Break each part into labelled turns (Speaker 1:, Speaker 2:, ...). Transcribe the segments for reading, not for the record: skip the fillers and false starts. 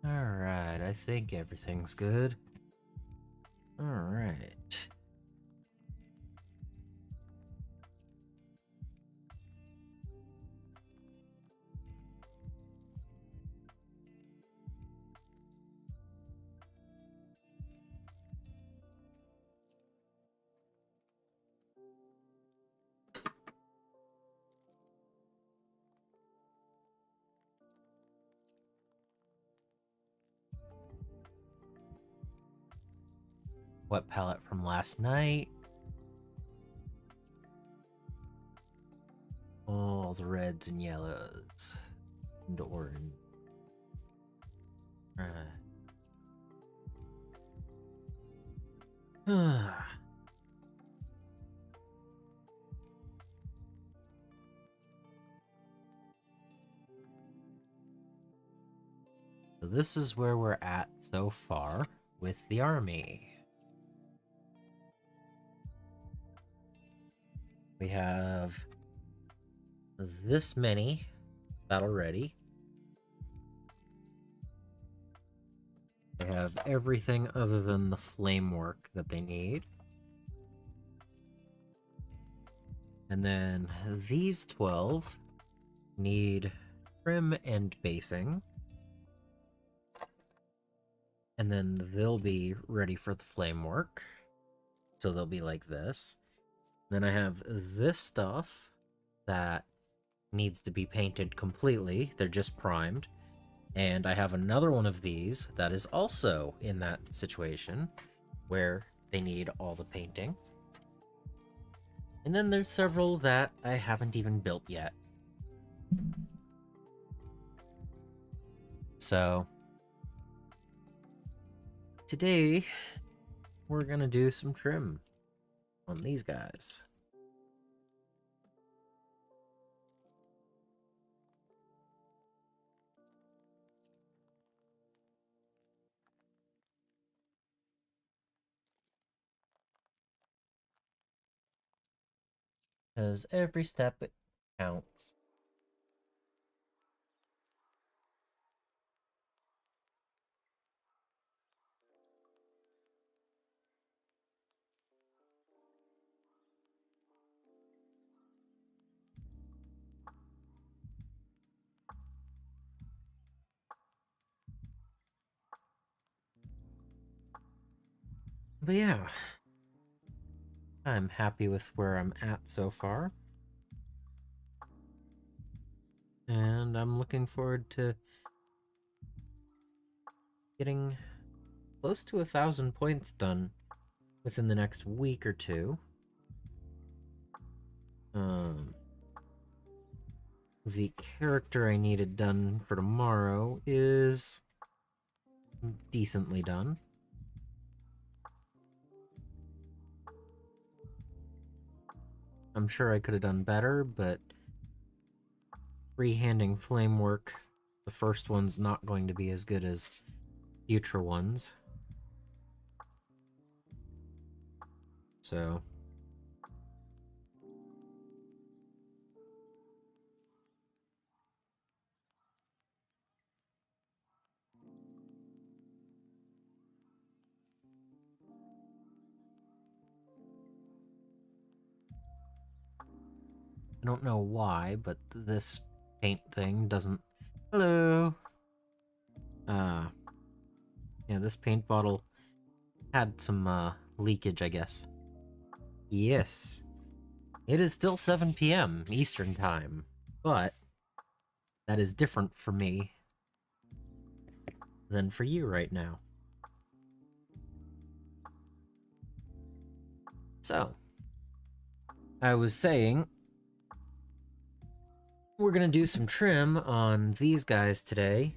Speaker 1: Alright, I think everything's good. Alright. Wet palette from last night. All the reds and yellows. And orange. So this is where we're at so far with the army. We have this many battle ready. They have everything other than the flame work that they need. And then these 12 need trim and basing. And then they'll be ready for the flame work. So they'll be like this. Then I have this stuff that needs to be painted completely. They're just primed. And I have another one of these that is also in that situation where they need all the painting. And then there's several that I haven't even built yet. So today we're gonna do some trim on these guys. Because every step counts. But yeah, I'm happy with where I'm at so far. And I'm looking forward to getting close to 1,000 points done within the next week or two. The character I needed done for tomorrow is decently done. I'm sure I could have done better, but freehanding flame work, the first one's not going to be as good as future ones. So I don't know why, but this paint thing doesn't... Hello! Yeah, this paint bottle had some, leakage, I guess. Yes. It is still 7 p.m. Eastern Time, but that is different for me than for you right now. So, I was saying, we're gonna do some trim on these guys today.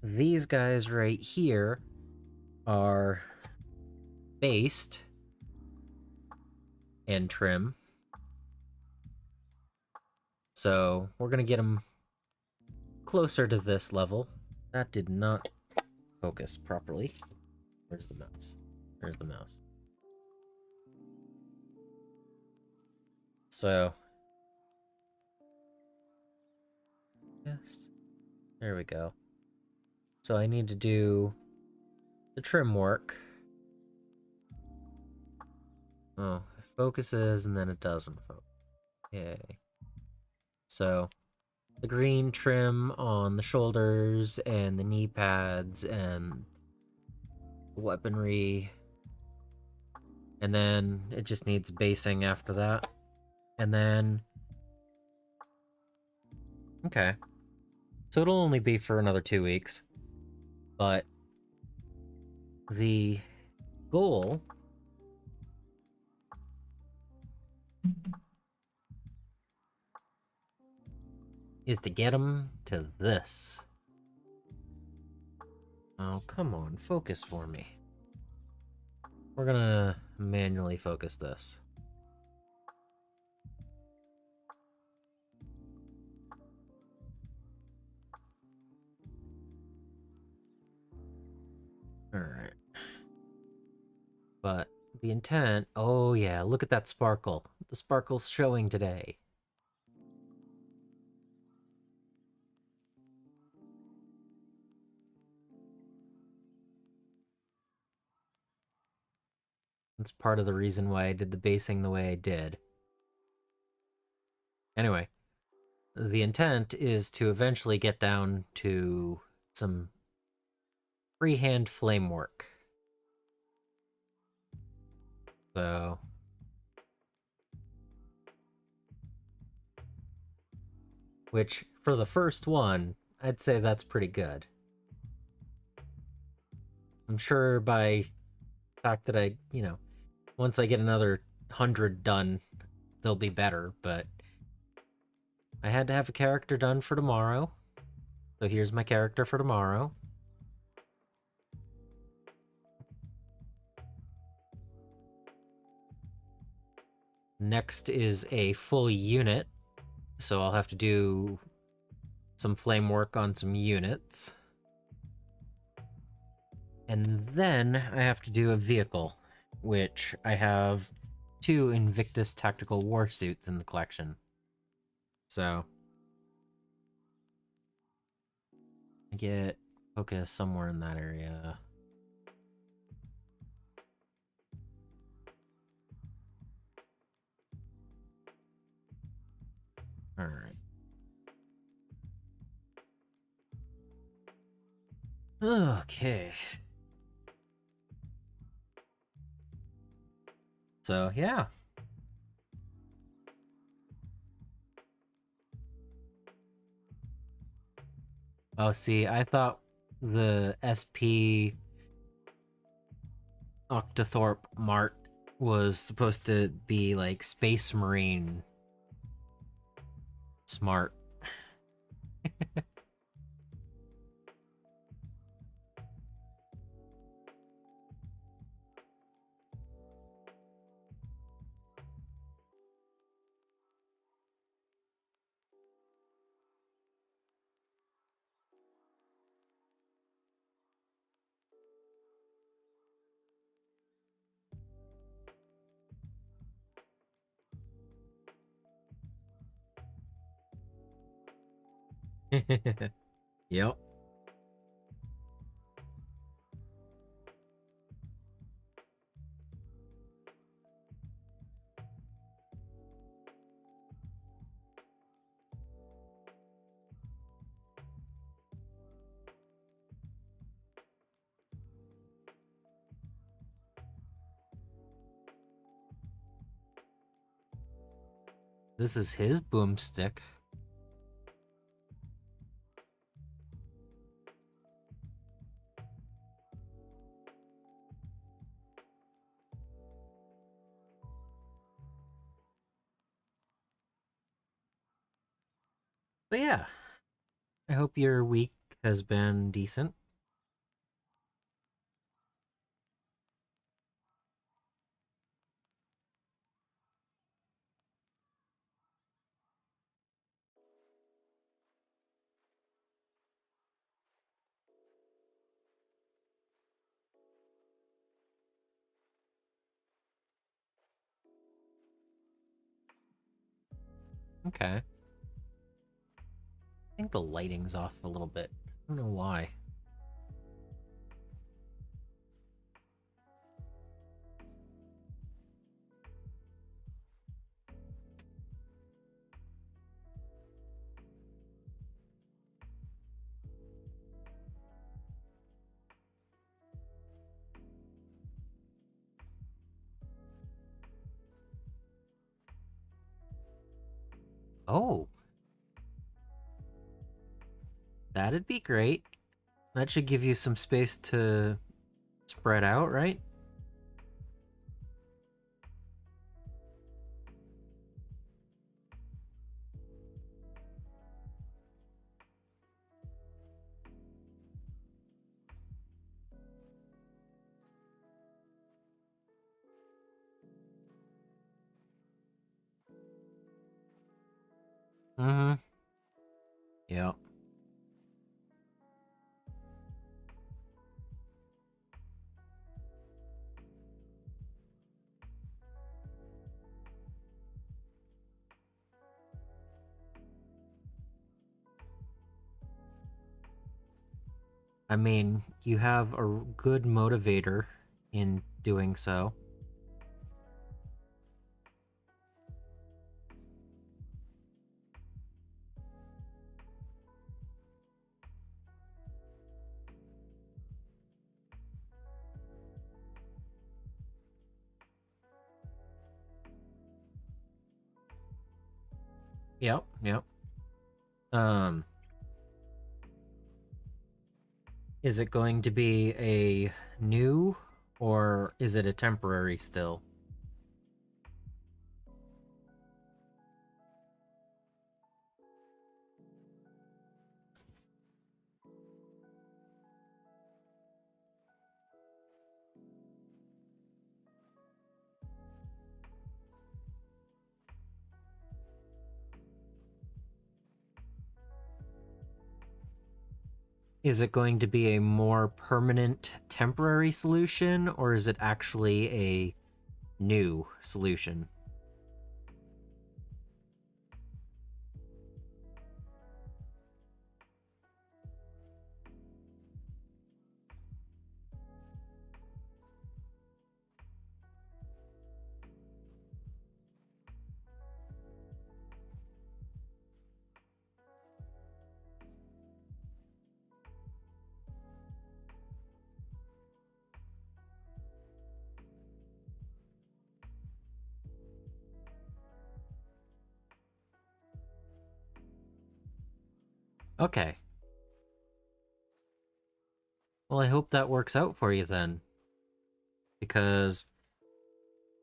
Speaker 1: These guys right here are based and trim. So, we're gonna get them closer to this level. That did not focus properly. Where's the mouse? There's the mouse. So, yes, there we go. So I need to do the trim work. Oh, it focuses and then it doesn't focus. Yay. So the green trim on the shoulders and the knee pads and weaponry. And then it just needs basing after that. And then... Okay. So it'll only be for another 2 weeks. But the goal is to get them to this. Oh, come on, focus for me. We're gonna manually focus this. Alright. But the intent... Oh yeah, look at that sparkle. The sparkle's showing today. That's part of the reason why I did the basing the way I did. Anyway, the intent is to eventually get down to some freehand flame work. So... Which, for the first one, I'd say that's pretty good. I'm sure by the fact that I, once I get another 100 done, they'll be better, but I had to have a character done for tomorrow. So here's my character for tomorrow. Next is a full unit, so I'll have to do some flame work on some units. And then I have to do a vehicle, which I have 2 Invictus Tactical War Suits in the collection. So I get focus somewhere in that area. Alright. Okay. So, yeah. Oh, see, I thought the SP Octothorpe Mart was supposed to be like Space Marine smart. Yep. This is his boomstick. But yeah, I hope your week has been decent. Okay. I think the lighting's off a little bit. I don't know why. Oh, that'd be great. That should give you some space to spread out, right? Mm-hmm. Yeah. I mean, you have a good motivator in doing so. Yep, yep. Um, is it going to be a new or is it a temporary still? Is it going to be a more permanent temporary solution or is it actually a new solution? Okay. Well, I hope that works out for you then. Because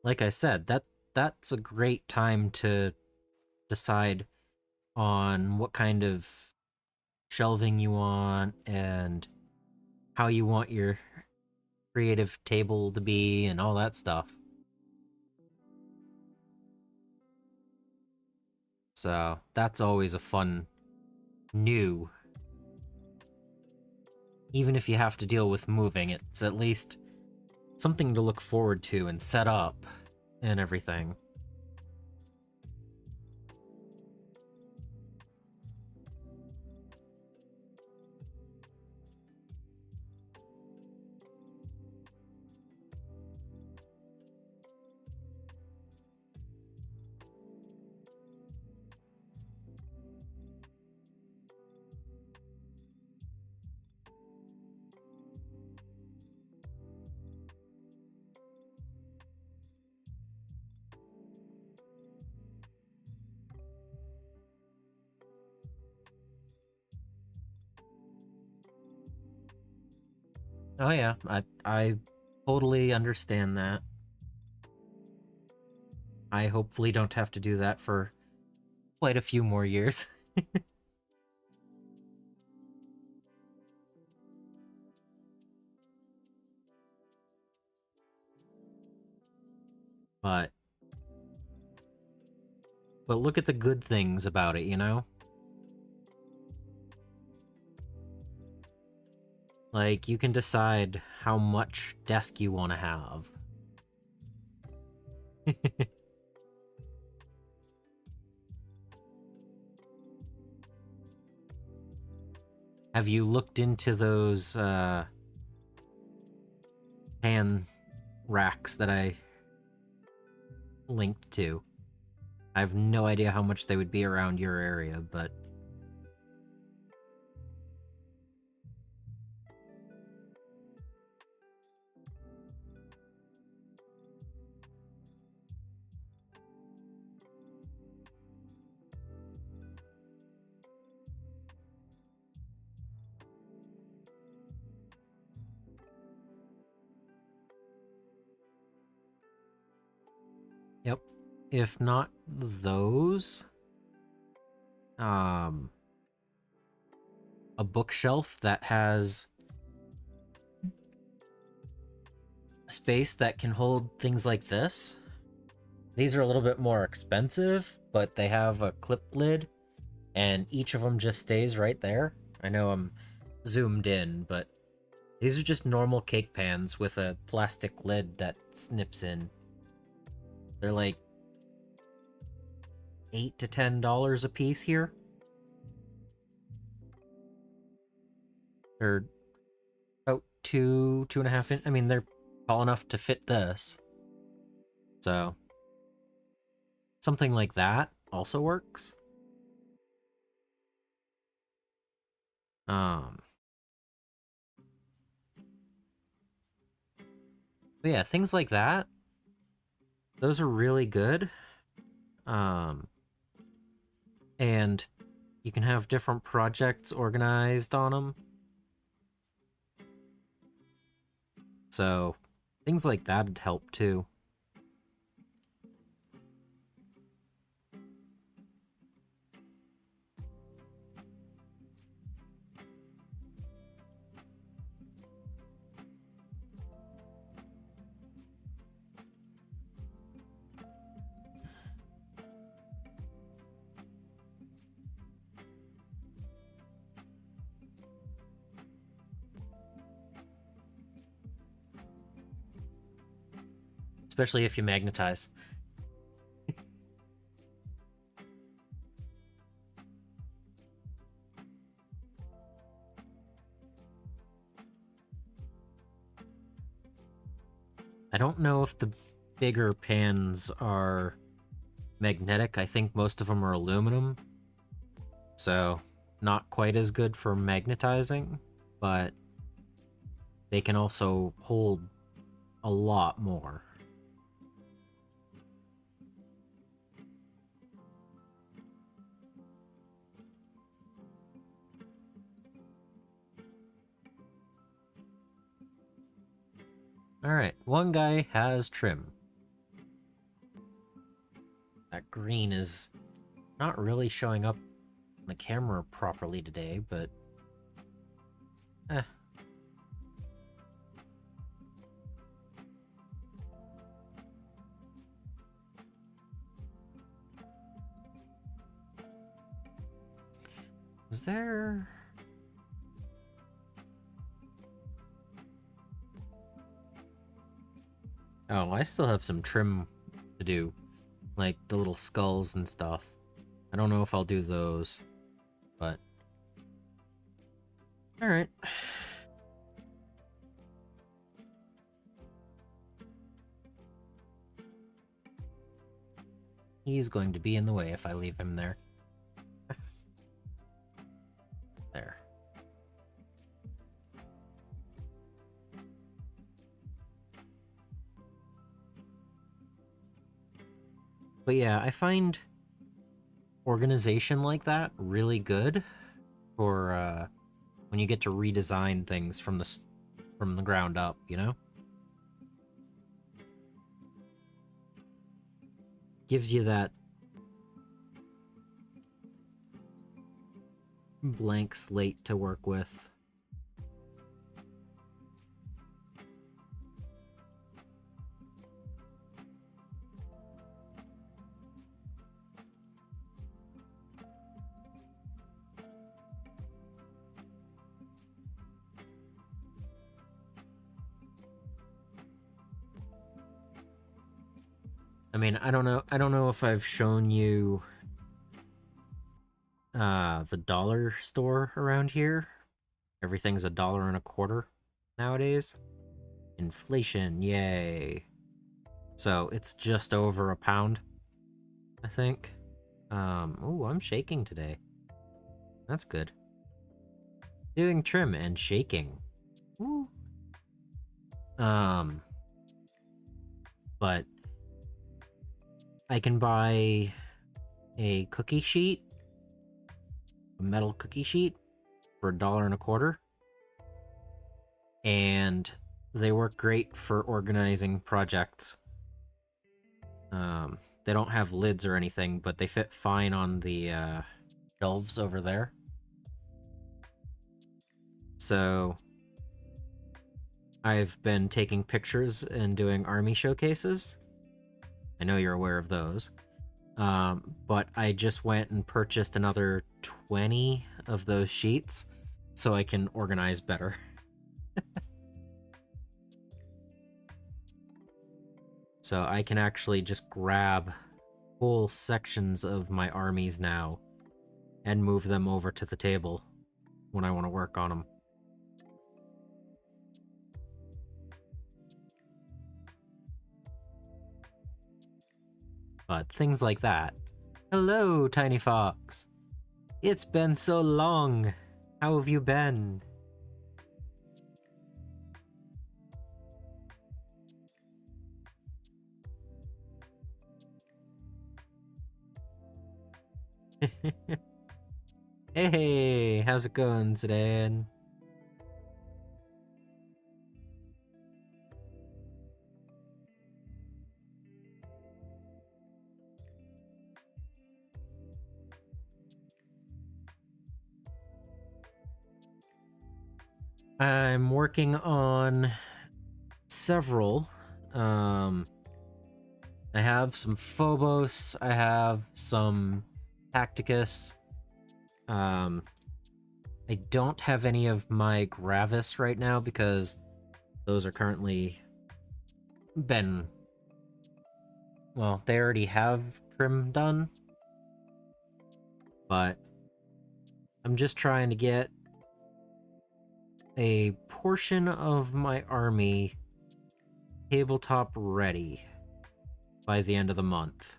Speaker 1: like I said, that's a great time to decide on what kind of shelving you want and how you want your creative table to be and all that stuff. So that's always a fun new. Even if you have to deal with moving, it's at least something to look forward to and set up and everything. Oh yeah, I totally understand that. I hopefully don't have to do that for quite a few more years. but look at the good things about it, you know? Like you can decide how much desk you want to have. Have you looked into those pan racks that I linked to? I have no idea how much they would be around your area, but Yep. If not those, a bookshelf that has space that can hold things like this. These are a little bit more expensive, but they have a clip lid, and each of them just stays right there. I know I'm zoomed in, but these are just normal cake pans with a plastic lid that snips in. They're like $8 to $10 a piece here. They're about 2.5 inch. I mean, they're tall enough to fit this. So something like that also works. But yeah, things like that. Those are really good. And you can have different projects organized on them. So things like that would help too. Especially if you magnetize. I don't know if the bigger pans are magnetic. I think most of them are aluminum. So not quite as good for magnetizing, but they can also hold a lot more. Alright, one guy has trim. That green is not really showing up on the camera properly today, but eh. Was there... Oh, I still have some trim to do. Like the little skulls and stuff. I don't know if I'll do those, but... Alright. He's going to be in the way if I leave him there. There. But yeah, I find organization like that really good for when you get to redesign things from the ground up, you know? Gives you that blank slate to work with. I mean, I don't know if I've shown you the dollar store around here. Everything's $1.25 nowadays. Inflation, yay. So it's just over £1, I think. Oh, I'm shaking today. That's good. Doing trim and shaking. Woo. But I can buy a cookie sheet, a metal cookie sheet, for $1.25, and they work great for organizing projects. They don't have lids or anything, but they fit fine on the shelves over there. So I've been taking pictures and doing army showcases. I know you're aware of those. But I just went and purchased another 20 of those sheets so I can organize better. So I can actually just grab whole sections of my armies now and move them over to the table when I want to work on them. But things like that. Hello, Tiny Fox. It's been so long. How have you been? Hey, how's it going today? I'm working on several. I have some Phobos. I have some Tacticus. I don't have any of my Gravis right now because those are currently been. Well, they already have trim done. But I'm just trying to get a portion of my army tabletop ready by the end of the month.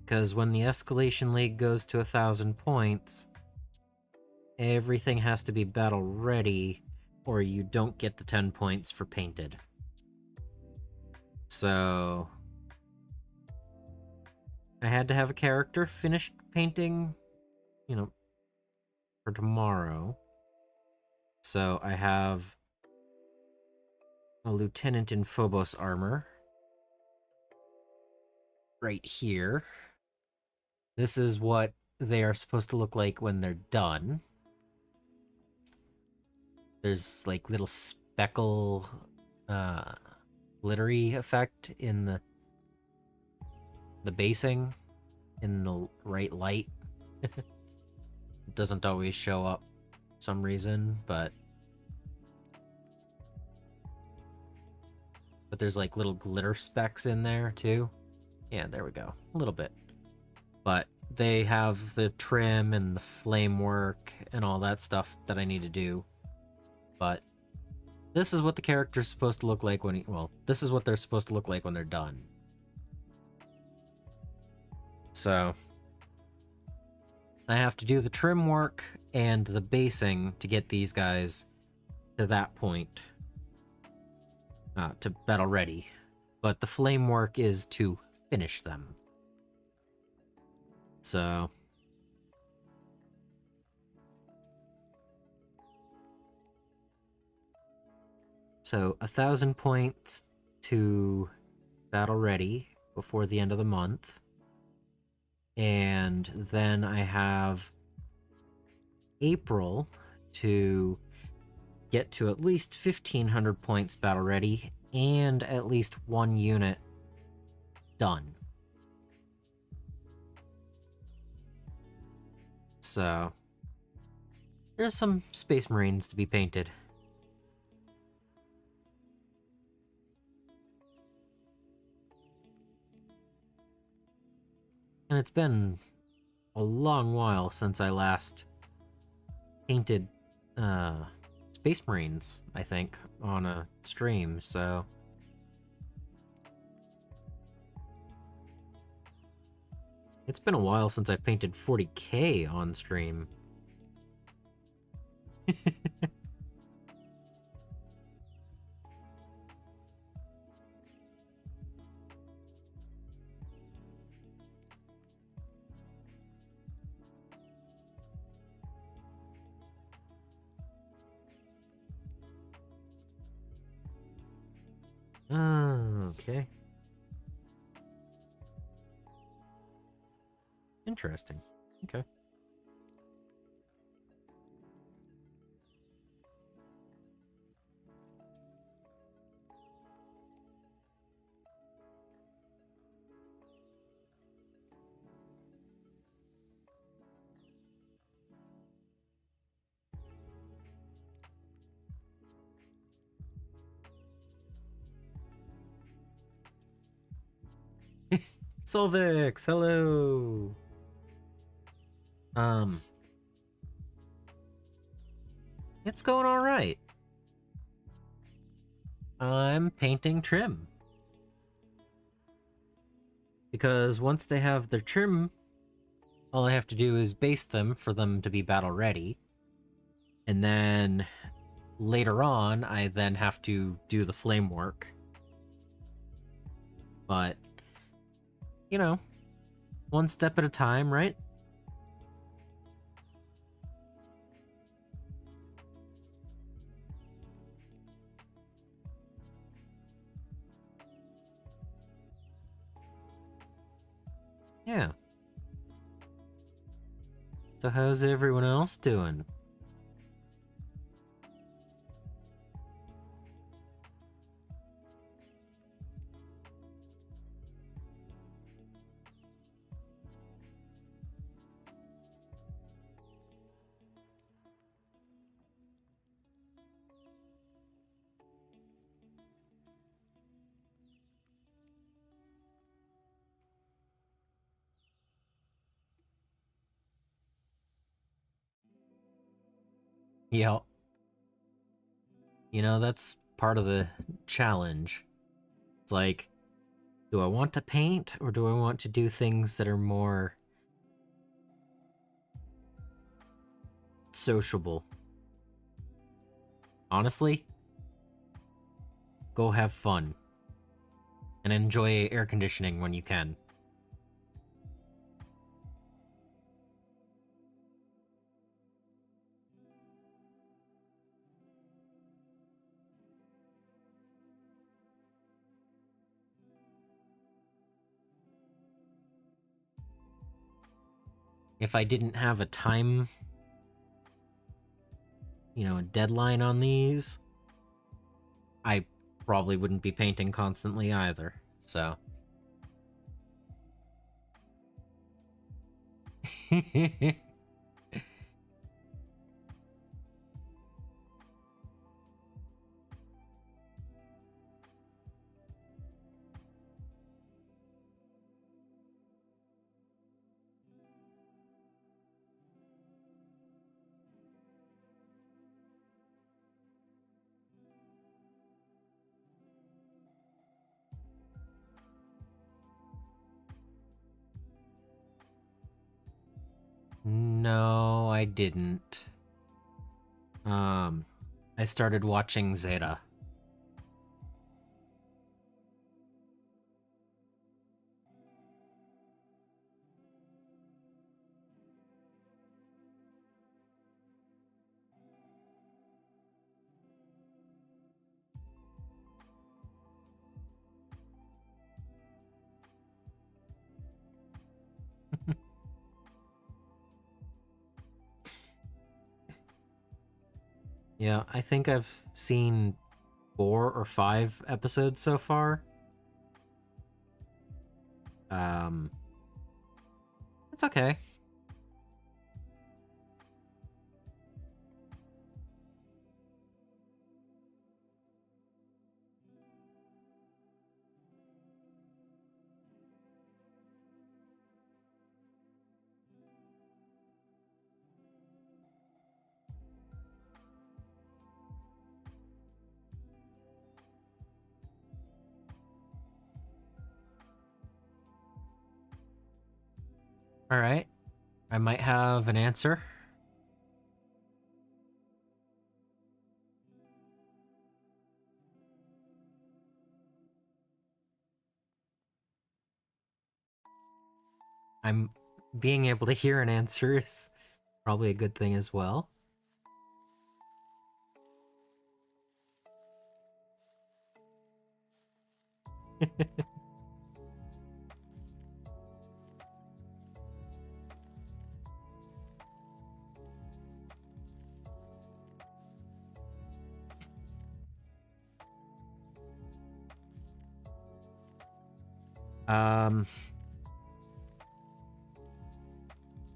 Speaker 1: Because when the Escalation League goes to 1,000 points, everything has to be battle ready, or you don't get the 10 points for painted. So I had to have a character finished painting, for tomorrow. So I have a lieutenant in Phobos armor right here. This is what they are supposed to look like when they're done. There's like little speckle glittery effect in the basing in the right light. It doesn't always show up for some reason, but there's like little glitter specks in there too. Yeah, there we go. A little bit. But they have the trim and the flame work and all that stuff that I need to do. But this is what the character's supposed to look like this is what they're supposed to look like when they're done. So I have to do the trim work and the basing to get these guys to that point, to battle ready. But the flame work is to finish them. So So 1,000 points to battle ready before the end of the month. And then I have April to get to at least 1,500 points battle ready and at least one unit done. So there's some Space Marines to be painted. And it's been a long while since I last painted Space Marines, I think, on a stream, so it's been a while since I've painted 40k on stream. Okay. Interesting. Okay. Solvix, hello. Um, it's going all right. I'm painting trim because once they have their trim, all I have to do is base them for them to be battle ready, and then later on, I then have to do the flame work. But you know, one step at a time, right? Yeah. So how's everyone else doing? Yeah. You know, that's part of the challenge. It's like, do I want to paint or do I want to do things that are more sociable? Honestly, go have fun and enjoy air conditioning when you can. If I didn't have a time, a deadline on these, I probably wouldn't be painting constantly either. So. No, I didn't. I started watching Zeta. Yeah, I think I've seen 4 or 5 episodes so far. Um, it's okay. All right, I might have an answer. I'm being able to hear an answer is probably a good thing as well.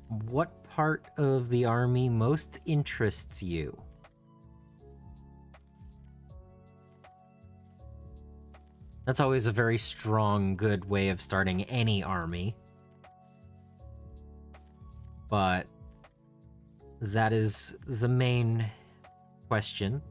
Speaker 1: What part of the army most interests you? That's always a very strong, good way of starting any army. But that is the main question.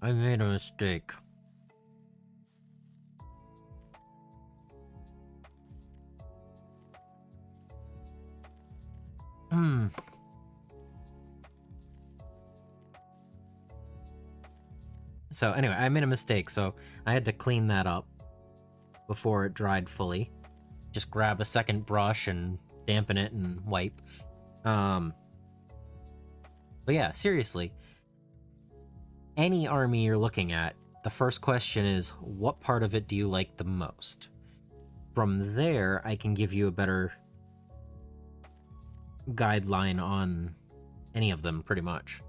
Speaker 1: I made a mistake. So anyway, I made a mistake, so I had to clean that up before it dried fully. Just grab a second brush and dampen it and wipe. But yeah, seriously. Any army you're looking at, the first question is, what part of it do you like the most? From there, I can give you a better guideline on any of them, pretty much.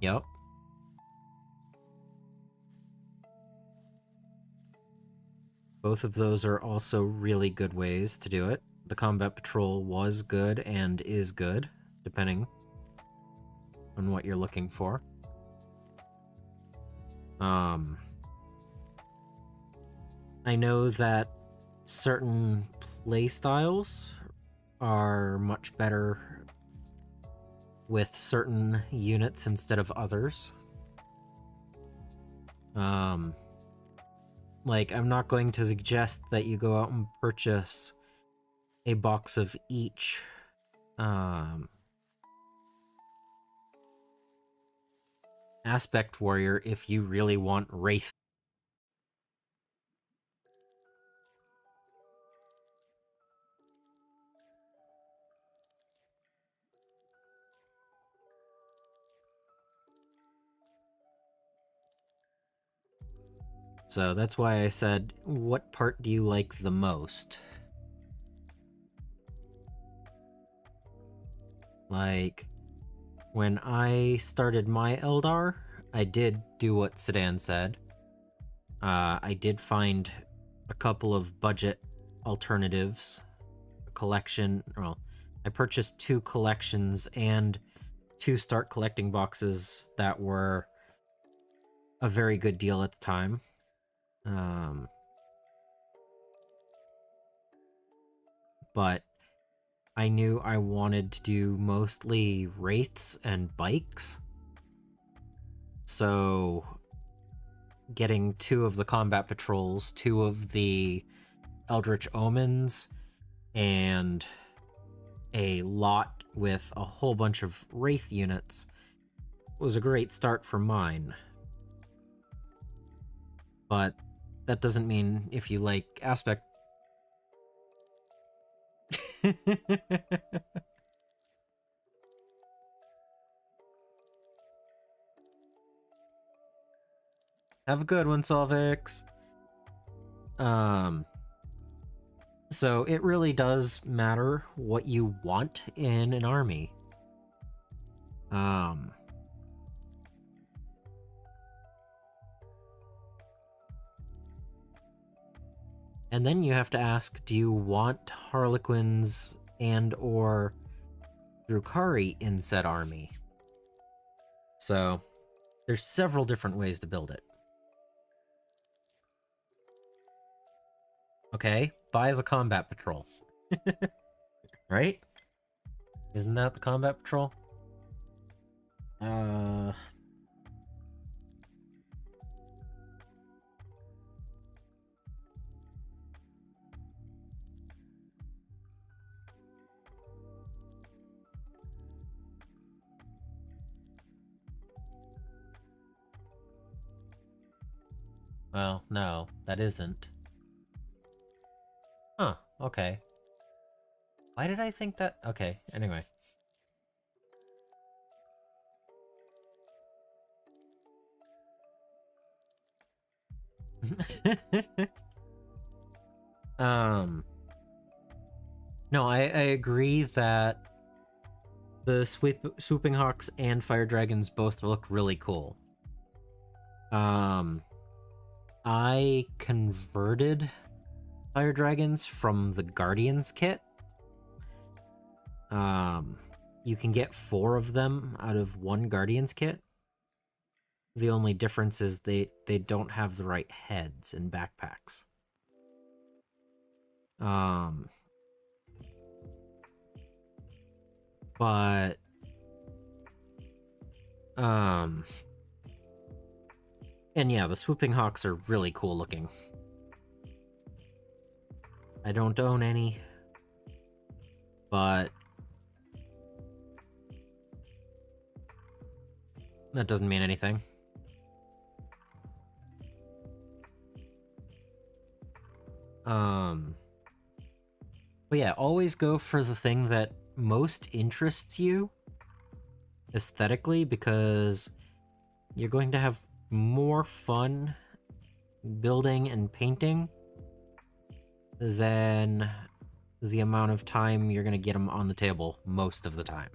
Speaker 1: Yep. Both of those are also really good ways to do it. The combat patrol was good and is good, depending on what you're looking for. I know that certain playstyles are much better with certain units instead of others. Like, I'm not going to suggest that you go out and purchase a box of each aspect warrior if you really want Wraith. So that's why I said, what part do you like the most? Like, when I started my Eldar, I did do what Sedan said. I did find a couple of budget alternatives. A collection, well, I purchased 2 collections and 2 start collecting boxes that were a very good deal at the time. But I knew I wanted to do mostly Wraiths and Bikes. So getting 2 of the combat patrols, 2 of the Eldritch Omens, and a lot with a whole bunch of Wraith units was a great start for mine. But that doesn't mean if you like aspect... Have a good one, Solvix. So it really does matter what you want in an army. And then you have to ask, do you want Harlequins and or Drukhari in said army? So there's several different ways to build it. Okay, buy the combat patrol. Right? Isn't that the combat patrol? Well, no, that isn't. Huh, okay. Why did I think that? Okay, anyway. um... No, I agree that the Swooping Hawks and Fire Dragons both look really cool. I converted Fire Dragons from the Guardians kit. You can get 4 of them out of one Guardians kit. The only difference is they don't have the right heads and backpacks. But and yeah, the Swooping Hawks are really cool looking. I don't own any, but that doesn't mean anything. But yeah, always go for the thing that most interests you aesthetically, because you're going to have more fun building and painting than the amount of time you're going to get them on the table most of the time.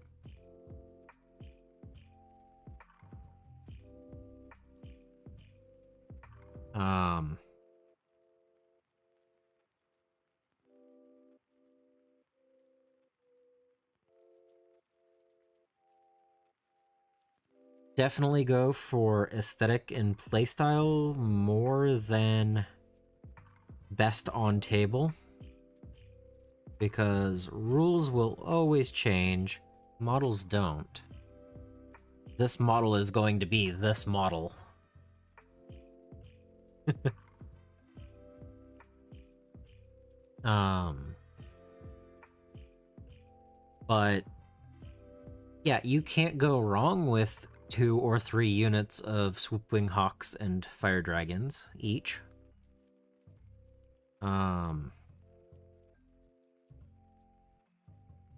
Speaker 1: Definitely go for aesthetic and playstyle more than best on table, because rules will always change, models don't. This model is going to be this model. But yeah, you can't go wrong with 2 or 3 units of Swooping Hawks and Fire Dragons each.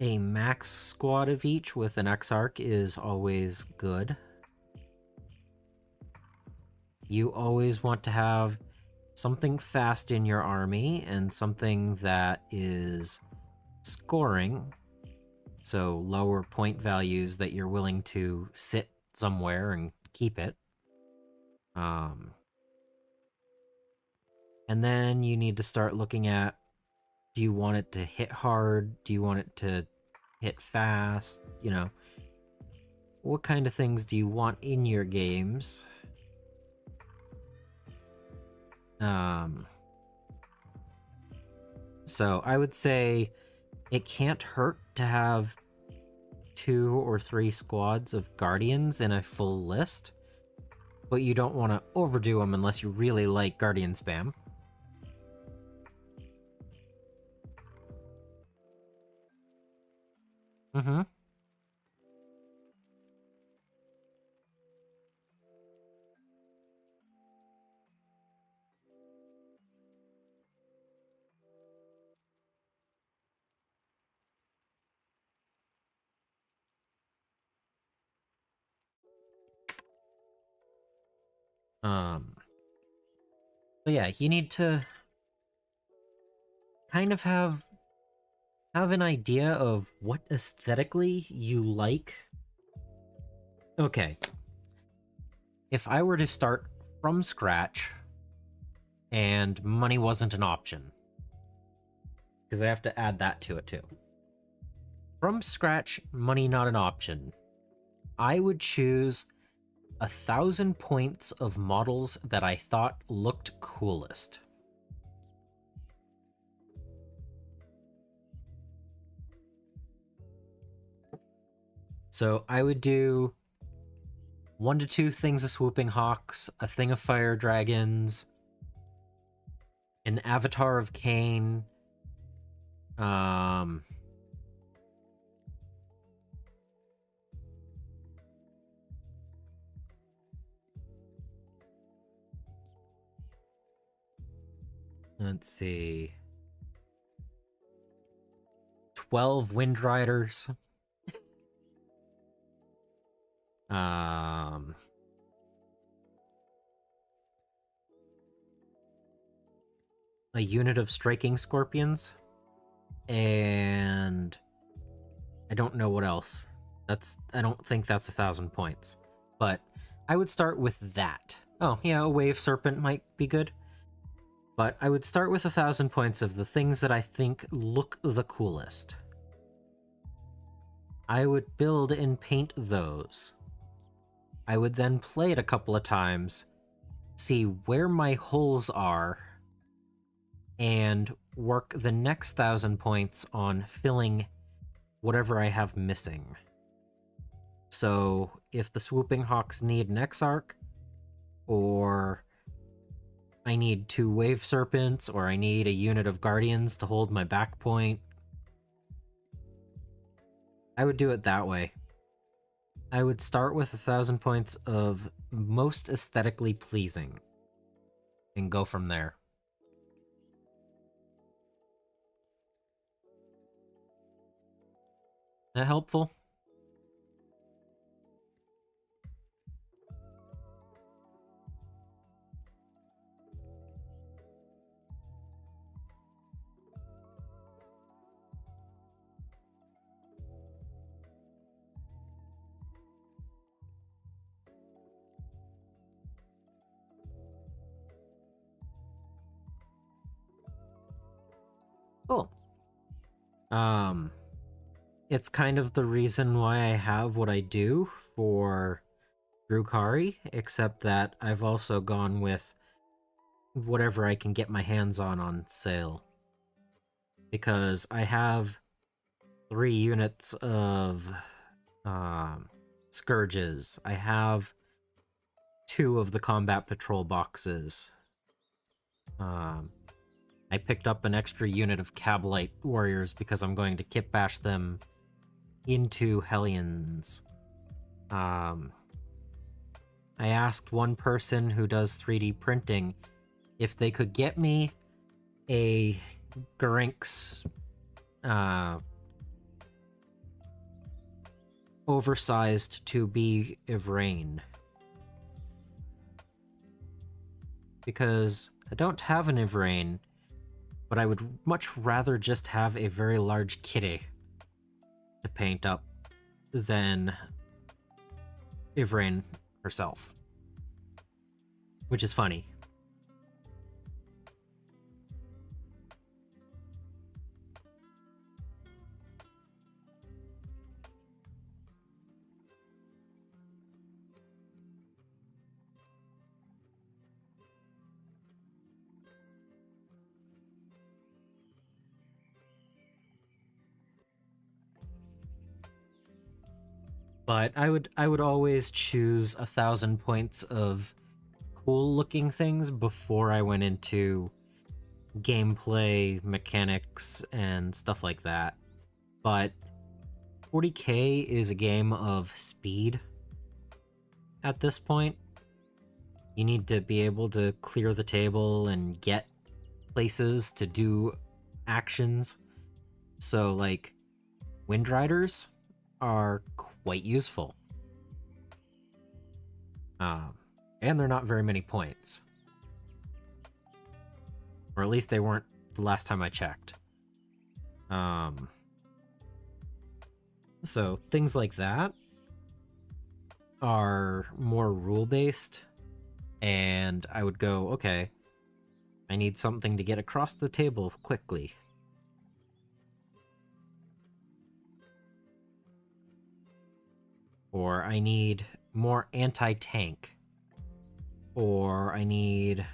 Speaker 1: A max squad of each with an Exarch is always good. You always want to have something fast in your army and something that is scoring, so lower point values that you're willing to sit somewhere and keep it. And then you need to start looking at, do you want it to hit hard? Do you want it to hit fast? You know, what kind of things do you want in your games? So I would say it can't hurt to have 2 or 3 squads of Guardians in a full list, but you don't want to overdo them unless you really like Guardian spam. Mm-hmm. But yeah, you need to kind of have an idea of what aesthetically you like. Okay. If I were to start from scratch and money wasn't an option, because I have to add that to it too. From scratch, money not an option. I would choose 1,000 points of models that I thought looked coolest. So I would do 1 to 2 things of Swooping Hawks, a thing of Fire Dragons, an Avatar of Cain, Let's see. 12 Wind Riders. Um, a unit of Striking Scorpions. And I don't know what else. I don't think that's 1,000 points. But I would start with that. Oh, yeah, a Wave Serpent might be good. But I would start with 1,000 points of the things that I think look the coolest. I would build and paint those. I would then play it a couple of times, see where my holes are, and work the next 1,000 points on filling whatever I have missing. So if the Swooping Hawks need an Exarch, or I need 2 Wave Serpents, or I need a unit of Guardians to hold my back point, I would do it that way. I would start with 1,000 points of most aesthetically pleasing, and go from there. That helpful? Cool. It's kind of the reason why I have what I do for Drukhari, except that I've also gone with whatever I can get my hands on sale. Because I have 3 units of Scourges. I have 2 of the Combat Patrol boxes. I picked up an extra unit of Kabalite warriors because I'm going to kit bash them into Hellions. I asked one person who does 3D printing if they could get me a Grinx oversized to be Ivrain. Because I don't have an Ivrain, but I would much rather just have a very large kitty to paint up than Ivrain herself. Which is funny. But I would always choose 1,000 points of cool looking things before I went into gameplay mechanics and stuff like that. But 40k is a game of speed at this point. You need to be able to clear the table and get places to do actions. So, like, Wind Riders are quite useful. And they're not very many points. Or at least they weren't the last time I checked. So things like that are more rule-based, and I would go, okay, I need something to get across the table quickly. Or I need more anti-tank. Or I need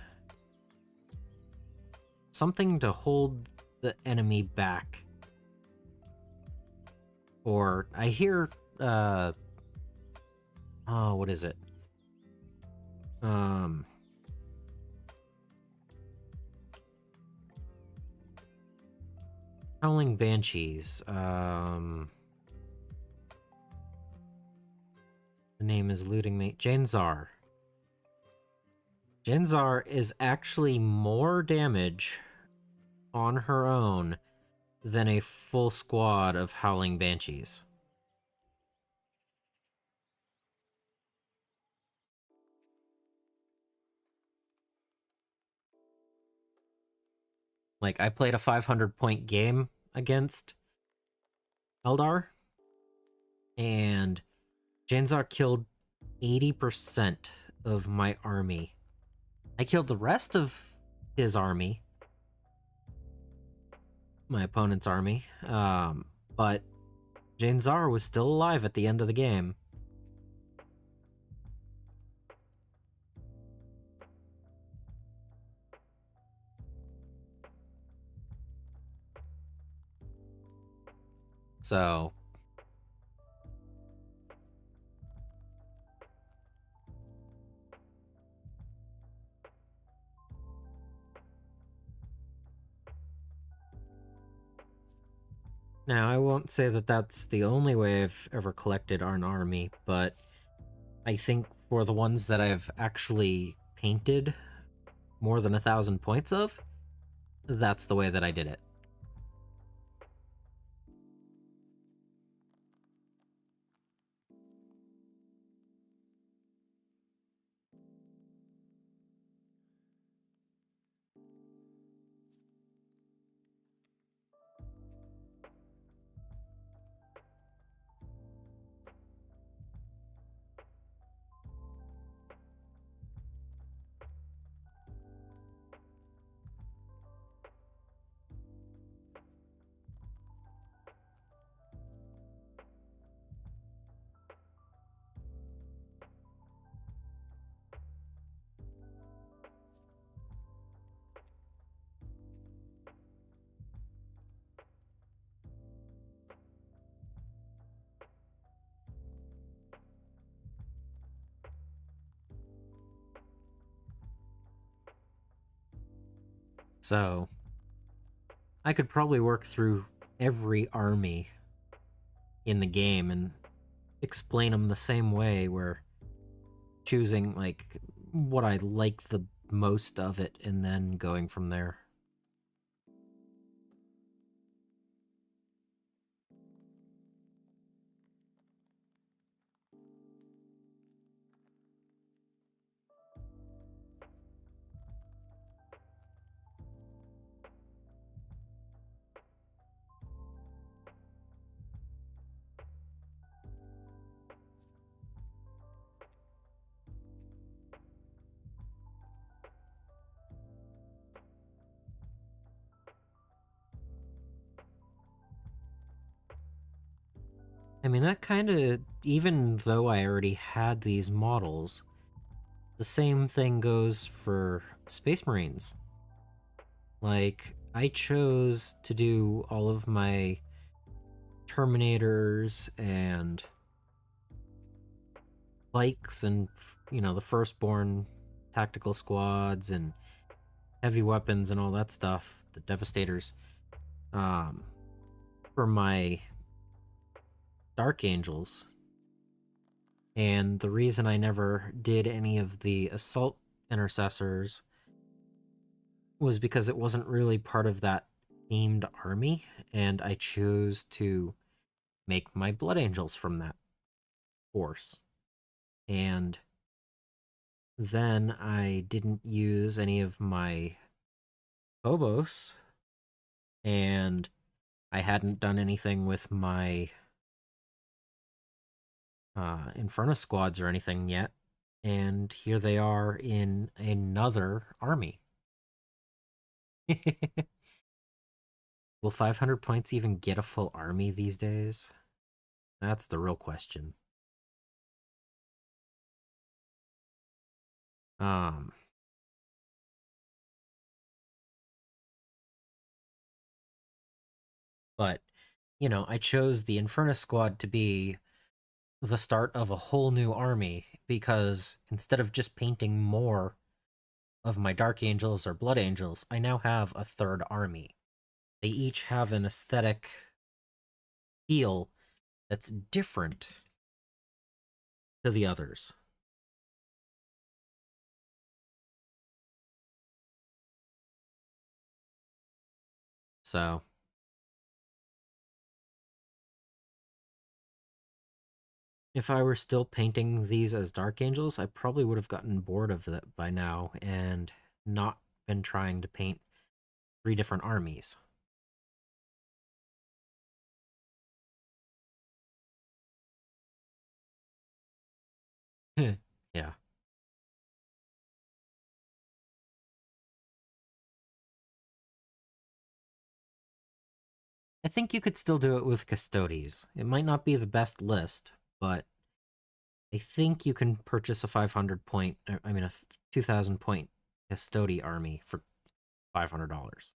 Speaker 1: something to hold the enemy back. Or I hear, oh, what is it? Howling Banshees. The name is eluding me. Janzar. Janzar is actually more damage on her own than a full squad of Howling Banshees. Like, I played a 500-point game against Eldar, and Janzar killed 80% of my army. I killed the rest of his army, my opponent's army, but Janzar was still alive at the end of the game. So now I won't say that that's the only way I've ever collected an army, but I think for the ones that I've actually painted more than 1,000 points of, that's the way that I did it. So I could probably work through every army in the game and explain them the same way, where choosing like what I like the most of it and then going from there. I mean, that kind of, even though I already had these models, the same thing goes for Space Marines. Like, I chose to do all of my Terminators and bikes and, the Firstborn tactical squads and heavy weapons and all that stuff, the Devastators, um, for my Dark Angels. And the reason I never did any of the Assault Intercessors was because it wasn't really part of that themed army, and I chose to make my Blood Angels from that force. And then I didn't use any of my Phobos, and I hadn't done anything with my Inferno squads or anything yet. And here they are in another army. Will 500 points even get a full army these days? That's the real question. Um, but, I chose the Infernus squad to be the start of a whole new army because instead of just painting more of my Dark Angels or Blood Angels, I now have a third army. They each have an aesthetic feel that's different to the others. So if I were still painting these as Dark Angels, I probably would have gotten bored of it by now and not been trying to paint 3 different armies. Yeah. I think you could still do it with Custodes. It might not be the best list, but I think you can purchase a 500 point, I mean, a 2,000 point Custode army for $500.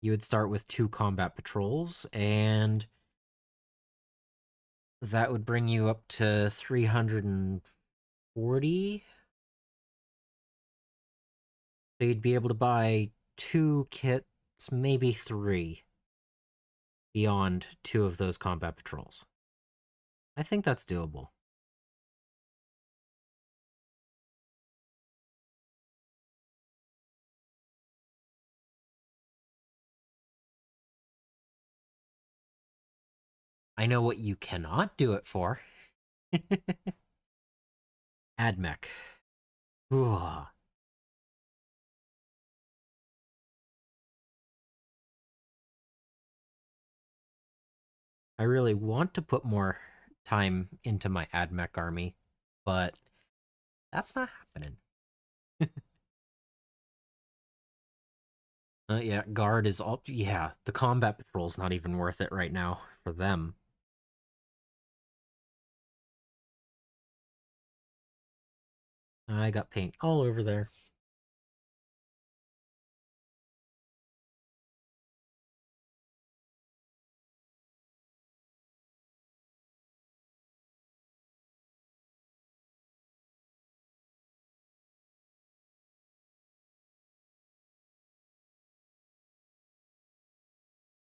Speaker 1: You would start with 2 combat patrols, and that would bring you up to 340. So you'd be able to buy 2 kits, maybe 3, beyond 2 of those combat patrols. I think that's doable. I know what you cannot do it for. Admech. Ooh. I really want to put more time into my Admech army, but that's not happening. Yeah, guard is all. Yeah, the combat patrol's not even worth it right now for them. I got paint all over there.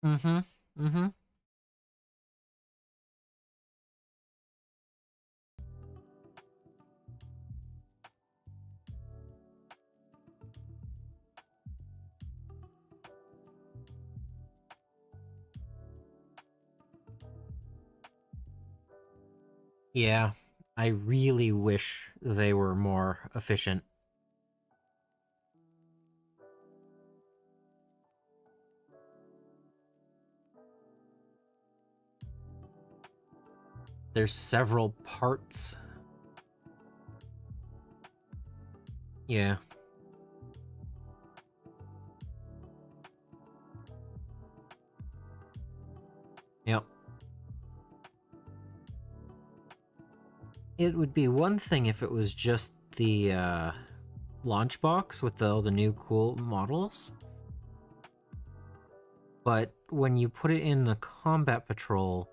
Speaker 1: Mm-hmm. Mm-hmm. Yeah, I really wish they were more efficient. There's several parts. Yeah. Yep. It would be one thing if it was just the launch box with all the new cool models. But when you put it in the combat patrol,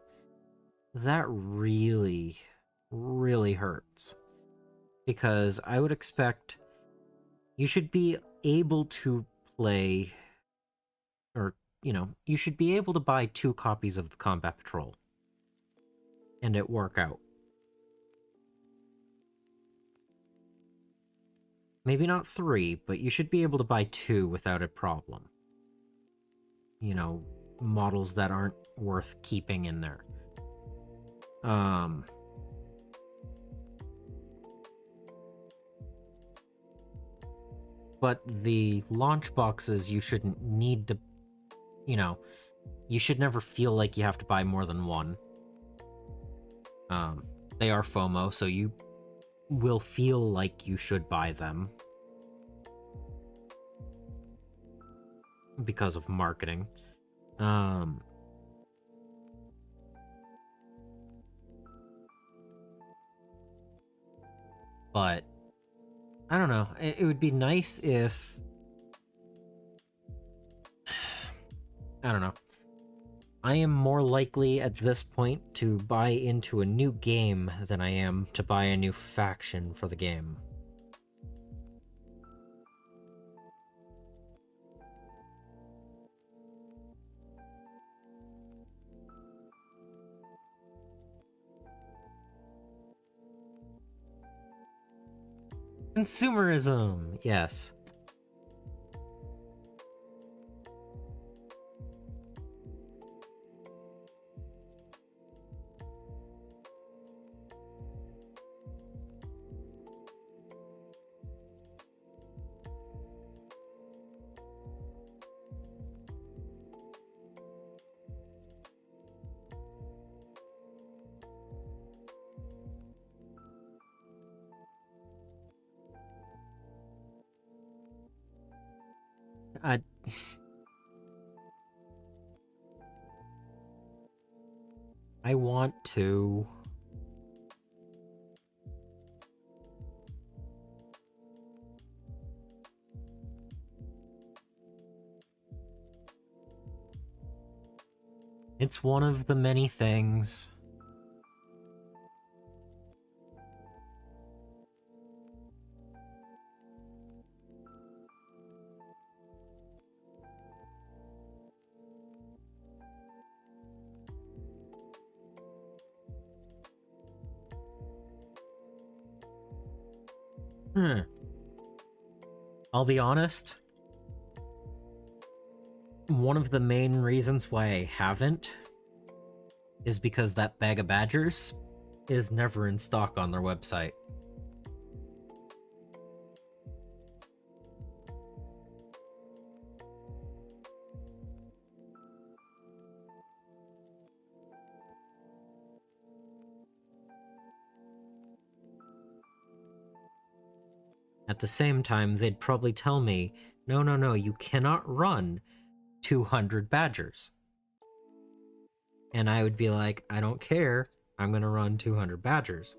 Speaker 1: that really, really hurts. Because I would expect you should be able to play, or, you should be able to buy 2 copies of the combat patrol and it work out. Maybe not 3, but you should be able to buy 2 without a problem. Models that aren't worth keeping in there. But the launch boxes, you shouldn't need to, you should never feel like you have to buy more than one. They are FOMO, so you will feel like you should buy them because of marketing. But I don't know. It would be nice if I don't know. I am more likely at this point to buy into a new game than I am to buy a new faction for the game. Consumerism, yes. I... I want to... It's one of the many things. I'll be honest. One of the main reasons why I haven't is because that bag of badgers is never in stock on their website. At the same time, they'd probably tell me, no, you cannot run 200 badgers. And I would be like, I don't care, I'm gonna run 200 badgers.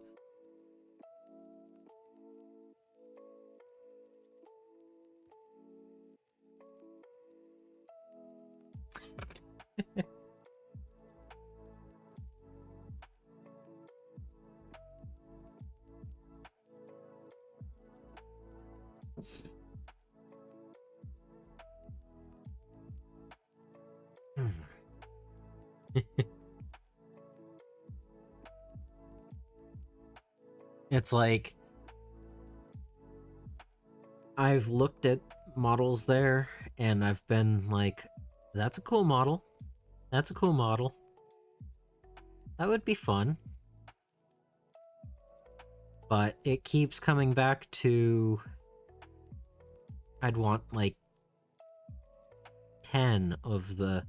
Speaker 1: It's like, I've looked at models there, and I've been like, that's a cool model. That's a cool model. That would be fun. But it keeps coming back to... I'd want, like, 10 of the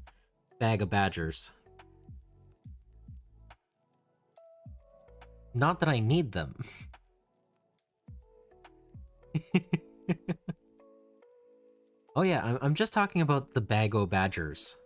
Speaker 1: bag of badgers. Not that I need them. Oh yeah, I'm just talking about the Bago Badgers.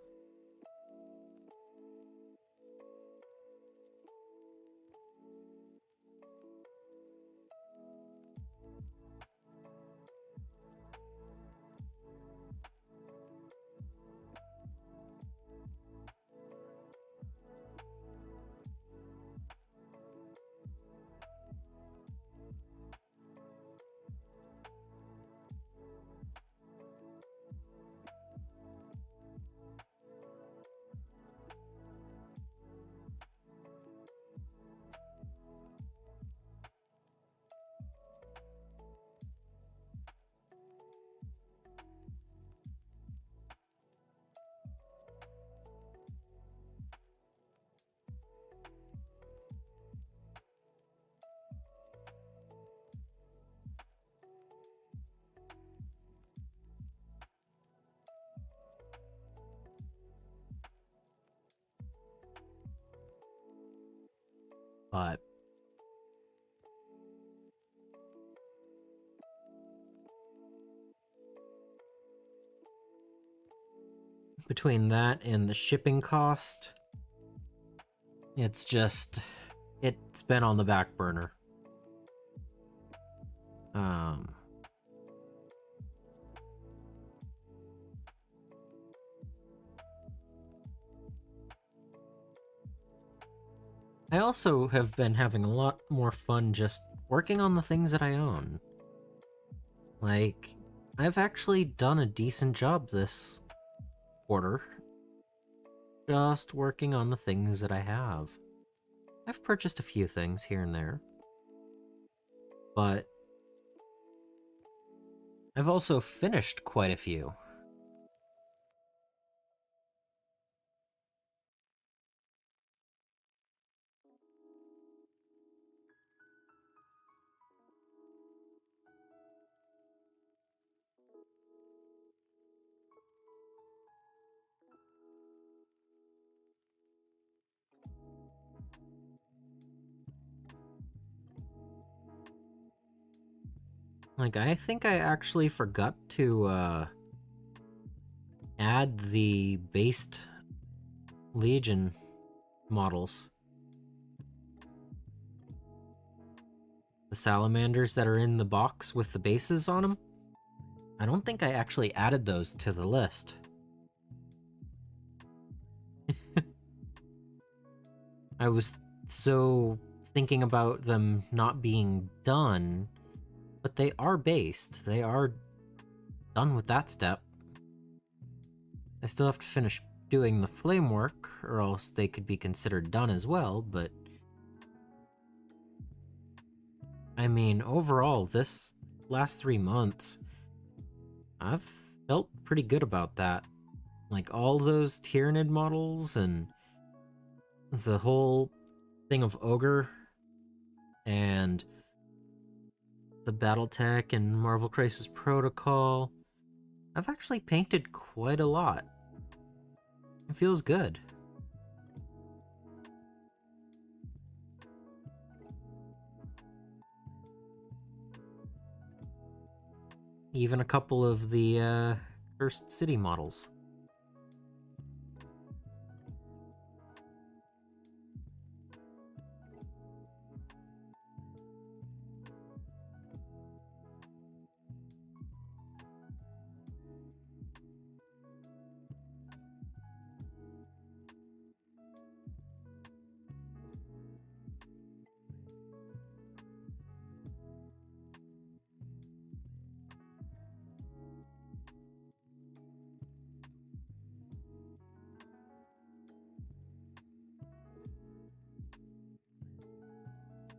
Speaker 1: But between that and the shipping cost, it's just... it's been on the back burner. I also have been having a lot more fun just working on the things that I own. Like, I've actually done a decent job this quarter. Just working on the things that I have. I've purchased a few things here and there. But I've also finished quite a few. Like, I think I actually forgot to, add the based Legion models. The salamanders that are in the box with the bases on them. I don't think I actually added those to the list. I was so thinking about them not being done, but they are based. They are done with that step. I still have to finish doing the flame work, or else they could be considered done as well, but I mean, overall, this last 3 months, I've felt pretty good about that. Like, all those Tyranid models and the whole thing of Ogre and the Battletech and Marvel Crisis Protocol, I've actually painted quite a lot. It feels good. Even a couple of the Cursed City models.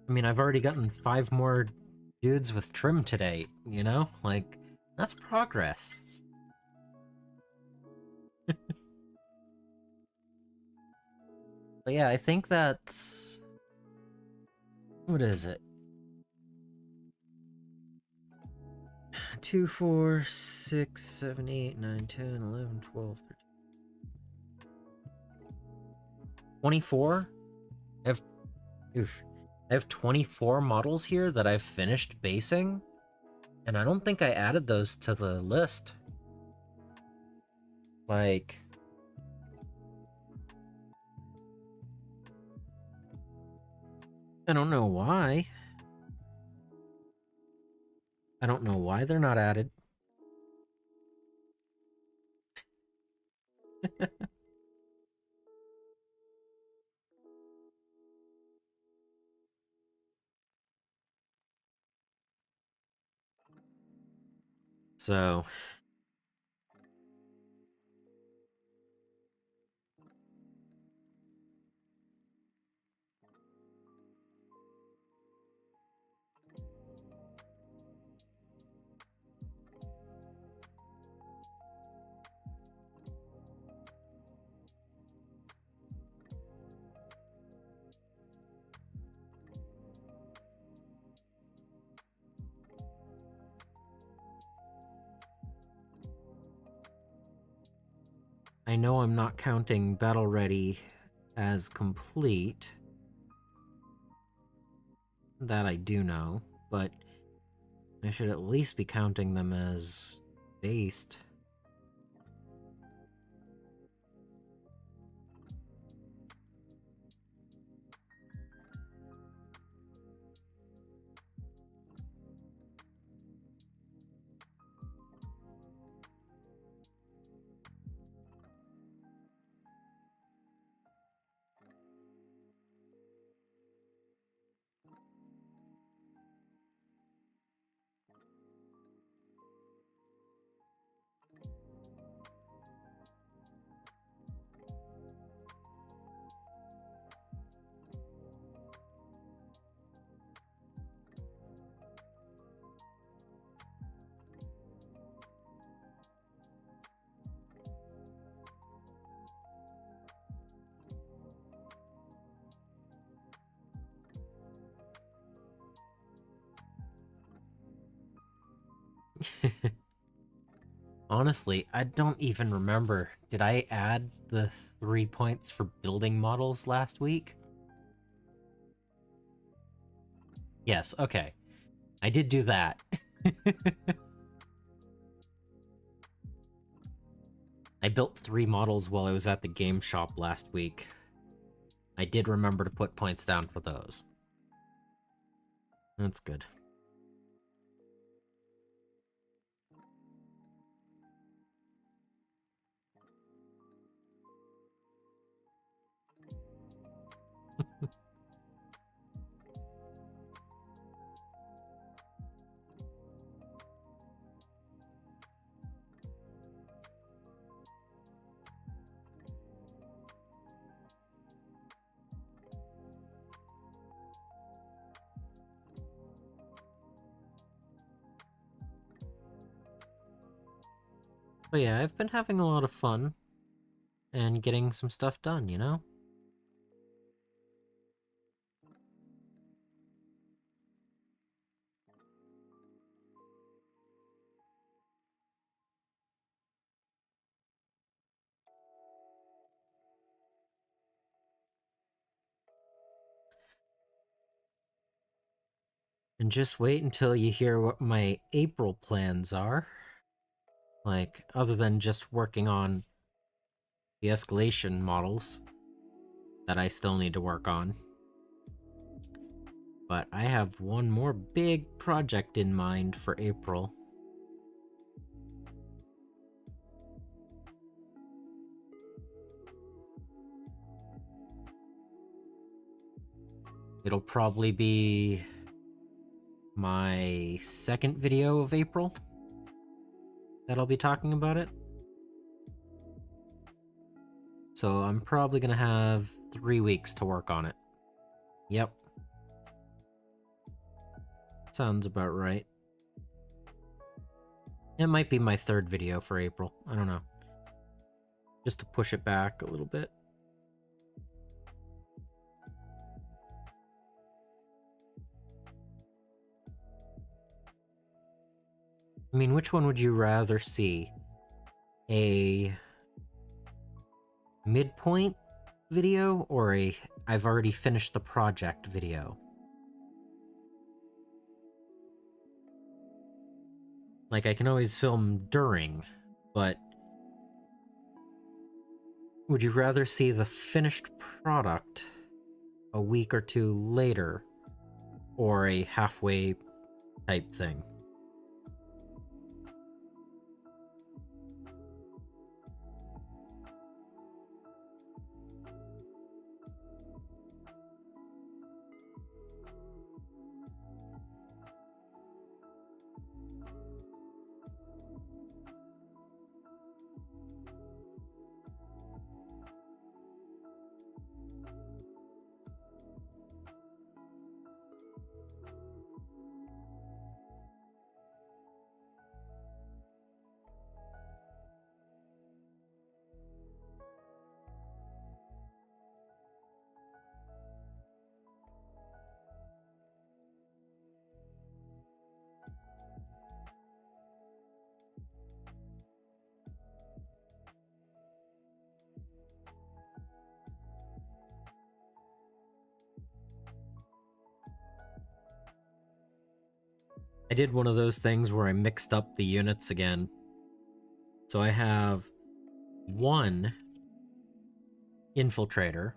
Speaker 1: I mean, I've already gotten 5 more dudes with trim today, you know? Like, that's progress. But yeah, I think that's... What is it? 2, 4, 6, 7, 8, 9, 10, 11, 12, 13... 24? I have... Oof. I have 24 models here that I've finished basing, and I don't think I added those to the list. Like... I don't know why. I don't know why they're not added. So... I know I'm not counting Battle Ready as complete. That I do know, but I should at least be counting them as based. Honestly, I don't even remember. Did I add the 3 points for building models last week? Yes, okay. I did do that. I built 3 models while I was at the game shop last week. I did remember to put points down for those. That's good. But yeah, I've been having a lot of fun and getting some stuff done, you know? And just wait until you hear what my April plans are. Like, other than just working on the escalation models that I still need to work on. But I have one more big project in mind for April. It'll probably be my second video of April that I'll be talking about it. So I'm probably gonna have 3 weeks to work on it. Yep. Sounds about right. It might be my third video for April. I don't know. Just to push it back a little bit. I mean, which one would you rather see? A midpoint video or a I've already finished the project video? Like, I can always film during, but would you rather see the finished product a week or two later or a halfway type thing? I did one of those things where I mixed up the units again. So I have 1 infiltrator,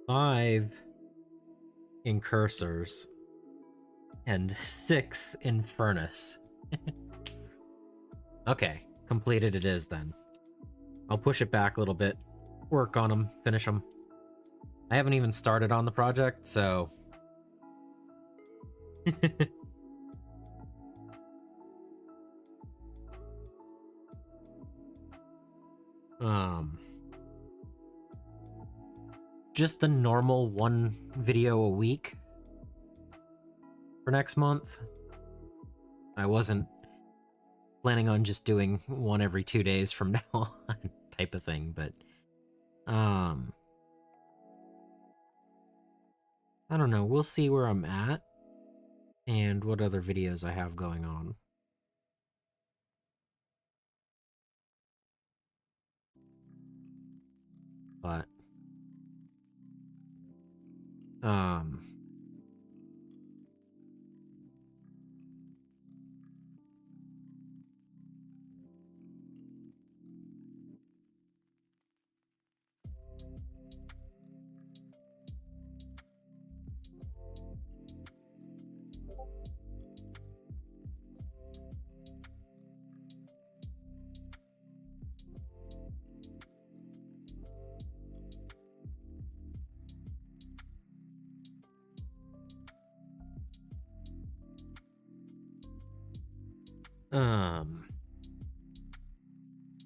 Speaker 1: 5 incursors, and 6 infernus. Okay, completed it is then. I'll push it back a little bit, work on them, finish them. I haven't even started on the project, so... Just the normal 1 video a week for next month. I wasn't planning on just doing 1 every 2 days from now on type of thing, but I don't know. We'll see where I'm at and what other videos I have going on. But Um,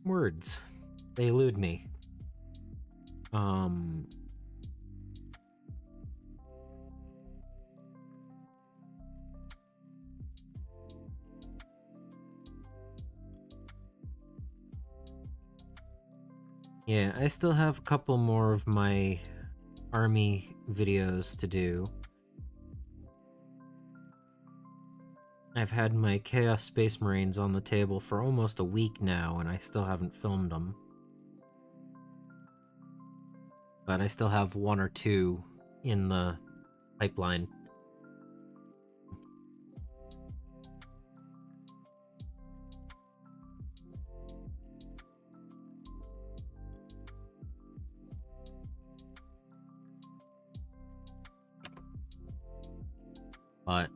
Speaker 1: words. They elude me. Yeah, I still have a couple more of my army videos to do. I've had my Chaos Space Marines on the table for almost a week now, and I still haven't filmed them. But I still have one or two in the pipeline. But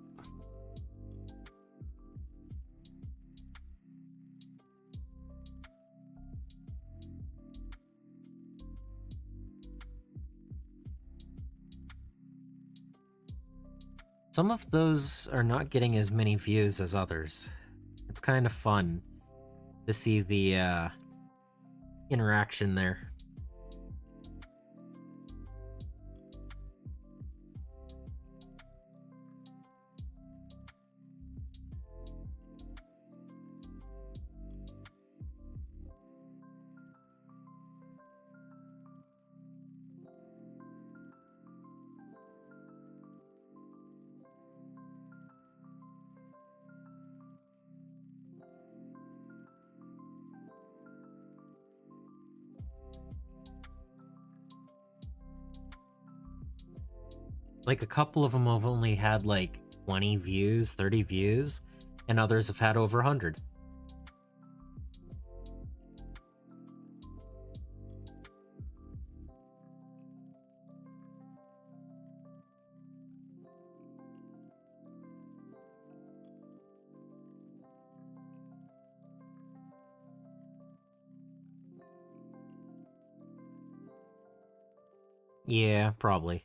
Speaker 1: some of those are not getting as many views as others. It's kind of fun to see the interaction there. Like, a couple of them have only had like 20 views, 30 views, and others have had over 100. Yeah, probably.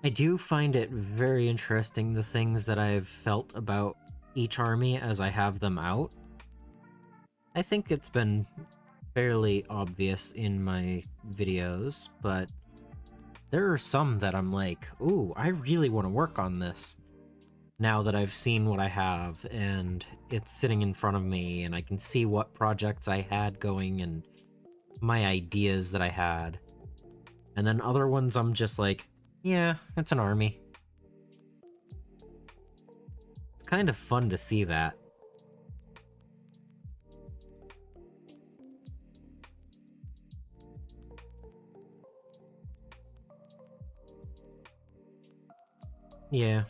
Speaker 1: I do find it very interesting the things that I've felt about each army as I have them out. I think it's been fairly obvious in my videos, but there are some that I'm like, ooh, I really want to work on this now that I've seen what I have and it's sitting in front of me and I can see what projects I had going and my ideas that I had. And then other ones I'm just like, yeah, it's an army. It's kind of fun to see that. Yeah.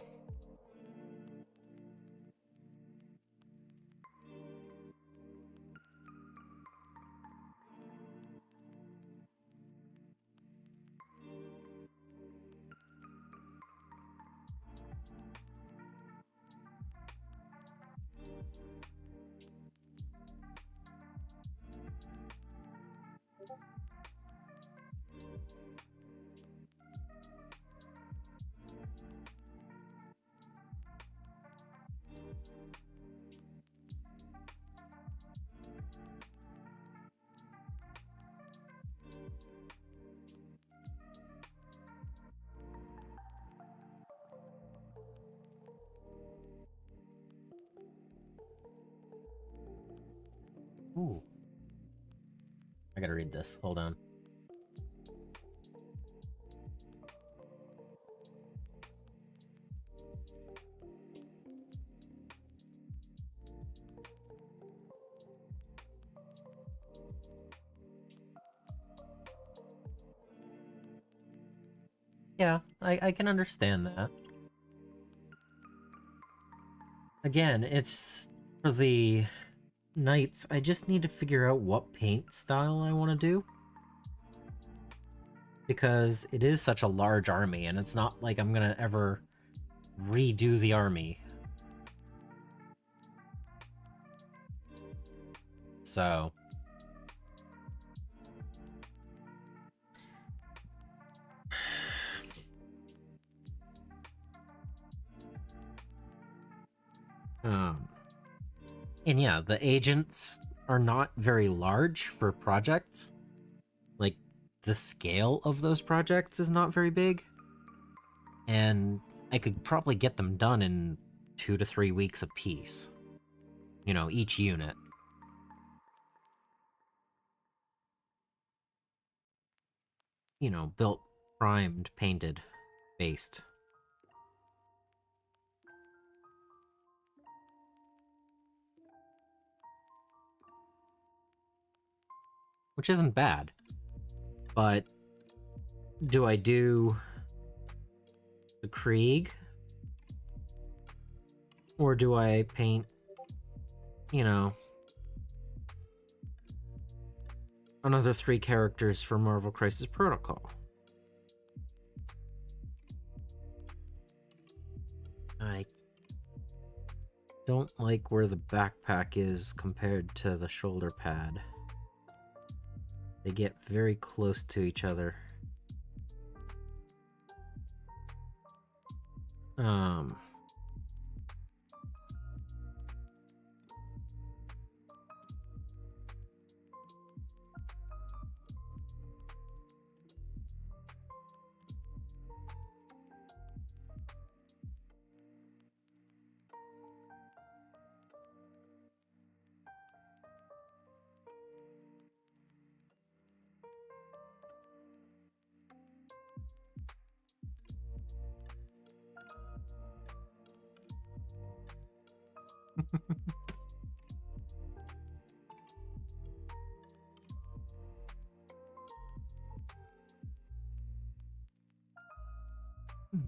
Speaker 1: Ooh. I gotta read this. Hold on. Yeah, I can understand that. Again, it's for the knights, I just need to figure out what paint style I want to do. because it is such a large army, and it's not like I'm gonna ever redo the army. So and yeah, the agents are not very large for projects. Like, the scale of those projects is not very big. And I could probably get them done in 2 to 3 weeks apiece. You know, each unit. You know, built, primed, painted, based. Which isn't bad. But do I do the Krieg? Or do I paint, you know, another 3 characters for Marvel Crisis Protocol? I don't like where the backpack is compared to the shoulder pad. They get very close to each other.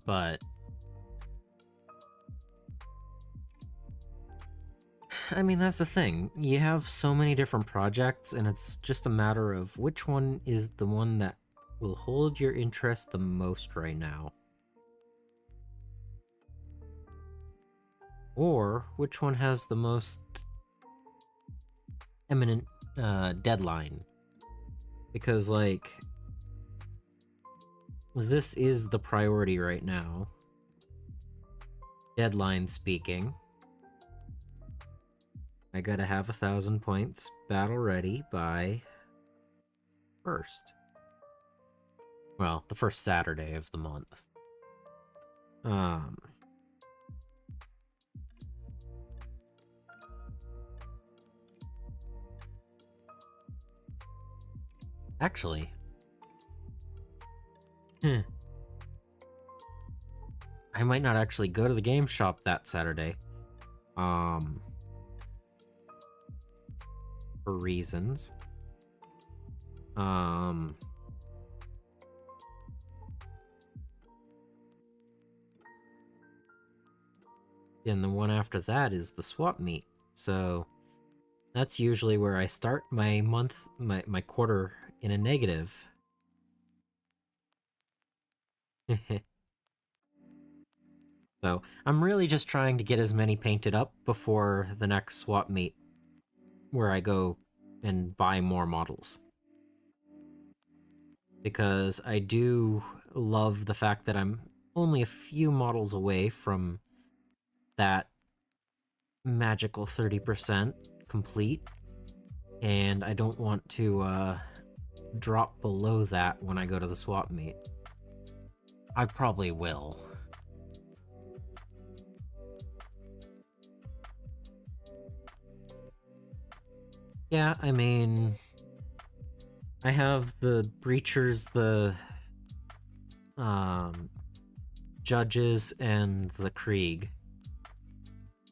Speaker 1: But I mean, that's the thing. You have so many different projects, and it's just a matter of which one is the one that will hold your interest the most right now. Or which one has the most imminent deadline. Because, like, this is the priority right now. Deadline speaking. I gotta have 1,000 points battle ready by first. Well, the first Saturday of the month. Actually, I might not actually go to the game shop that Saturday. For reasons. And the one after that is the swap meet. So that's usually where I start my month, my quarter in a negative. So I'm really just trying to get as many painted up before the next swap meet, where I go and buy more models. Because I do love the fact that I'm only a few models away from that magical 30% complete, and I don't want to drop below that when I go to the swap meet. I probably will. Yeah, I mean, I have the breachers, the judges, and the Krieg.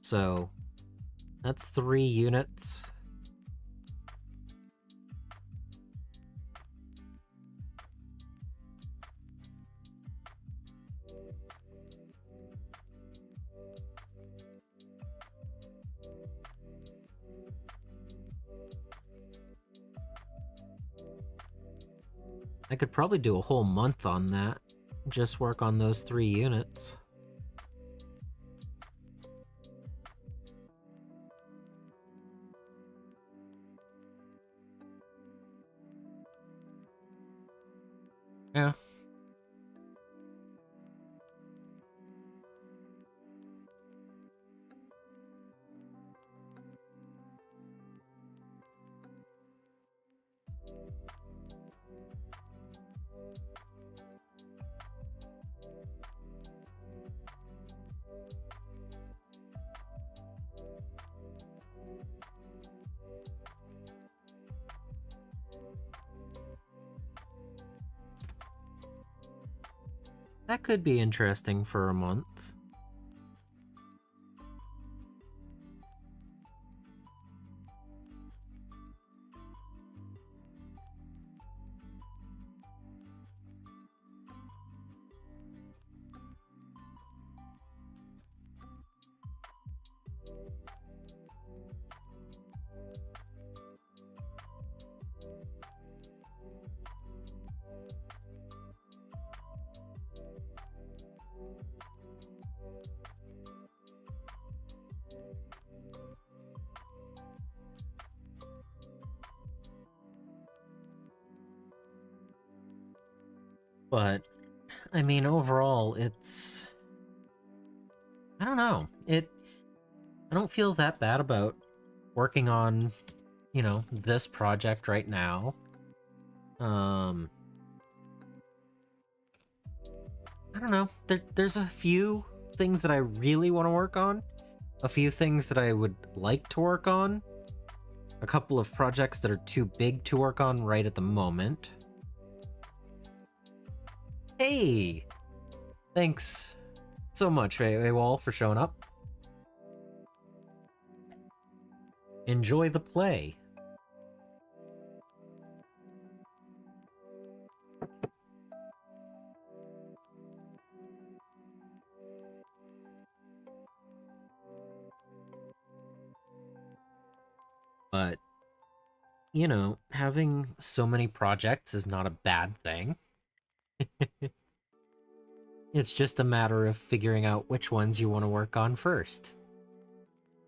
Speaker 1: So that's 3 units. I could probably do a whole month on that. Just work on those 3 units. Yeah. That could be interesting for a month. But, I mean, overall, it's... I don't know. I don't feel that bad about working on, this project right now. I don't know. There's a few things that I really want to work on. A few things that I would like to work on. A couple of projects that are too big to work on right at the moment. Hey! Thanks so much, Wall, for showing up. Enjoy the play. But, having so many projects is not a bad thing. It's just a matter of figuring out which ones you want to work on first.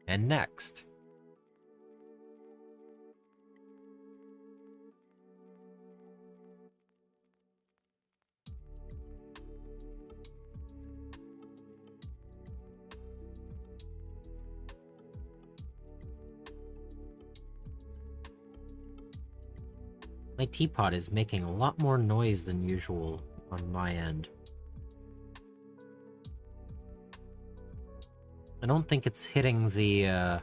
Speaker 1: And next. My teapot is making a lot more noise than usual on my end. I don't think it's hitting the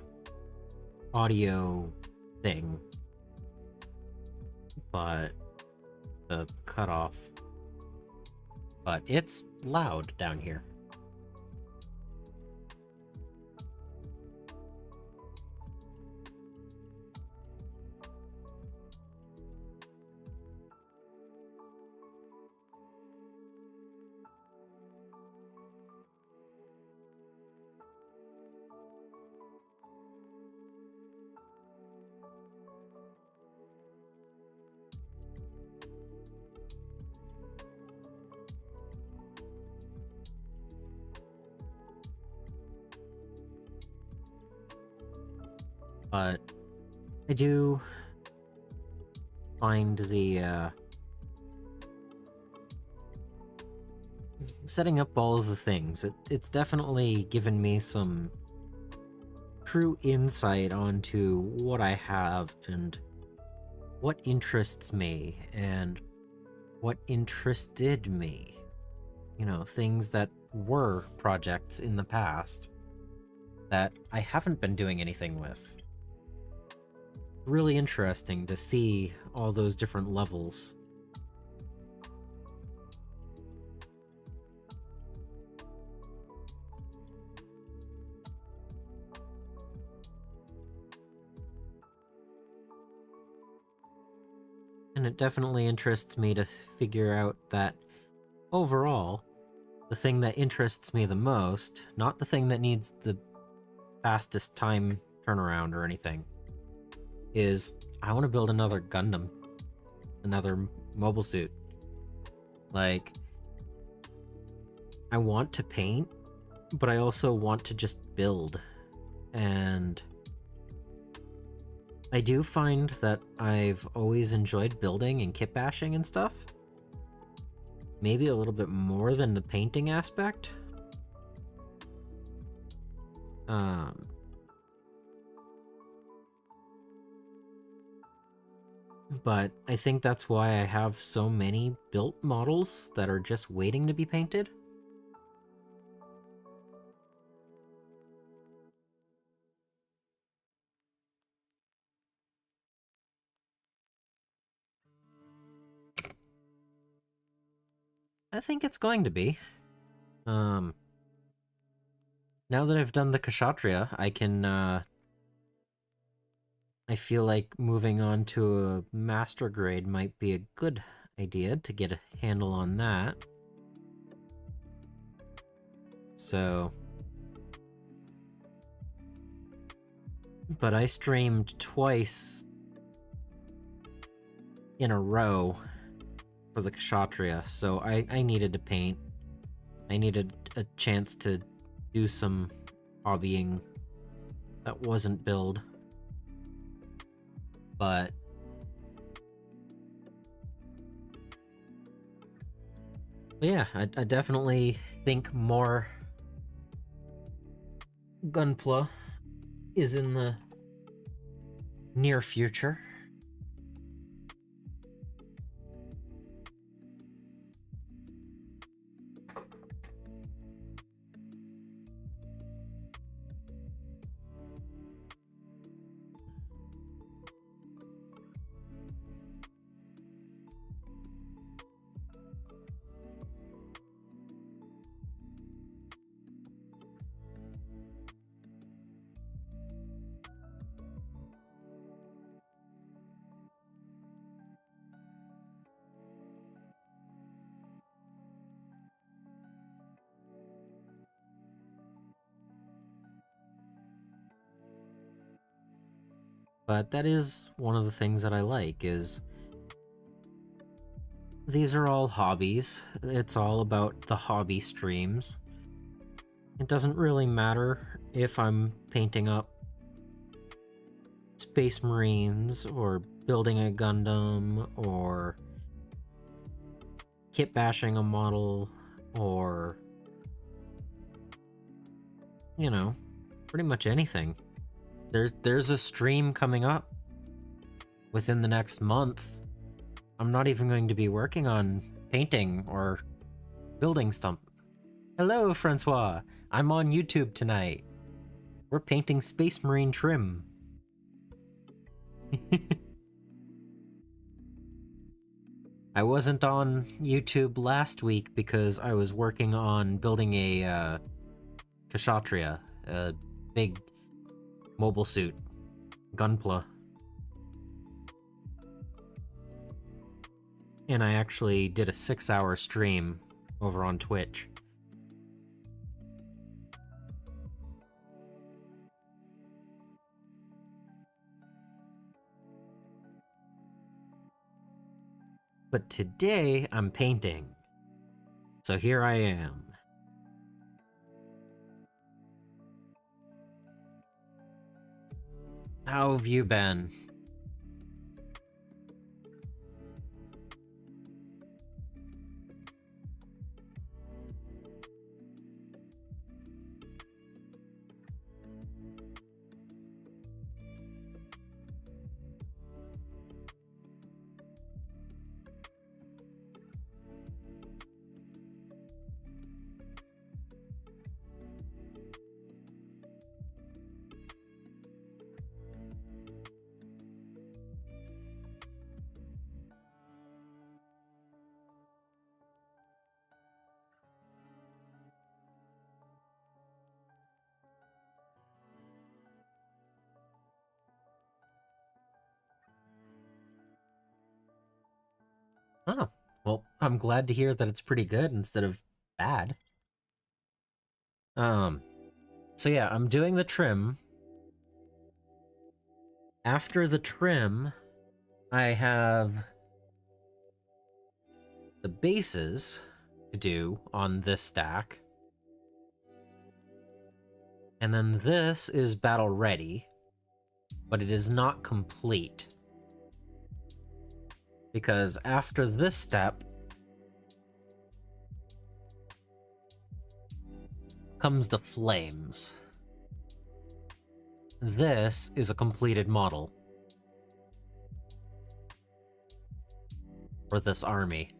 Speaker 1: audio thing, but the cutoff. But it's loud down here. But I do find the setting up all of the things, it's definitely given me some true insight onto what I have and what interests me and what interested me. Things that were projects in the past that I haven't been doing anything with. Really interesting to see all those different levels. And it definitely interests me to figure out that overall, the thing that interests me the most, not the thing that needs the fastest time turnaround or anything, is I want to build another Gundam, another mobile suit. Like, I want to paint, but I also want to just build. And I do find that I've always enjoyed building and kit bashing and stuff. Maybe a little bit more than the painting aspect. But I think that's why I have so many built models that are just waiting to be painted. I think it's going to be. Now that I've done the Kshatriya, I can, I feel like moving on to a master grade might be a good idea to get a handle on that. So... But I streamed twice in a row for the Kshatriya, so I needed to paint. I needed a chance to do some hobbying that wasn't build. But yeah, I definitely think more Gunpla is in the near future. But that is one of the things that I like, is these are all hobbies. It's all about the hobby streams. It doesn't really matter if I'm painting up Space Marines or building a Gundam or kit bashing a model or, you know, pretty much anything. There's a stream coming up within the next month. I'm not even going to be working on painting or building stuff. Hello, Francois. I'm on YouTube tonight. We're painting Space Marine trim. I wasn't on YouTube last week because I was working on building a Kshatriya, a big mobile suit, Gunpla. And I actually did a 6-hour stream over on Twitch. But today I'm painting. So here I am. How have you been? Oh, well, I'm glad to hear that it's pretty good instead of bad. So yeah, I'm doing the trim. After the trim, I have the bases to do on this stack. And then this is battle ready, but it is not complete. Because after this step comes the flames. This is a completed model for this army.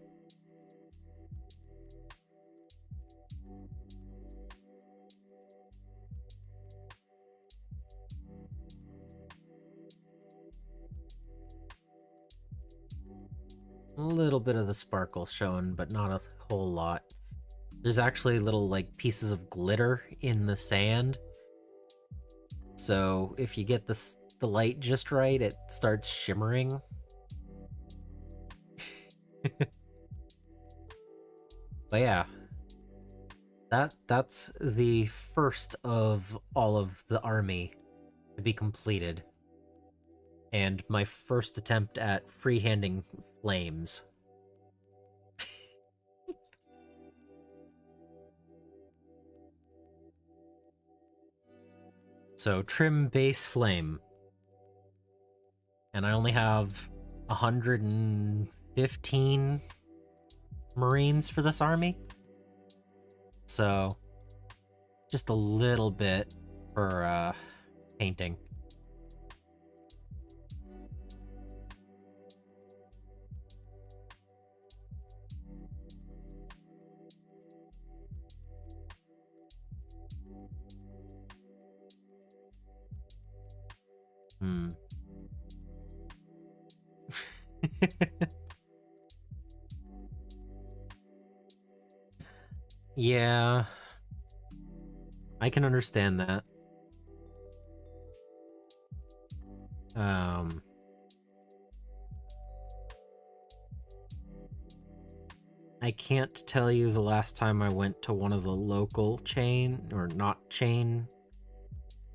Speaker 1: A little bit of the sparkle shown, but not a whole lot. There's actually little like pieces of glitter in the sand. So if you get the light just right, it starts shimmering. But yeah, that's the first of all of the army to be completed. And my first attempt at freehanding flames. So trim base flame. And I only have 115 Marines for this army. So just a little bit for painting. Yeah, I can understand that. I can't tell you the last time I went to one of the local chain, or not chain,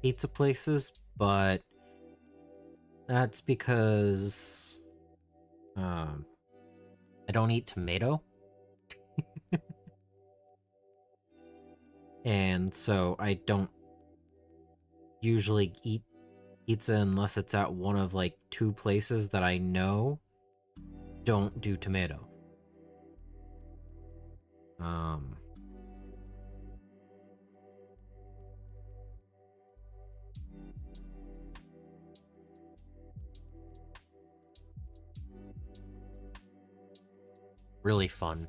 Speaker 1: pizza places, but that's because I don't eat tomato. And so I don't usually eat pizza unless it's at one of like 2 places that I know don't do tomato. Really fun.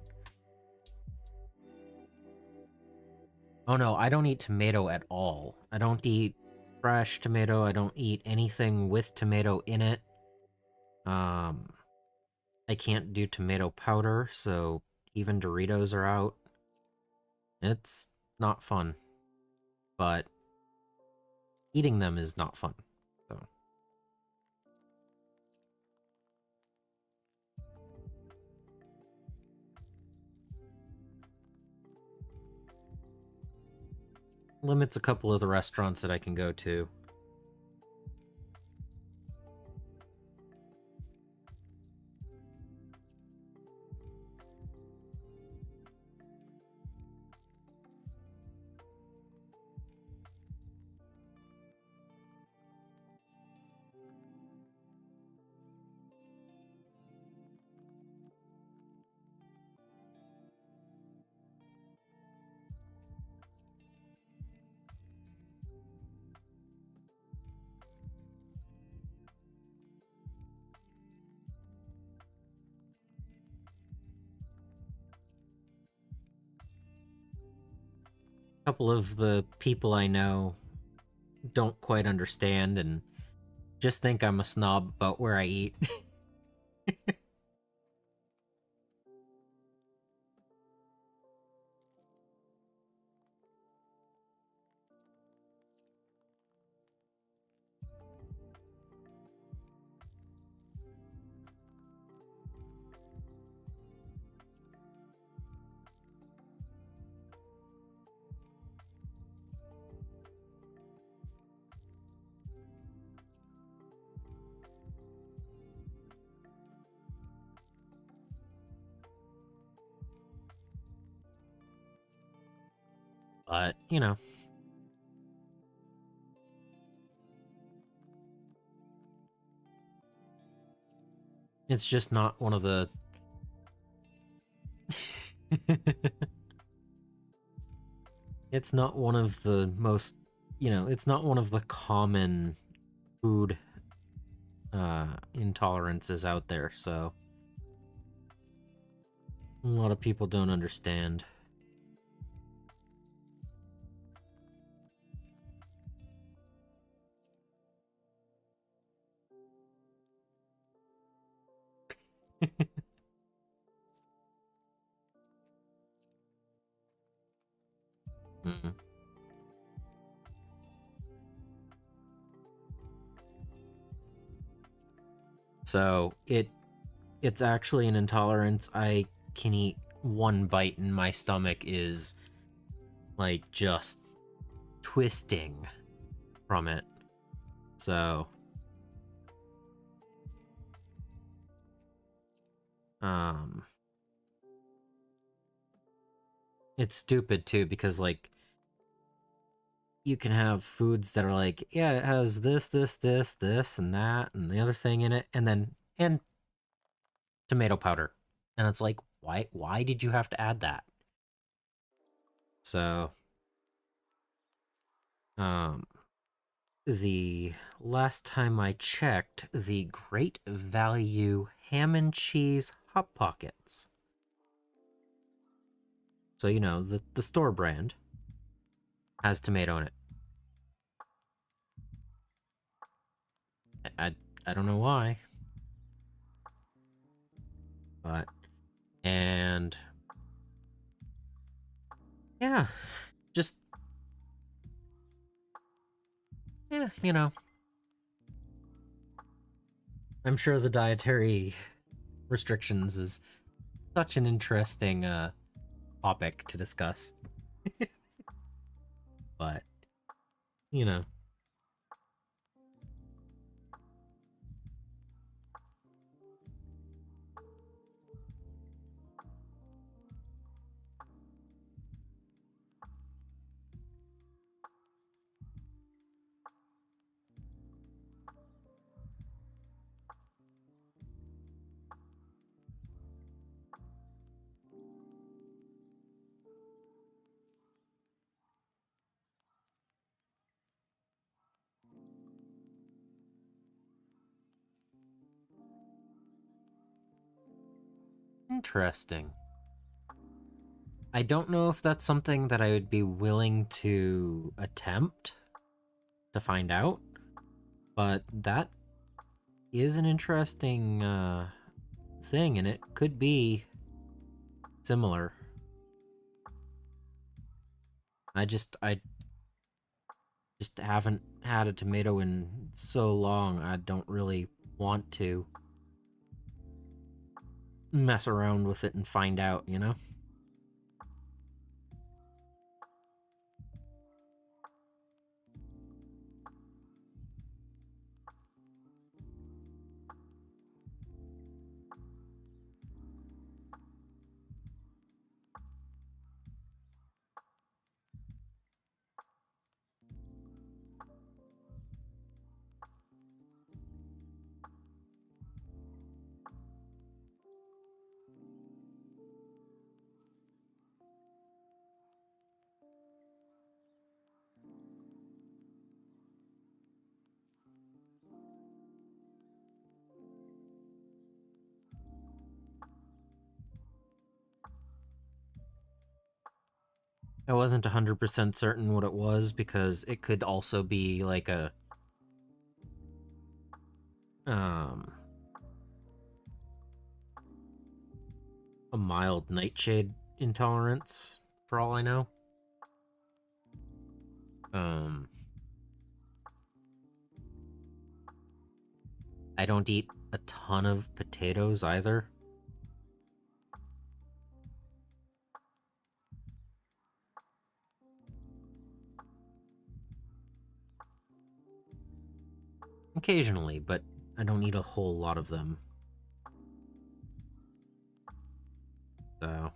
Speaker 1: Oh no, I don't eat tomato at all. I don't eat fresh tomato. I don't eat anything with tomato in it. I can't do tomato powder, so even Doritos are out. It's not fun. But eating them is not fun. So limits a couple of the restaurants that I can go to. A couple of the people I know don't quite understand and just think I'm a snob about where I eat. But, you know. It's just not one of the... it's not one of the most, it's not one of the common food intolerances out there, so a lot of people don't understand. Mm. So it's actually an intolerance. I can eat one bite and my stomach is like just twisting from it. So um it's stupid too because like you can have foods that are like, yeah, it has this, and that, and the other thing in it, and tomato powder. And it's like, why did you have to add that? So, um, the last time I checked, the Great Value ham and cheese Hot Pockets. So, the store brand has tomato in it. I, I don't know why, but, and yeah, just, yeah, I'm sure the dietary restrictions is such an interesting topic to discuss. But, you know, interesting. I don't know if that's something that I would be willing to attempt to find out, but that is an interesting thing, and it could be similar. I just haven't had a tomato in so long. I don't really want to mess around with it and find out. I wasn't 100% certain what it was because it could also be like um a mild nightshade intolerance for all I know. Um I don't eat a ton of potatoes either. Occasionally, but I don't eat a whole lot of them. So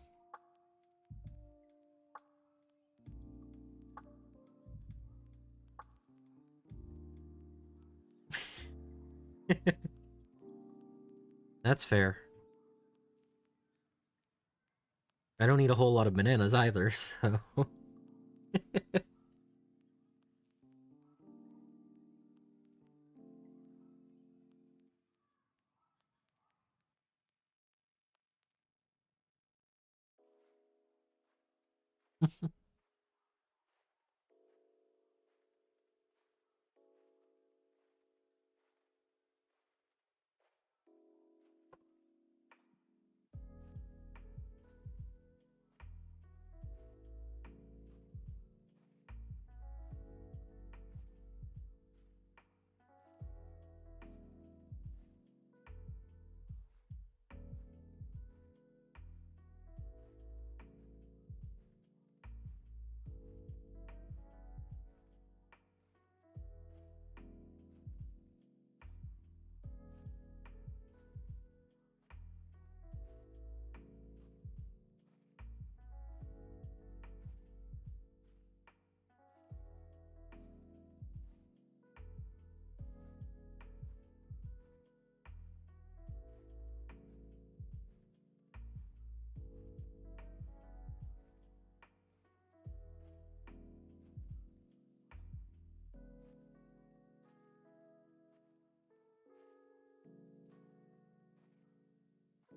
Speaker 1: That's fair. I don't eat a whole lot of bananas either, so...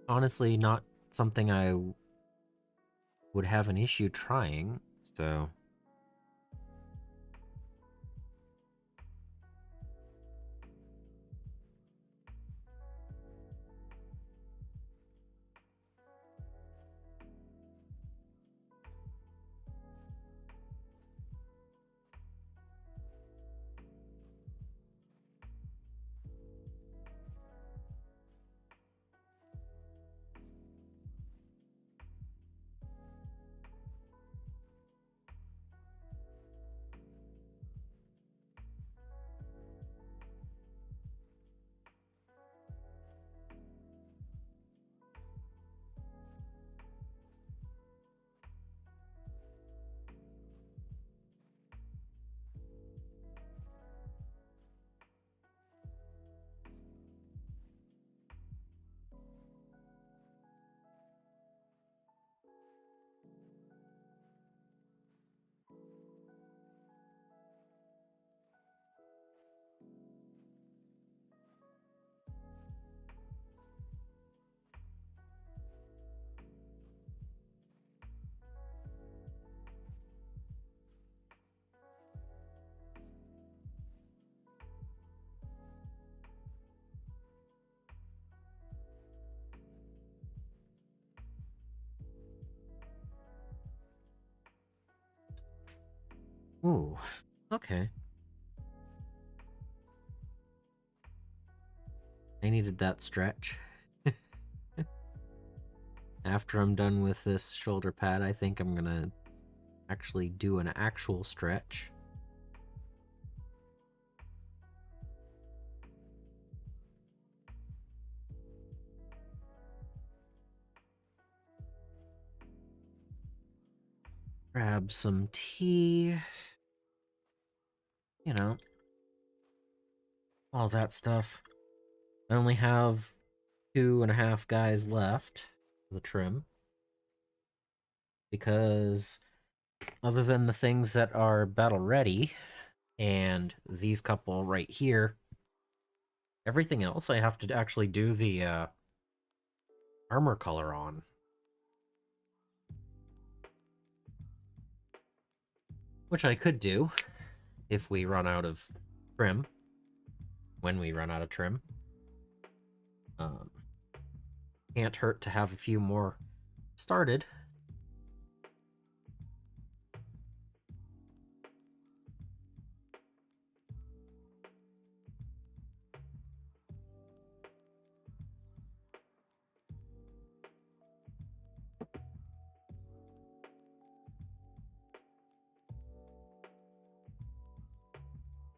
Speaker 1: Honestly, not something I would have an issue trying, so... Ooh, okay. I needed that stretch. After I'm done with this shoulder pad, I think I'm gonna actually do an actual stretch. Grab some tea. You know, all that stuff. I only have 2.5 guys left for the trim. Because other than the things that are battle ready and these couple right here, everything else I have to actually do the armor color on. Which I could do if we run out of trim. When we run out of trim. Can't hurt to have a few more started.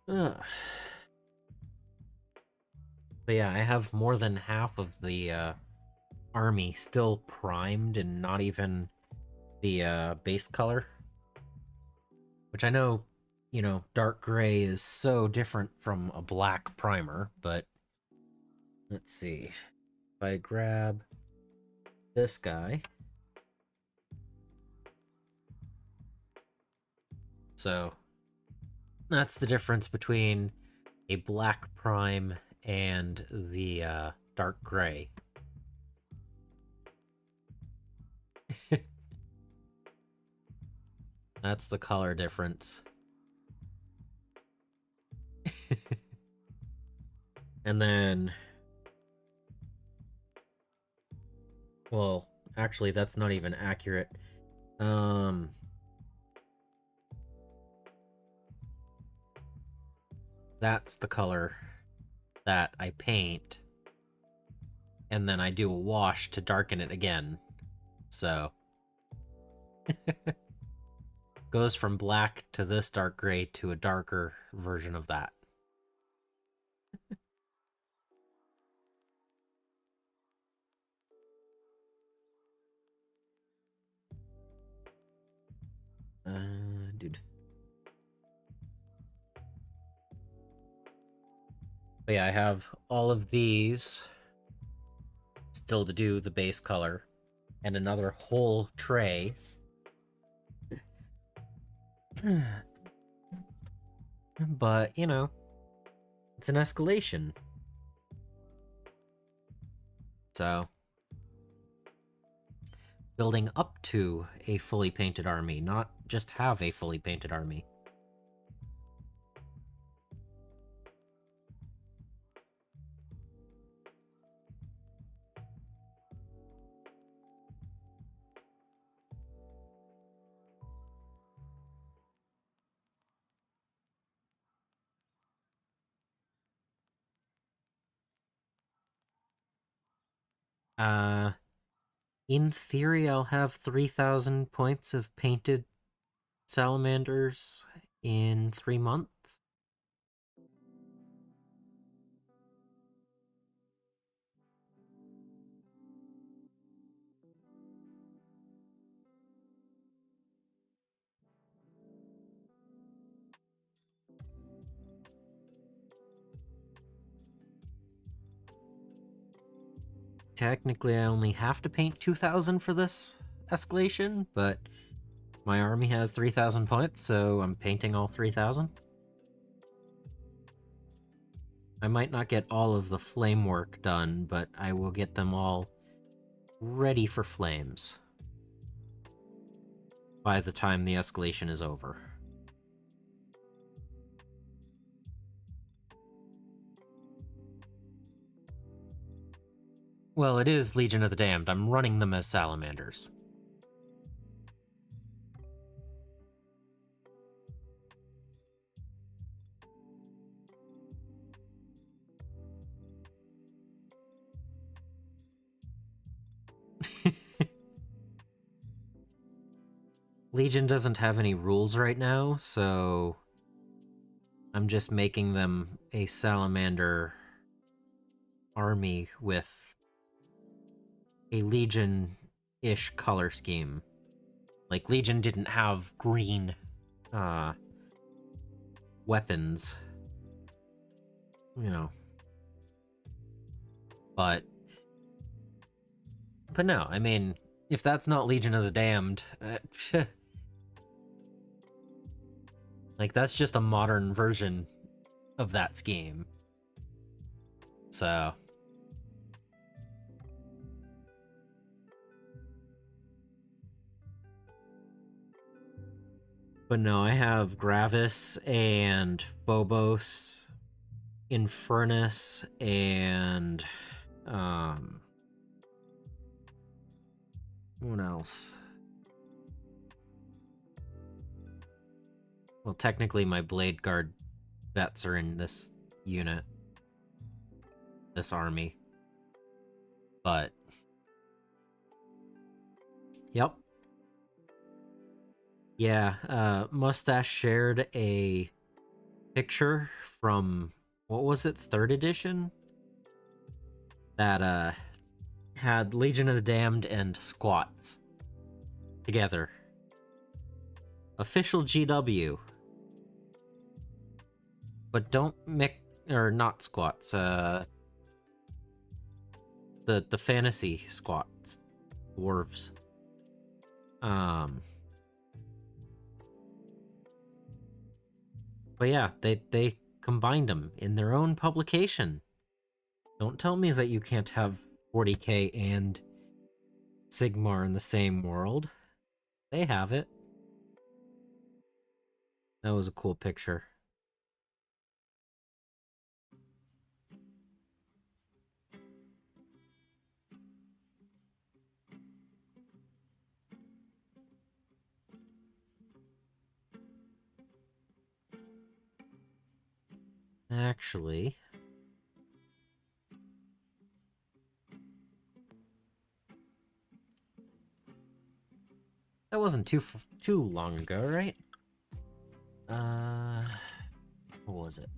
Speaker 1: Ugh. But yeah, I have more than half of the army still primed and not even the base color. Which I know, you know, dark gray is so different from a black primer, but Let's see. If I grab this guy. So that's the difference between a black prime and the dark gray. That's the color difference. And then, well, actually, that's not even accurate. That's the color that I paint, and then I do a wash to darken it again. So, goes from black to this dark gray to a darker version of that. Dude. But yeah, I have all of these still to do the base color, and another whole tray. But, you know, it's an escalation. So, building up to a fully painted army, not just have a fully painted army. Uh, in theory, I'll have 3,000 points of painted salamanders in 3 months. Technically, I only have to paint 2,000 for this escalation, but my army has 3,000 points, so I'm painting all 3,000. I might not get all of the flame work done, but I will get them all ready for flames by the time the escalation is over. Well, it is Legion of the Damned. I'm running them as salamanders. Legion doesn't have any rules right now, so I'm just making them a salamander army with a Legion-ish color scheme. Like, Legion didn't have green weapons, you know. But no, I mean, if that's not Legion of the Damned, like, that's just a modern version of that scheme. So, but no, I have Gravis and Phobos, Infernus, and what else? Well, technically my Blade Guard vets are in this unit, this army. But yep. Yeah, Mustache shared a picture from, what was it, 3rd edition? That had Legion of the Damned and Squats together. Official GW. But don't mix, or not Squats, The fantasy squats, dwarves. But yeah, they combined them in their own publication. Don't tell me that you can't have 40k and Sigmar in the same world. They have it. That was a cool picture. Actually, that wasn't too long ago, right? What was it?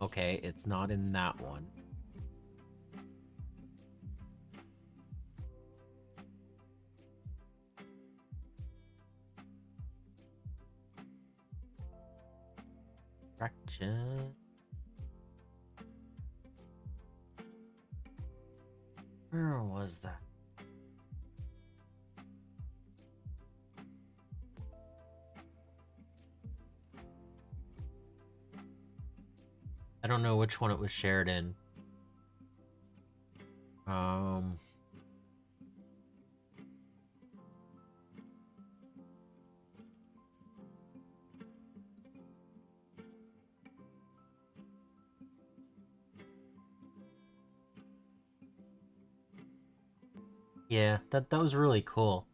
Speaker 1: Okay, it's not in that one. Fraction. Where was that? I don't know which one it was shared in. Um, yeah, that was really cool.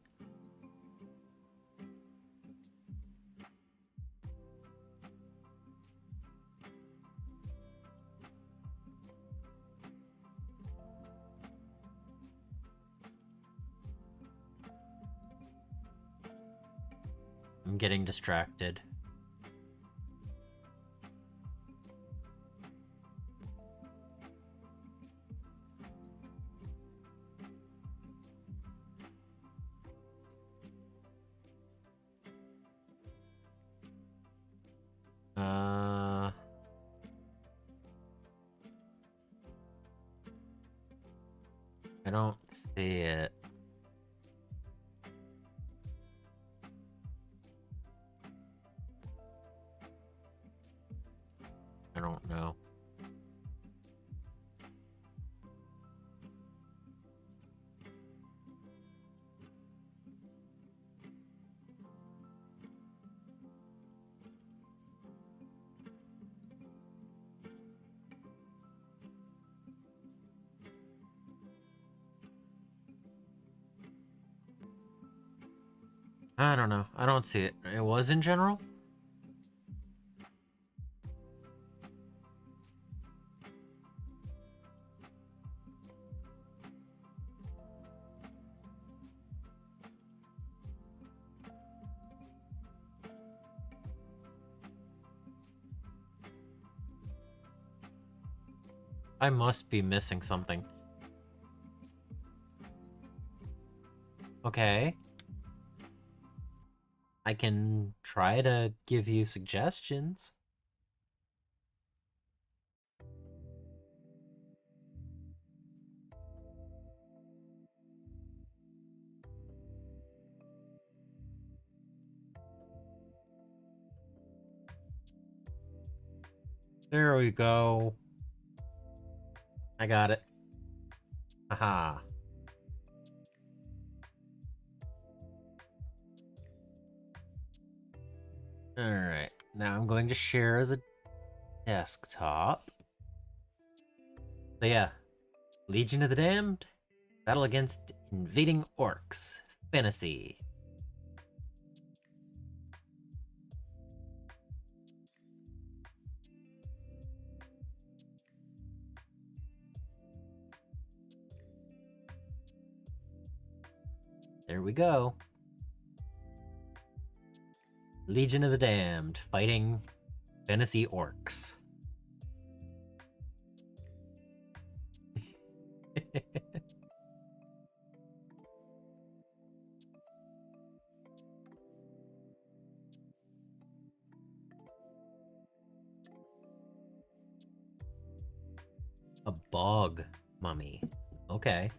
Speaker 1: I'm getting distracted. I don't see it. I don't know. I don't know. I don't see it. It was in general? I must be missing something. Okay. I can try to give you suggestions. There we go. I got it. Aha. Alright. Now I'm going to share the desktop. So yeah. Legion of the Damned. Battle against invading orcs. Fantasy. There we go. Legion of the Damned fighting fantasy orcs. A bog mummy. Okay.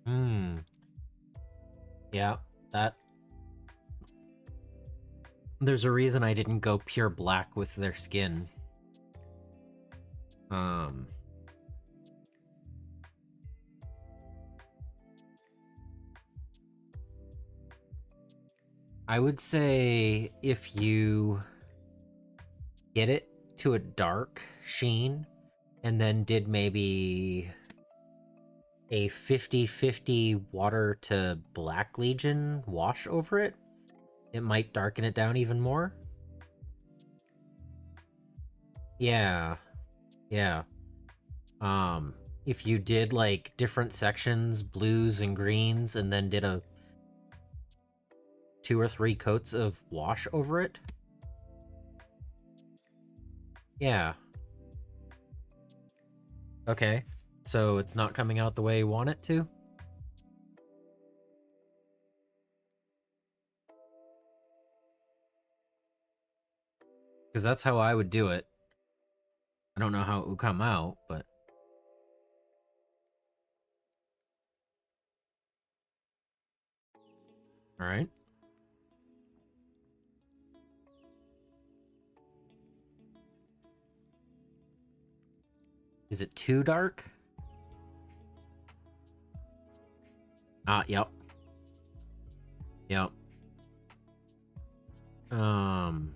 Speaker 1: Hmm. Yeah, that. There's a reason I didn't go pure black with their skin. Um. I would say if you get it to a dark sheen and then did maybe a 50-50 water to black legion wash over it, it might darken it down even more. Yeah. Yeah. If you did like different sections, blues and greens, and then did a 2 or 3 coats of wash over it. Yeah. Okay. So it's not coming out the way you want it to? Because that's how I would do it. I don't know how it would come out, but... Alright. Is it too dark? Yep. Yep. Um...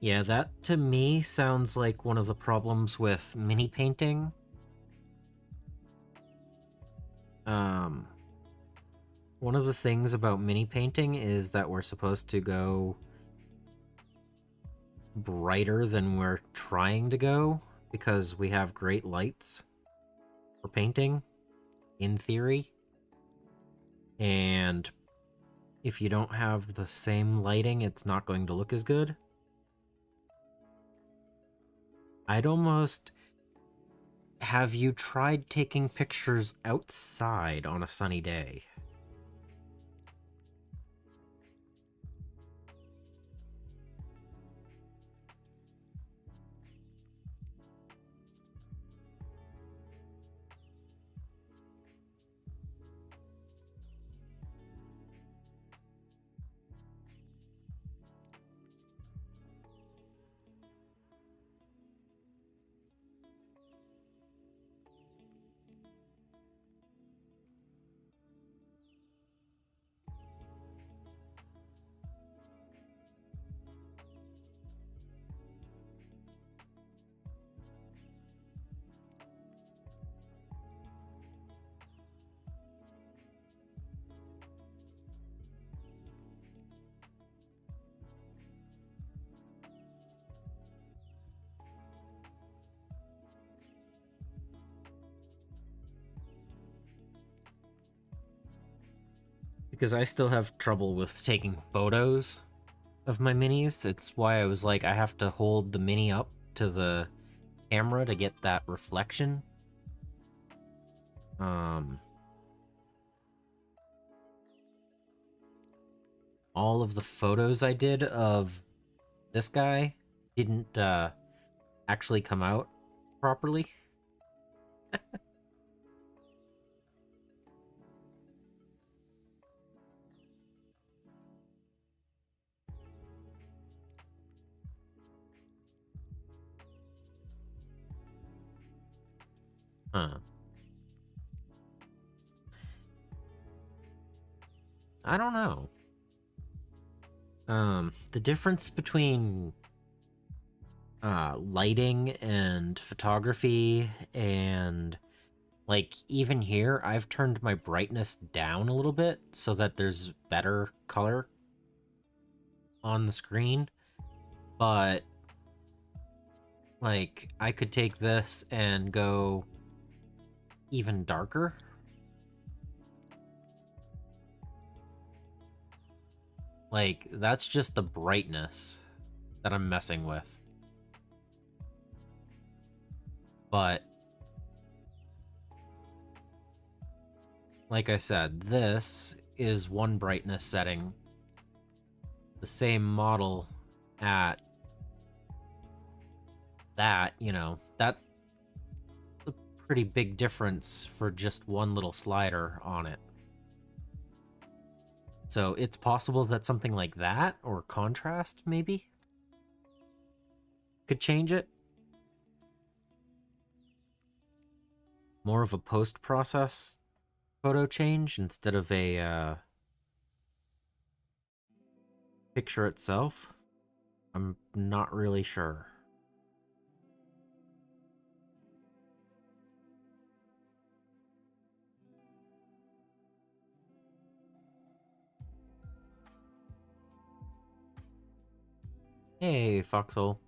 Speaker 1: Yeah, that to me sounds like one of the problems with mini painting. One of the things about mini painting is that we're supposed to go brighter than we're trying to go because we have great lights for painting, in theory. And if you don't have the same lighting, it's not going to look as good. I'd almost... Have you tried taking pictures outside on a sunny day? Because I still have trouble with taking photos of my minis. It's why I was like, I have to hold the mini up to the camera to get that reflection. All of the photos I did of this guy didn't actually come out properly. Huh. I don't know. The difference between lighting and photography, and like even here I've turned my brightness down a little bit so that there's better color on the screen, but like I could take this and go even darker. Like that's just the brightness that I'm messing with. But like I said, this is one brightness setting. The same model at that, that's a pretty big difference for just one little slider on it. So it's possible that something like that, or contrast maybe, could change it. More of a post-process photo change instead of a picture itself. I'm not really sure. Hey, Foxhole.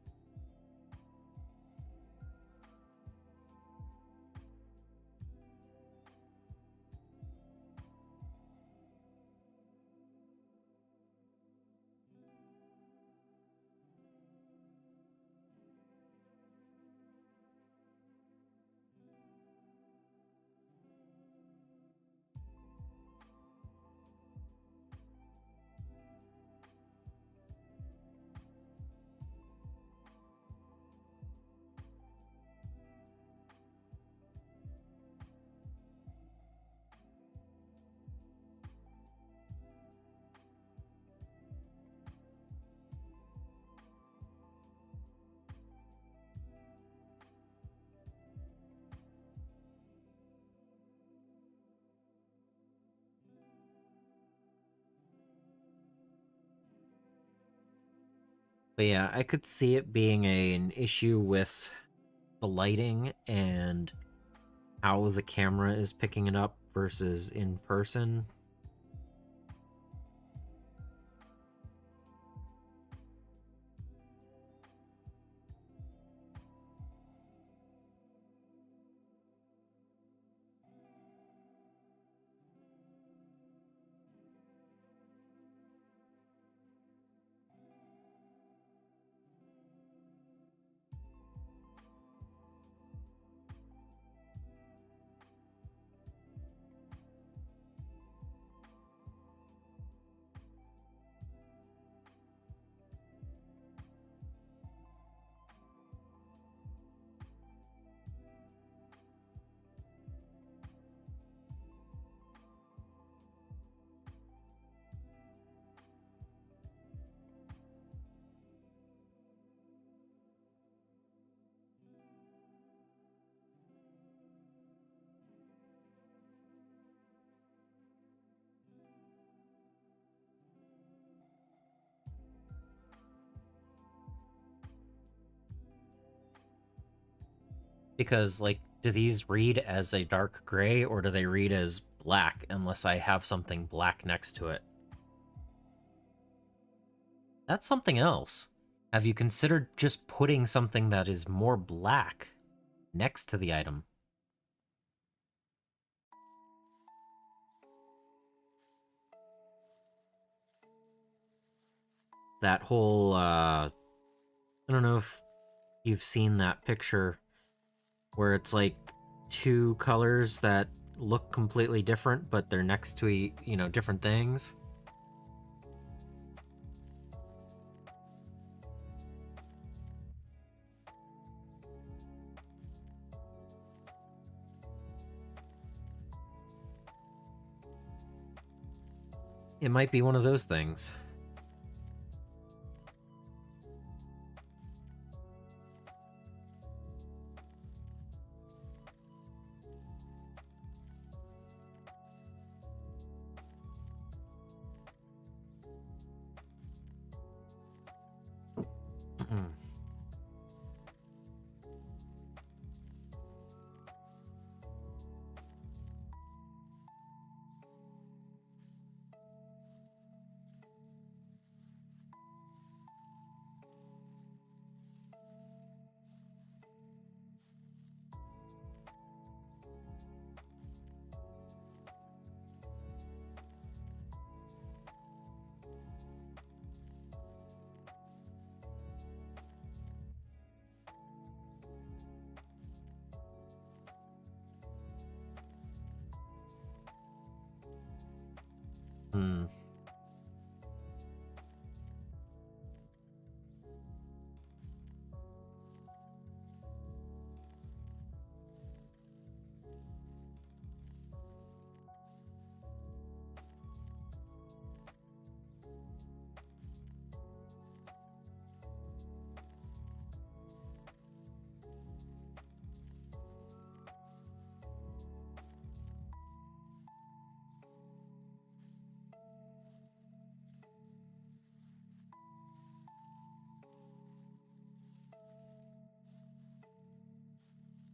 Speaker 1: But yeah, I could see it being an issue with the lighting and how the camera is picking it up versus in person. Because, like, do these read as a dark gray or do they read as black unless I have something black next to it? That's something else. Have you considered just putting something that is more black next to the item? That whole, I don't know if you've seen that picture where it's like two colors that look completely different, but they're next to different things. It might be one of those things. Hmm.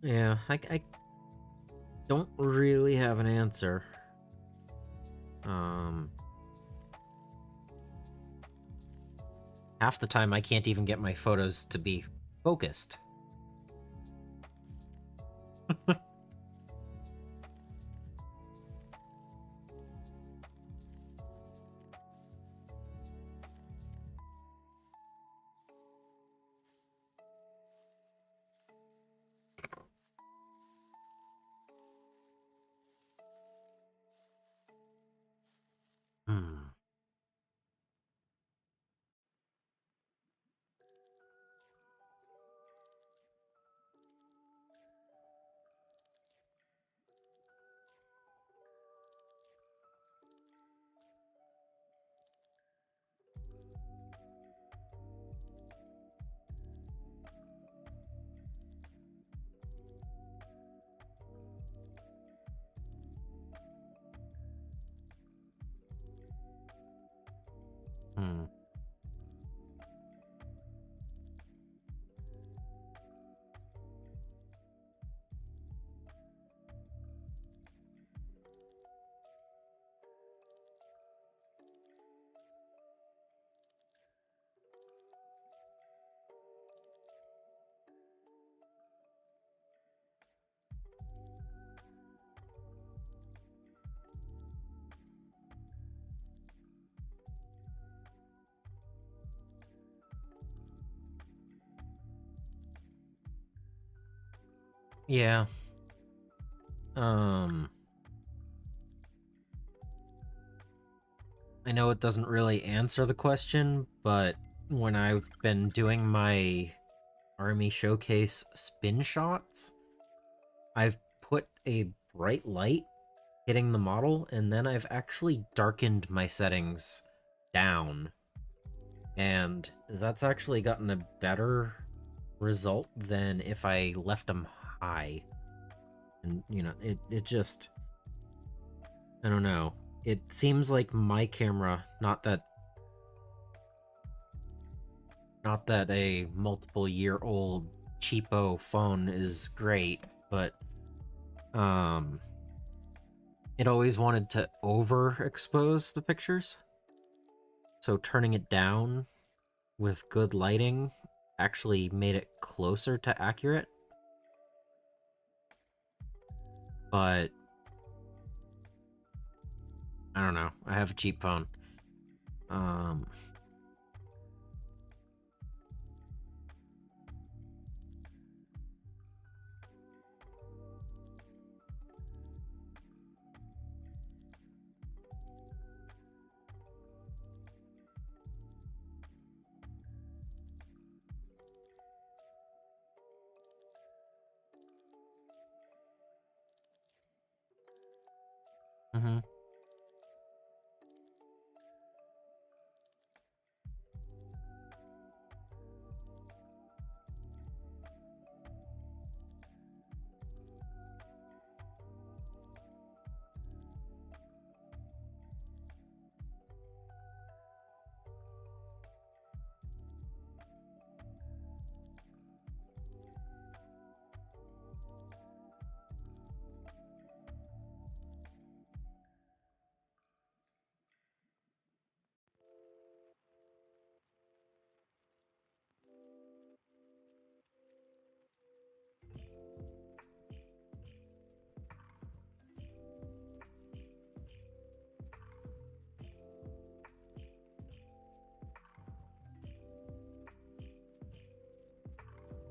Speaker 1: Yeah, I don't really have an answer. Um, Half the time I can't even get my photos to be focused. Hmm. Hmm. Yeah. Um, I know it doesn't really answer the question, but when I've been doing my army showcase spin shots, I've put a bright light hitting the model, and then I've actually darkened my settings down. And that's actually gotten a better result than if I left them high. And, it just, I don't know. It seems like my camera, not that a multiple year old cheapo phone is great, but um it always wanted to overexpose the pictures. So turning it down with good lighting actually made it closer to accurate. But I don't know. I have a cheap phone. Um mhm.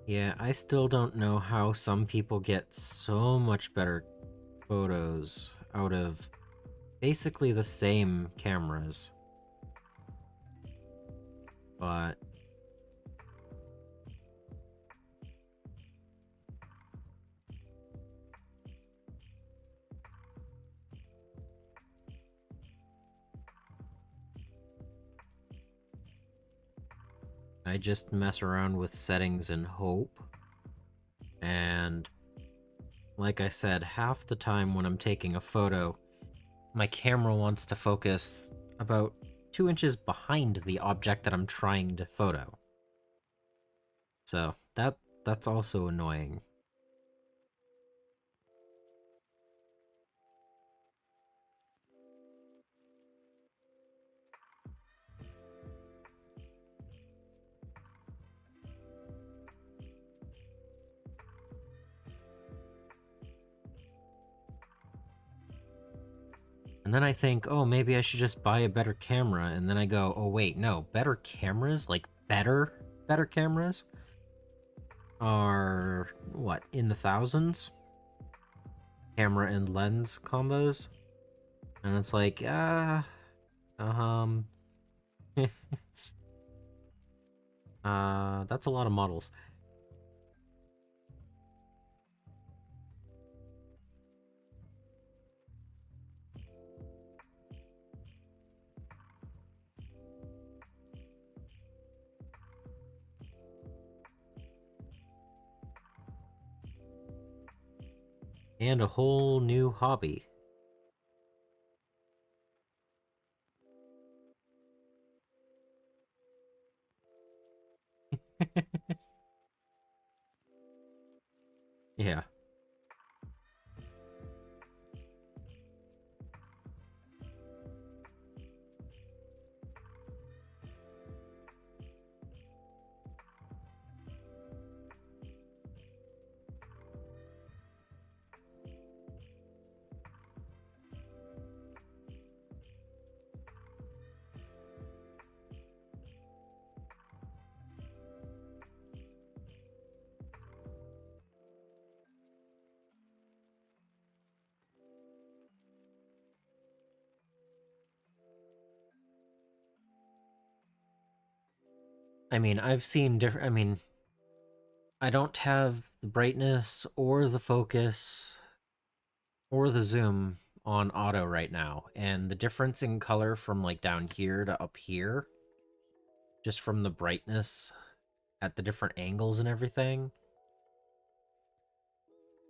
Speaker 1: Yeah, I still don't know how some people get so much better photos out of basically the same cameras. But I just mess around with settings and hope. And like I said, half the time when I'm taking a photo, my camera wants to focus about 2 inches behind the object that I'm trying to photo. So that's also annoying. And then I think, oh, maybe I should just buy a better camera. And then I go, oh, wait, no, better cameras, like better cameras are what, in the thousands? Camera and lens combos. And it's like, that's a lot of models. And a whole new hobby. Yeah. I mean, I've seen different. I mean, I don't have the brightness or the focus or the zoom on auto right now, and the difference in color from like down here to up here, just from the brightness at the different angles and everything,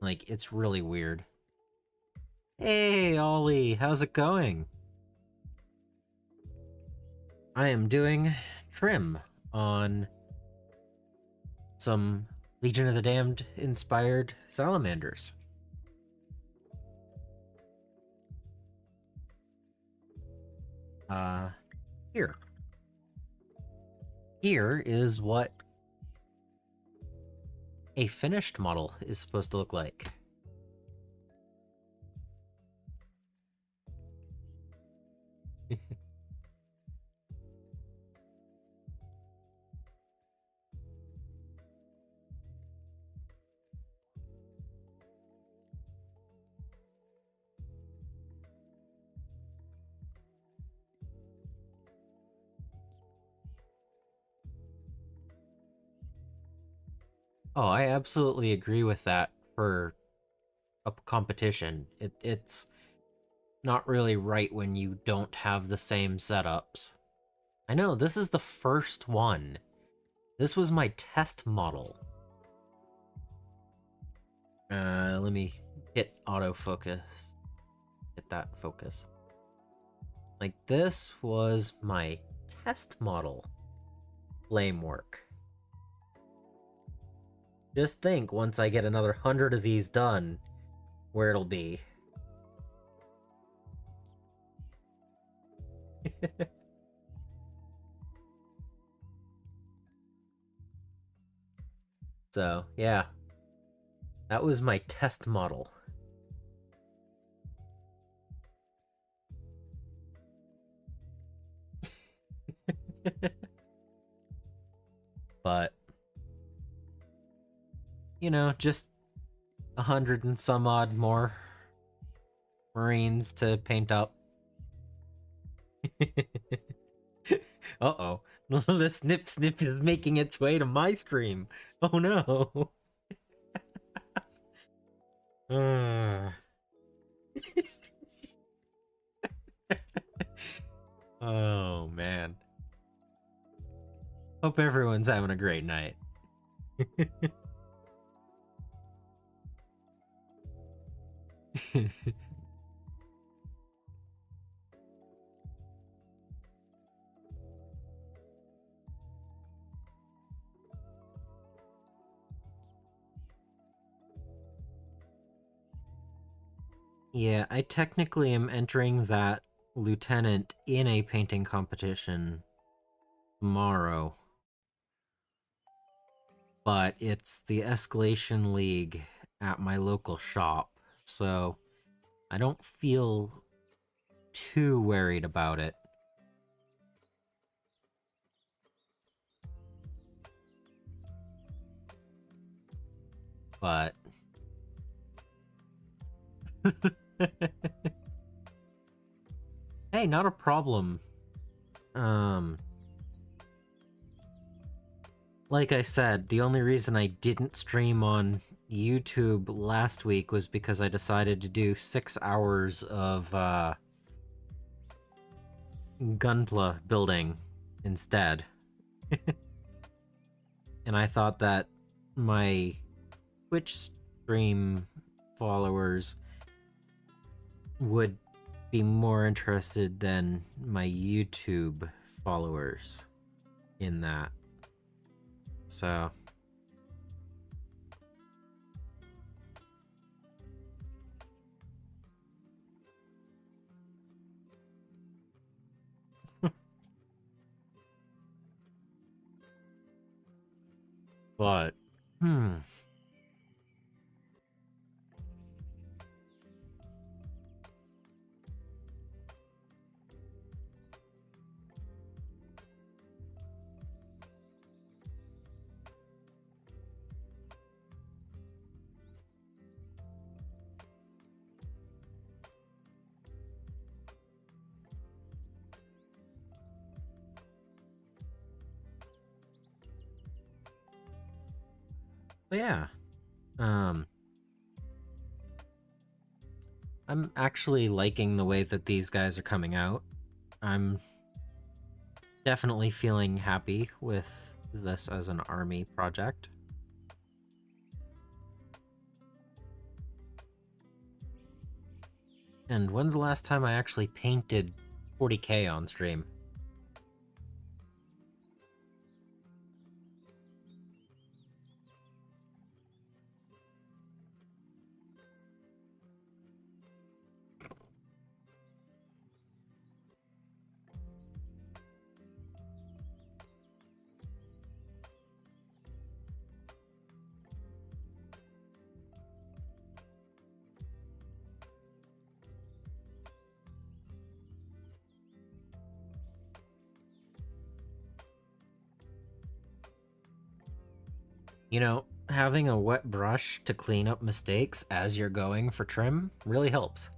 Speaker 1: like it's really weird. Hey, Ollie, how's it going? I am doing trim on some Legion of the Damned inspired salamanders. Here. Here is what a finished model is supposed to look like. Oh, I absolutely agree with that for a competition. It's not really right when you don't have the same setups. I know, this is the first one. This was my test model. Let me hit autofocus. Hit that focus. Like, this was my test model flame work. Just think, once I get another 100 of these done, where it'll be. So, yeah. That was my test model. But, you know, just 100 and some odd more Marines to paint up. Uh-oh. The snip snip is making its way to my stream. Oh no. Uh. Oh man. Hope everyone's having a great night. Yeah, I technically am entering that lieutenant in a painting competition tomorrow. But it's the Escalation League at my local shop, so I don't feel too worried about it. But hey, not a problem. Um like I said, the only reason I didn't stream on YouTube last week was because I decided to do 6 hours of Gunpla building instead. And I thought that my Twitch stream followers would be more interested than my YouTube followers in that. So but but yeah. Um I'm actually liking the way that these guys are coming out. I'm definitely feeling happy with this as an army project. And when's the last time I actually painted 40k on stream? You know, having a wet brush to clean up mistakes as you're going for trim really helps.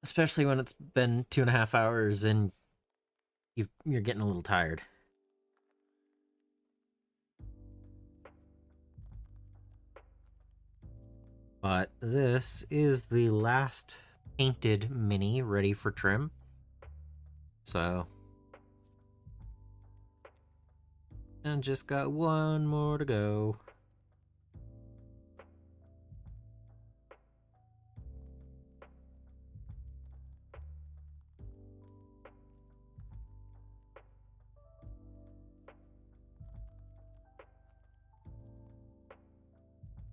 Speaker 1: Especially when it's been 2.5 hours and you're getting a little tired. But this is the last painted mini ready for trim. So, and just got one more to go.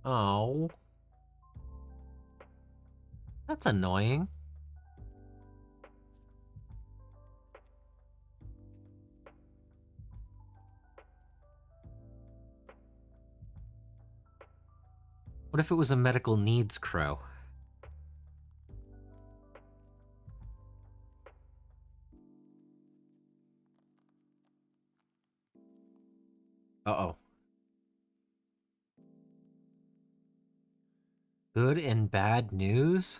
Speaker 1: Oh, that's annoying. What if it was a medical needs crow? Uh-oh. Good and bad news?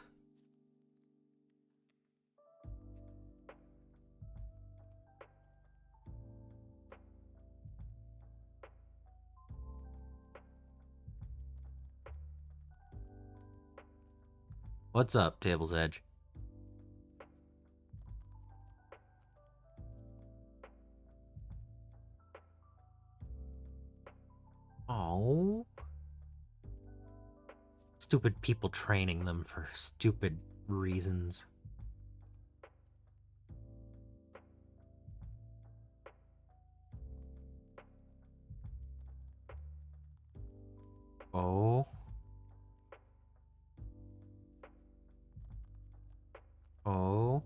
Speaker 1: What's up, Table's Edge? Oh. Stupid people training them for stupid reasons. Oh. Oh.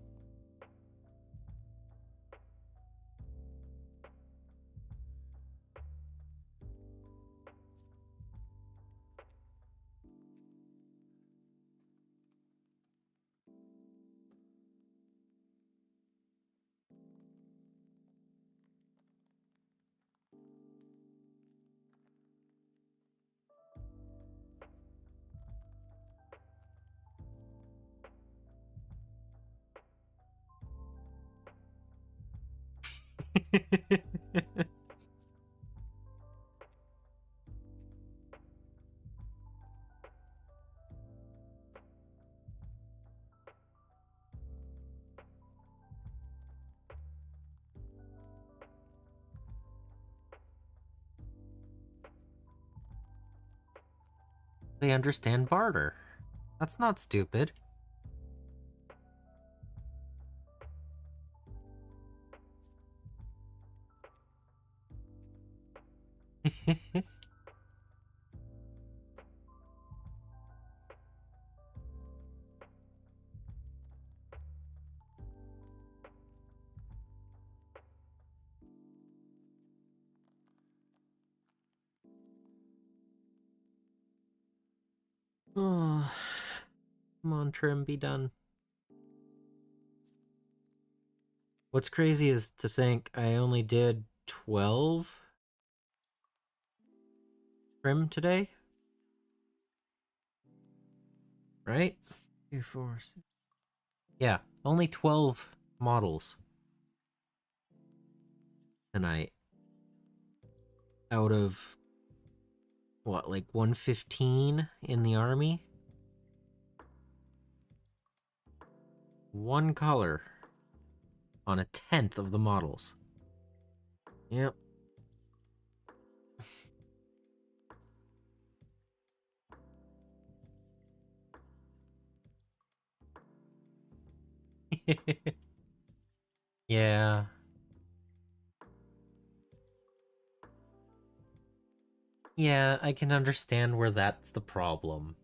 Speaker 1: They understand barter. That's not stupid. Oh, come on, Trim, be done. What's crazy is to think I only did 12 Trim today. Right? 2, 4, 6. Yeah, only 12 models tonight. Out of, what, like 115 in the army? One color on a 10th of the models. Yep. Yeah. Yeah, I can understand where that's the problem.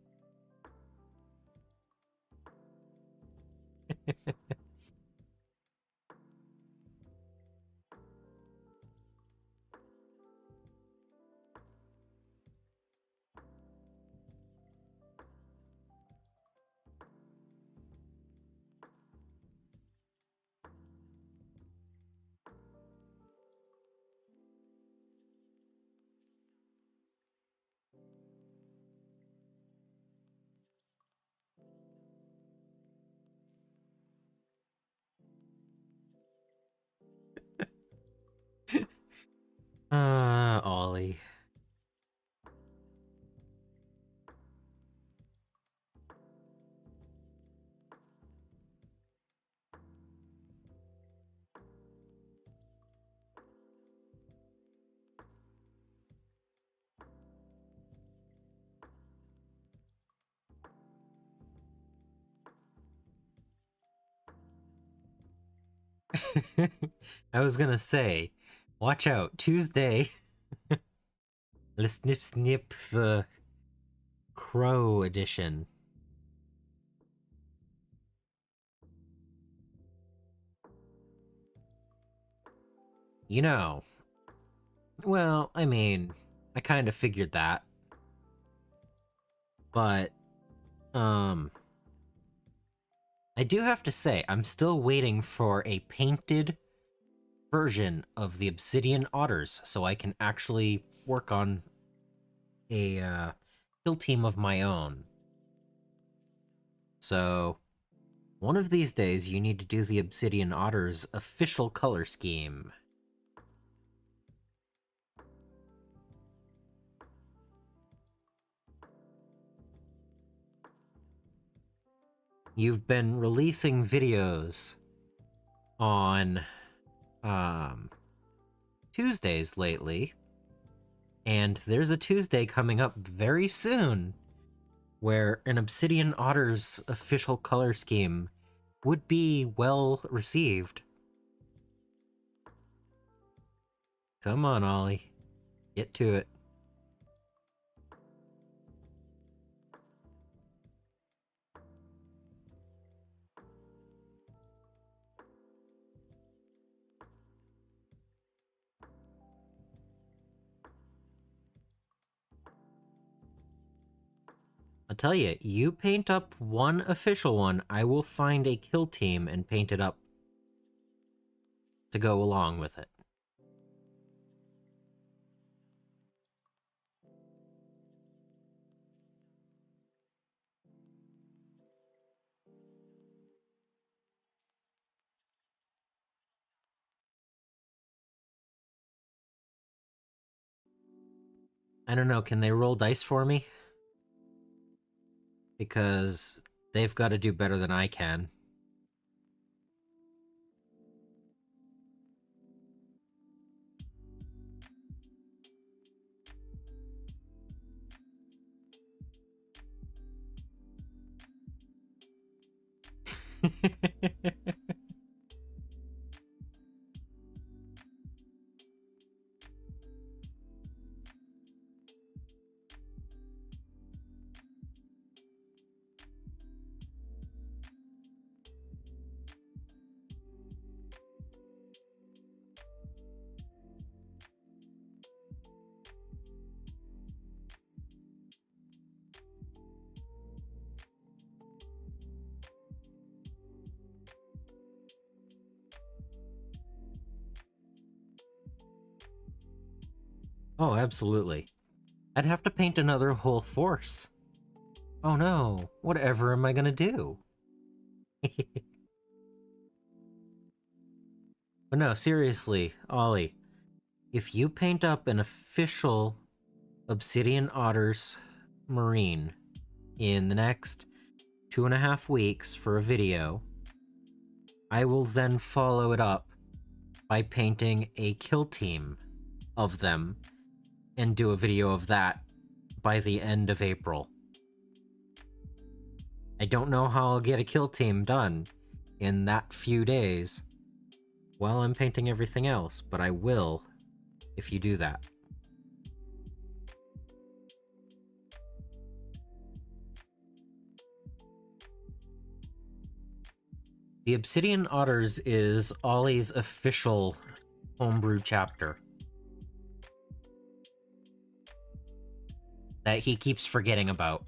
Speaker 1: Ollie. I was gonna say, watch out, Tuesday. Let's snip snip the Crow edition. You know, well, I mean, I kind of figured that. But, I do have to say, I'm still waiting for a painted version of the Obsidian Otters so I can actually work on a kill team of my own. So, one of these days you need to do the Obsidian Otters official color scheme. You've been releasing videos on Tuesdays lately, and there's a Tuesday coming up very soon where an Obsidian Otters official color scheme would be well received. Come on, Ollie. Get to it. I'll tell you, you paint up one official one, I will find a kill team and paint it up to go along with it. I don't know, can they roll dice for me? Because they've got to do better than I can. Oh, absolutely. I'd have to paint another whole force. Oh no, whatever am I gonna do? But no, seriously, Ollie, if you paint up an official Obsidian Otters Marine in the next 2.5 weeks for a video, I will then follow it up by painting a kill team of them and do a video of that by the end of April. I don't know how I'll get a kill team done in that few days while I'm painting everything else, but I will if you do that. The Obsidian Otters is Ollie's official homebrew chapter that he keeps forgetting about.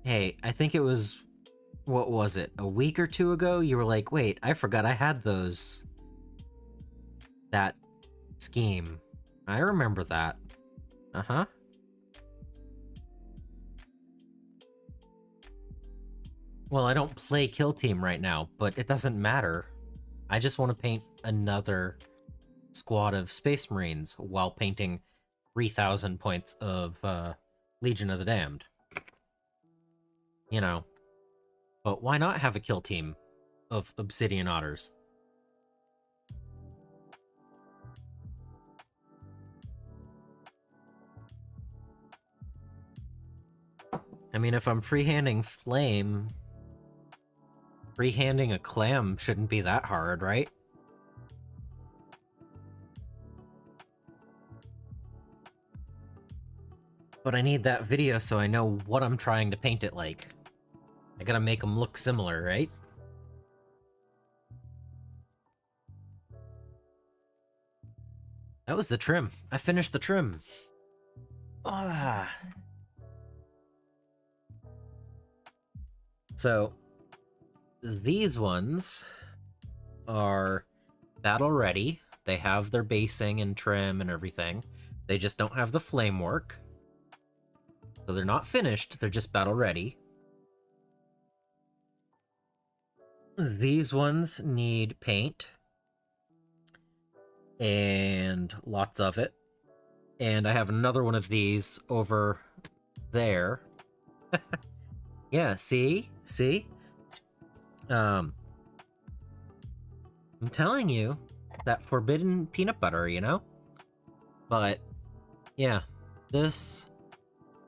Speaker 1: Hey, I think it was, what was it, a week or two ago? You were like, wait, I forgot I had those. That scheme. I remember that. Uh-huh. Well, I don't play Kill Team right now, but it doesn't matter. I just want to paint another squad of Space Marines while painting 3,000 points of Legion of the Damned. You know. But why not have a kill team of Obsidian Otters? I mean, if I'm freehanding Flame, freehanding a Clam shouldn't be that hard, right? But I need that video so I know what I'm trying to paint it like. I gotta make them look similar, right? That was the trim. I finished the trim. Ah. So, these ones are battle ready. They have their basing and trim and everything. They just don't have the flame work. So they're not finished, they're just battle ready. These ones need paint. And lots of it. And I have another one of these over there. Yeah, see? See? I'm telling you, that forbidden peanut butter, you know? But, yeah, this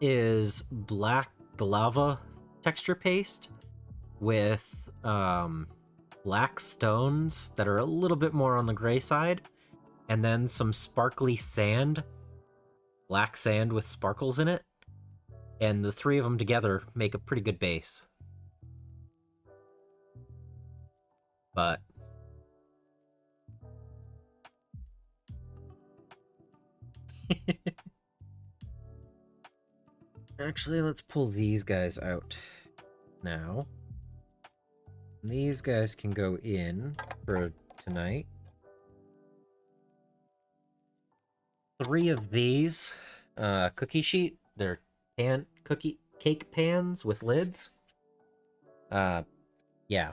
Speaker 1: is black, the lava texture paste with black stones that are a little bit more on the gray side, and then some sparkly sand, black sand with sparkles in it, and the three of them together make a pretty good base. But actually, let's pull these guys out now. These guys can go in for tonight. 3 of these cookie sheet. They're cake pans with lids. Yeah.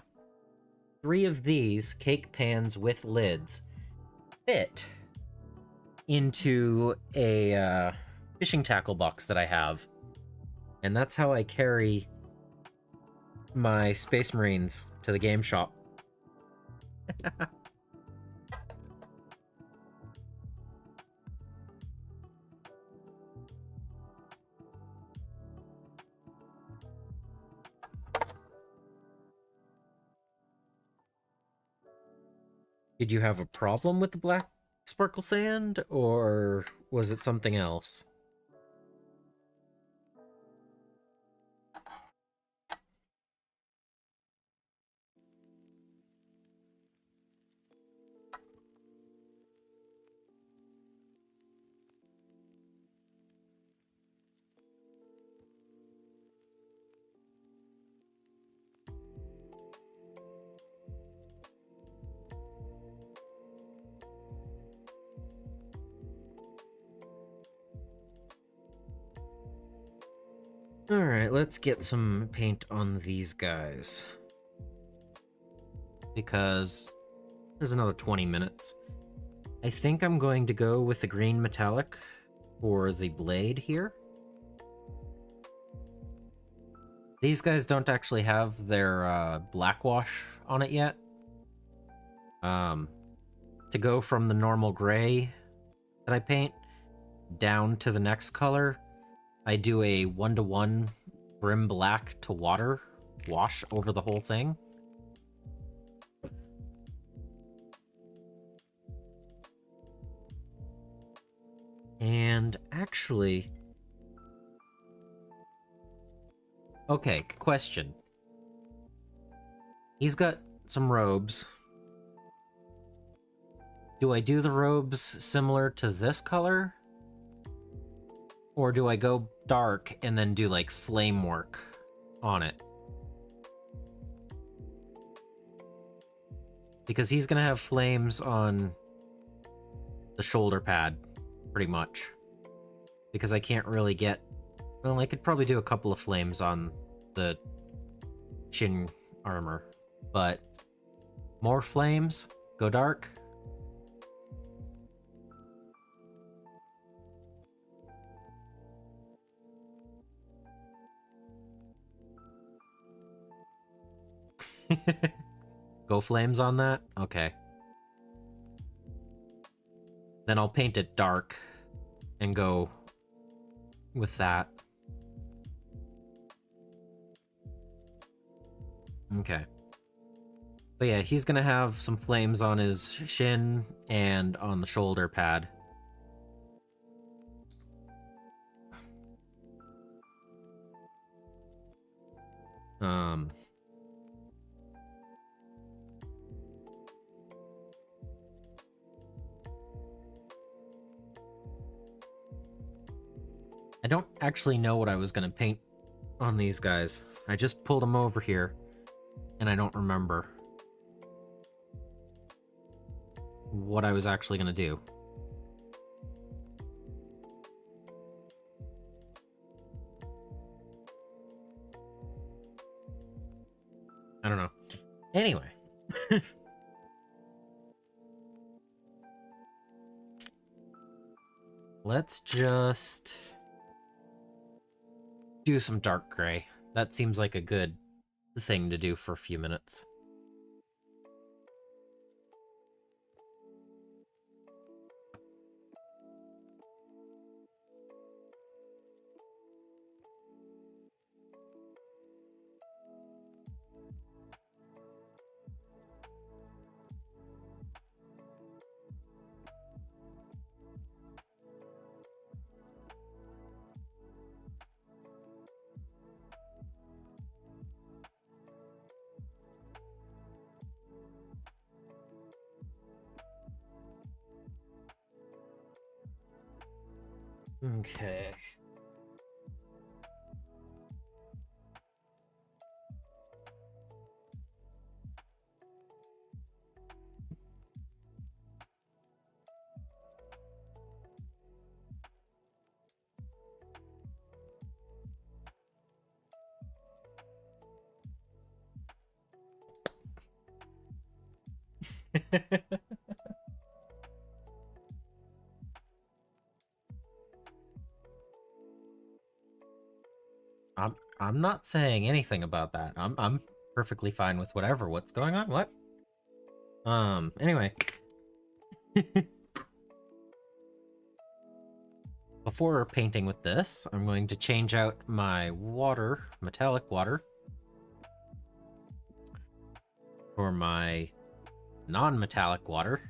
Speaker 1: 3 of these cake pans with lids fit into a fishing tackle box that I have. And that's how I carry my Space Marines to the game shop. Did you have a problem with the black sparkle sand, or was it something else? Alright, let's get some paint on these guys. Because there's another 20 minutes. I think I'm going to go with the green metallic for the blade here. These guys don't actually have their black wash on it yet. To go from the normal gray that I paint down to the next color, I do a 1-to-1 brim black to water wash over the whole thing. And actually... Okay, question. He's got some robes. Do I do the robes similar to this color? Or do I go dark and then do, like, flame work on it? Because he's gonna have flames on the shoulder pad, pretty much. Because I can't really get... Well, I could probably do a couple of flames on the shin armor. But more flames? Go dark? Go flames on that? Okay. Then I'll paint it dark and go with that. Okay. But yeah, he's gonna have some flames on his shin and on the shoulder pad. Um, I don't actually know what I was going to paint on these guys. I just pulled them over here, and I don't remember what I was actually going to do. I don't know. Anyway. Let's just do some dark gray. That seems like a good thing to do for a few minutes. Okay. I'm not saying anything about that. I'm perfectly fine with whatever. What's going on? What? Anyway. Before painting with this, I'm going to change out my water, metallic water, for my non-metallic water.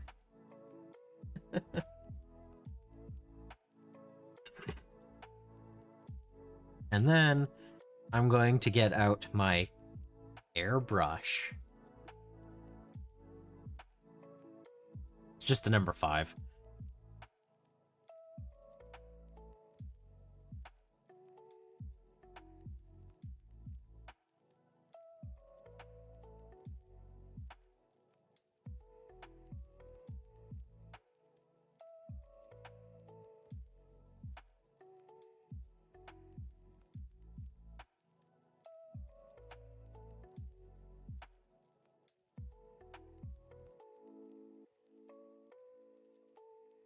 Speaker 1: And then I'm going to get out my airbrush. It's just the number 5.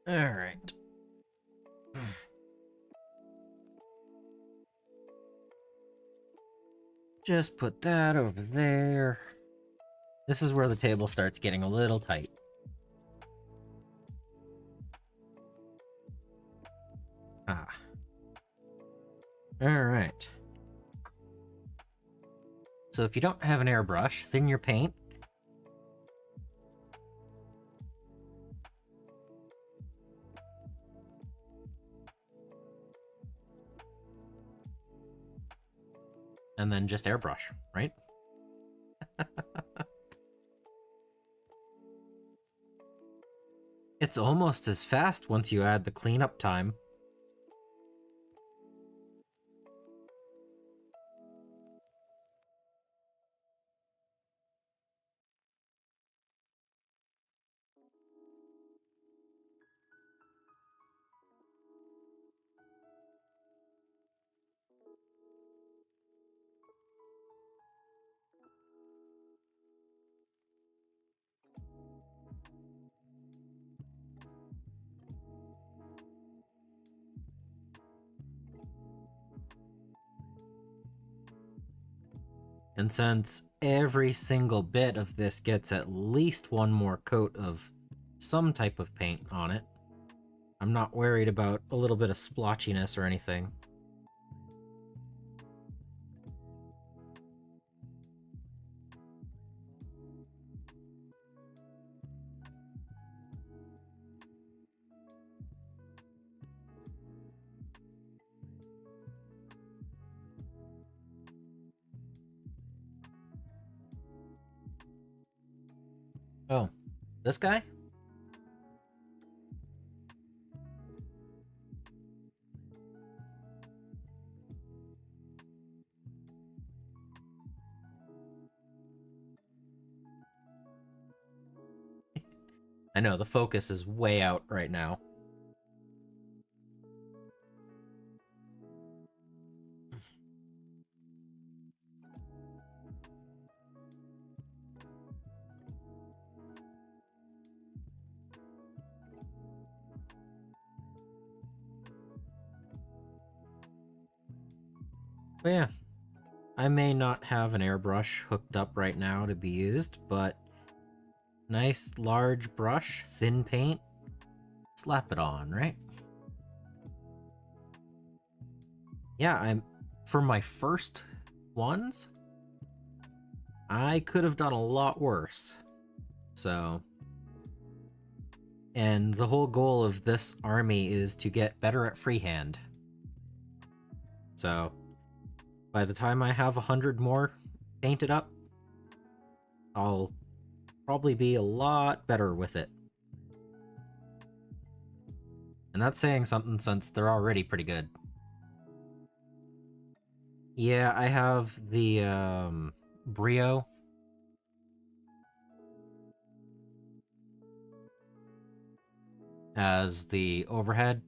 Speaker 1: Alright. Just put that over there. This is where the table starts getting a little tight. Ah. Alright. So if you don't have an airbrush, thin your paint. And then just airbrush, right? It's almost as fast once you add the cleanup time. And since every single bit of this gets at least one more coat of some type of paint on it, I'm not worried about a little bit of splotchiness or anything. Oh, this guy? I know, the focus is way out right now. But yeah, I may not have an airbrush hooked up right now to be used, but nice large brush, thin paint, slap it on, right? Yeah, for my first ones, I could have done a lot worse. So, and the whole goal of this army is to get better at freehand. So, by the time I have 100 more painted up, I'll probably be a lot better with it. And that's saying something since they're already pretty good. Yeah, I have the Brio. As the overhead,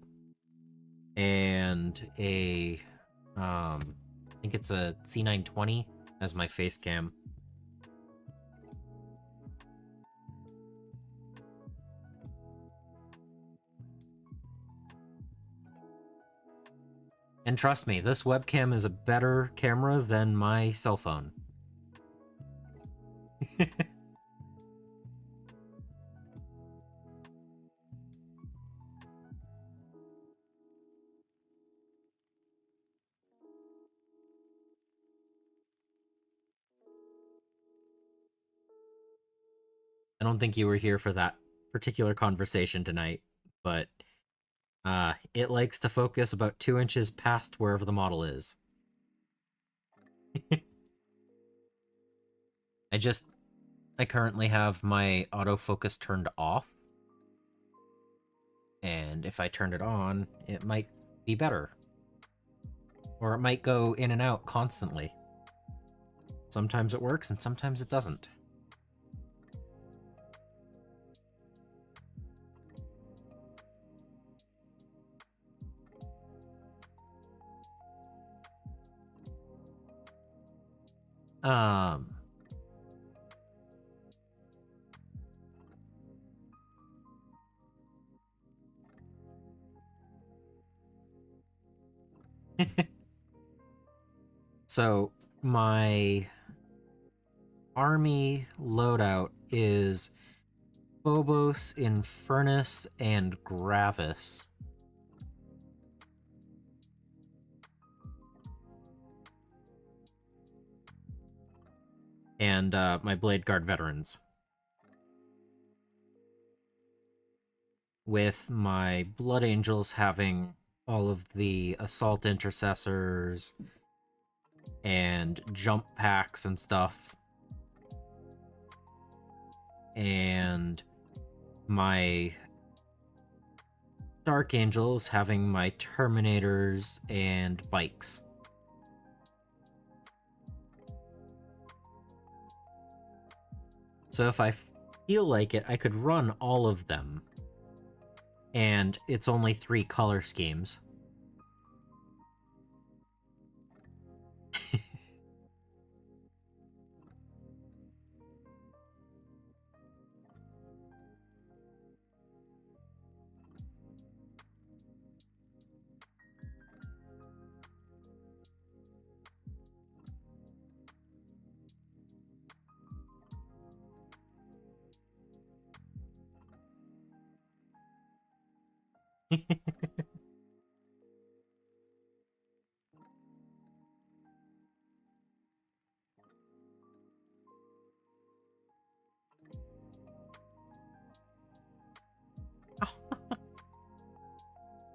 Speaker 1: and a I think it's a C920 as my face cam. And trust me, this webcam is a better camera than my cell phone. I don't think you were here for that particular conversation tonight, but it likes to focus about 2 inches past wherever the model is. I currently have my autofocus turned off, and if I turn it on, it might be better. Or it might go in and out constantly. Sometimes it works and sometimes it doesn't. Um So my army loadout is Phobos, Infernus, and Gravis. And my Blade Guard veterans. With my Blood Angels having all of the Assault Intercessors and jump packs and stuff. And my Dark Angels having my Terminators and bikes. So if I feel like it, I could run all of them. And it's only 3 color schemes.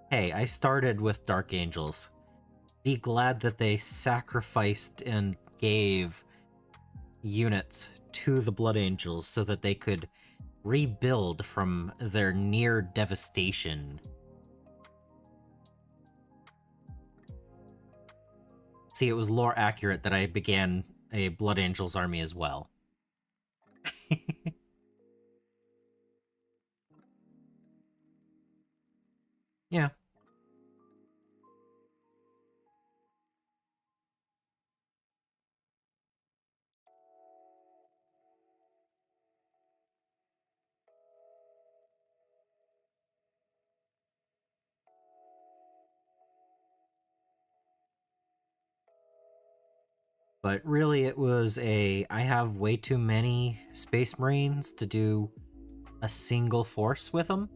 Speaker 1: Hey, I started with Dark Angels. Be glad that they sacrificed and gave units to the Blood Angels so that they could rebuild from their near devastation. See, it was lore accurate that I began a Blood Angels army as well. Yeah. But really, it was I have way too many Space Marines to do a single force with them.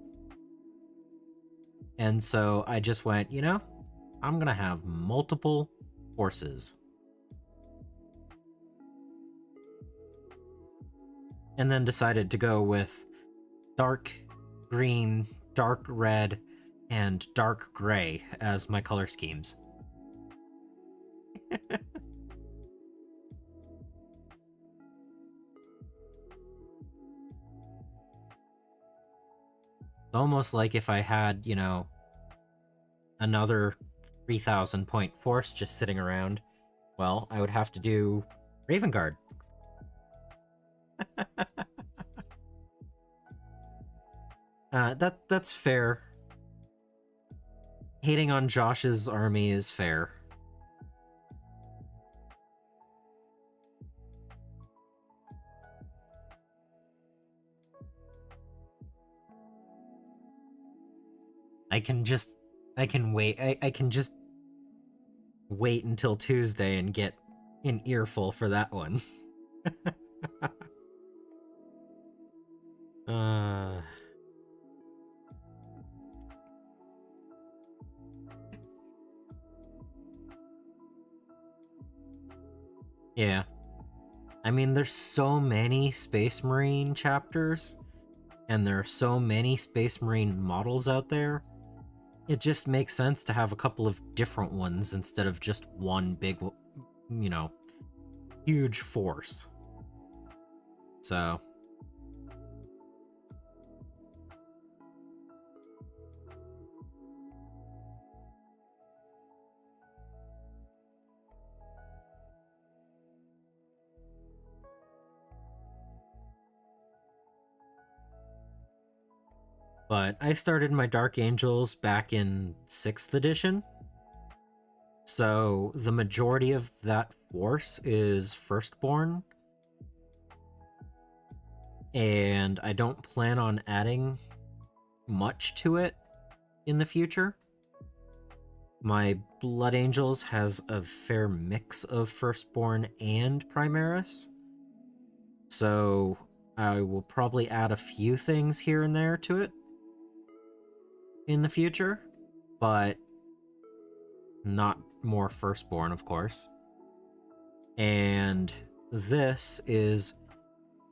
Speaker 1: And so I just went, I'm going to have multiple forces. And then decided to go with dark green, dark red, and dark gray as my color schemes. Almost like if I had, another 3,000 point force just sitting around, well, I would have to do Raven Guard. That's fair. Hating on Josh's army is fair. I can wait. I can just wait until Tuesday and get an earful for that one. uh Yeah. I mean, there's so many Space Marine chapters, and there are so many Space Marine models out there. It just makes sense to have a couple of different ones instead of just one big, huge force. So. But I started my Dark Angels back in 6th edition. So the majority of that force is Firstborn. And I don't plan on adding much to it in the future. My Blood Angels has a fair mix of Firstborn and Primaris. So I will probably add a few things here and there to it in the future, but not more Firstborn, of course. And this is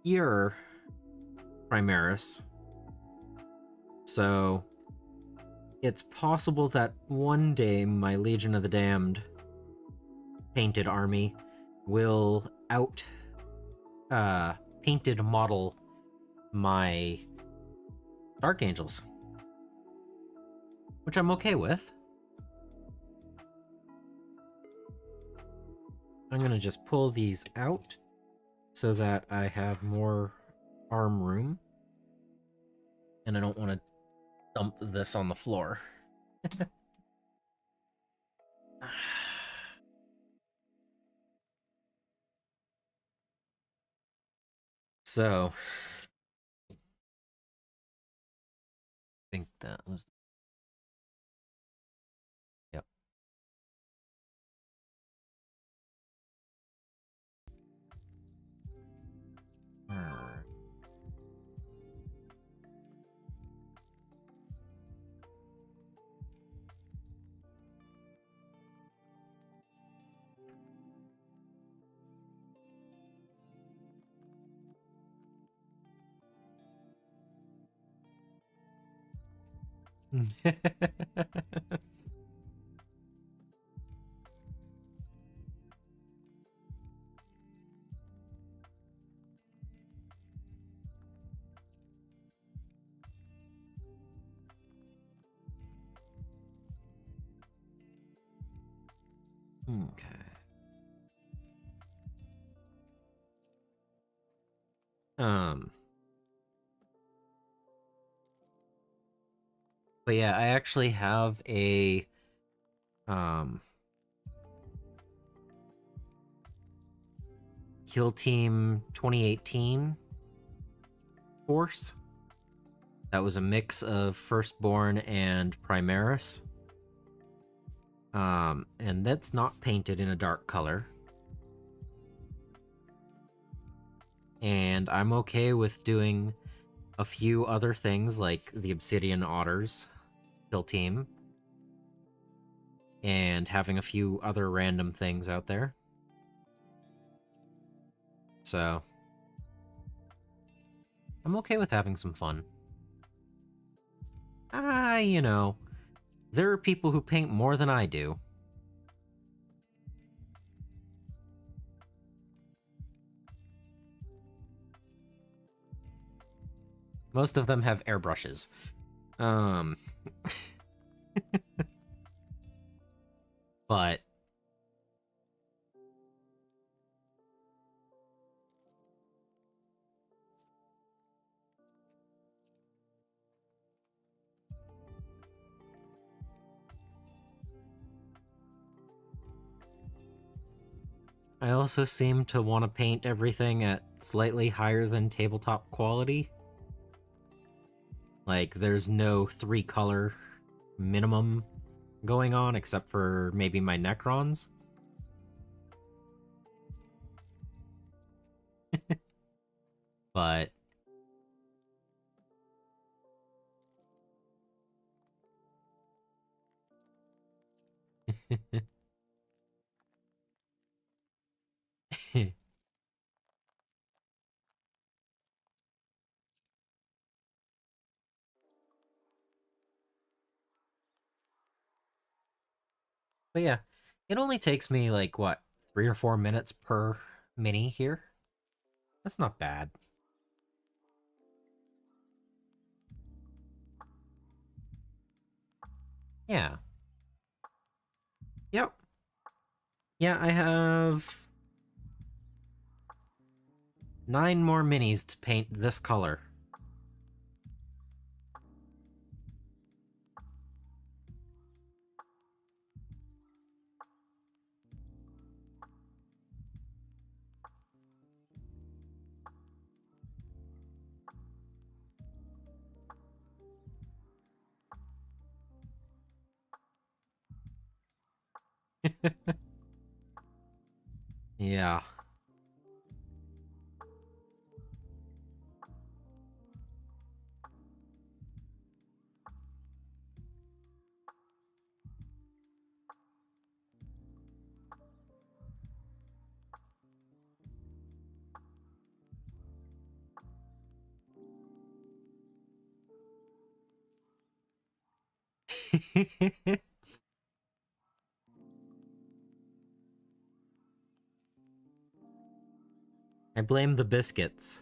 Speaker 1: your Primaris. So it's possible that one day my Legion of the Damned painted army will painted model my Dark Angels, which I'm okay with. I'm gonna just pull these out so that I have more arm room, and I don't want to dump this on the floor. So, I think that was. Yep. Alright. Okay. Um. But yeah, I actually have a um Kill Team 2018 force that was a mix of Firstborn and Primaris. And that's not painted in a dark color. And I'm okay with doing a few other things like the Obsidian Otters kill team and having a few other random things out there. So I'm okay with having some fun. You know, there are people who paint more than I do. Most of them have airbrushes. Um, but I also seem to want to paint everything at slightly higher than tabletop quality. Like, there's no 3-color minimum going on, except for maybe my Necrons. But but yeah, it only takes me like what 3 or 4 minutes per mini here. That's not bad. Yeah. Yep. Yeah, I have 9 more minis to paint this color. Yeah. I blame the biscuits.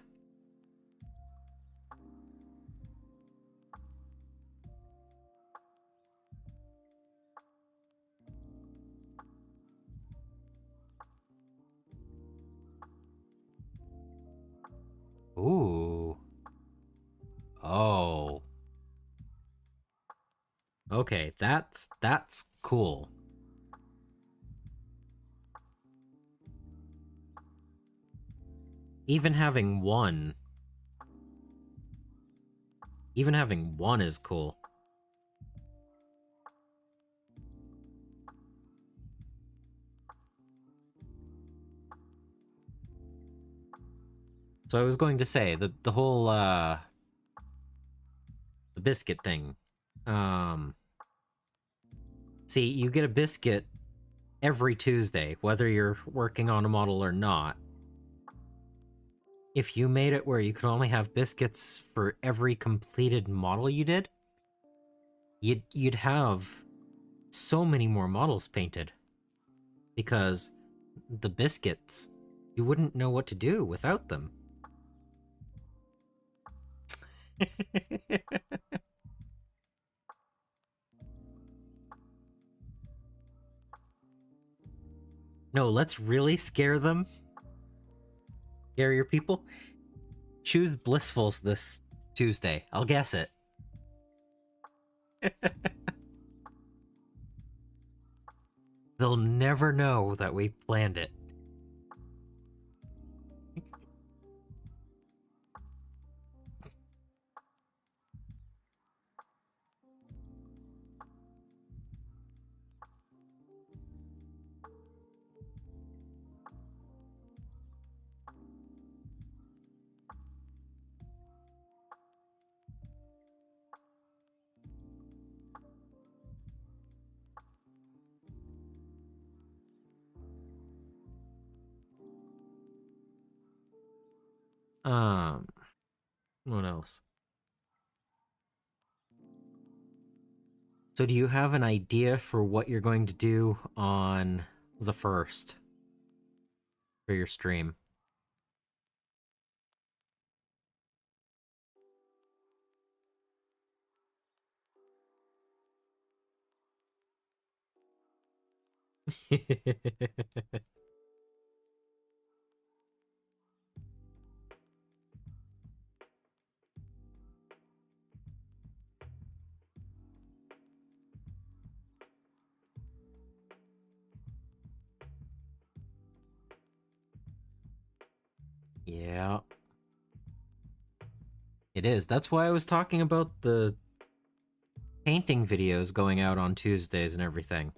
Speaker 1: Ooh. Oh. Okay, that's cool. Even having one, even having one is cool. So I was going to say the whole the biscuit thing. Um See, you get a biscuit every Tuesday, whether you're working on a model or not. If you made it where you could only have biscuits for every completed model you did, you'd have so many more models painted. Because the biscuits, you wouldn't know what to do without them. No, let's really scare them. Scare your people. Choose Blissfuls this Tuesday. I'll guess it. They'll never know that we planned it. Um, what else? So do you have an idea for what you're going to do on the first for your stream? Yeah, it is. That's why I was talking about the painting videos going out on Tuesdays and everything.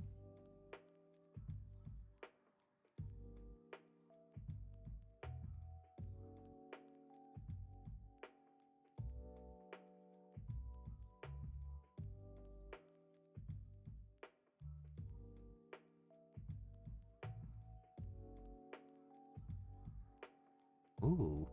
Speaker 1: Ooh.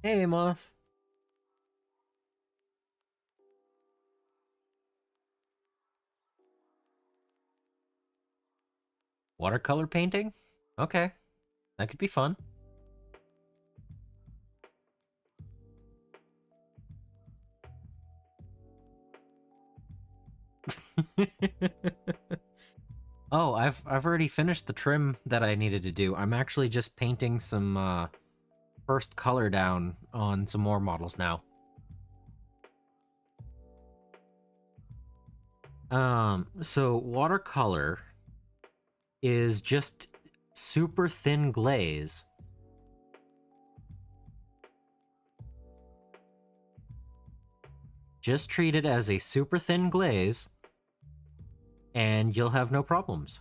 Speaker 1: Hey, Moth. Watercolor painting? Okay, that could be fun. Oh, I've already finished the trim that I needed to do. I'm actually just painting some first color down on some more models now. So watercolor is just super thin glaze. Just treat it as a super thin glaze, and you'll have no problems.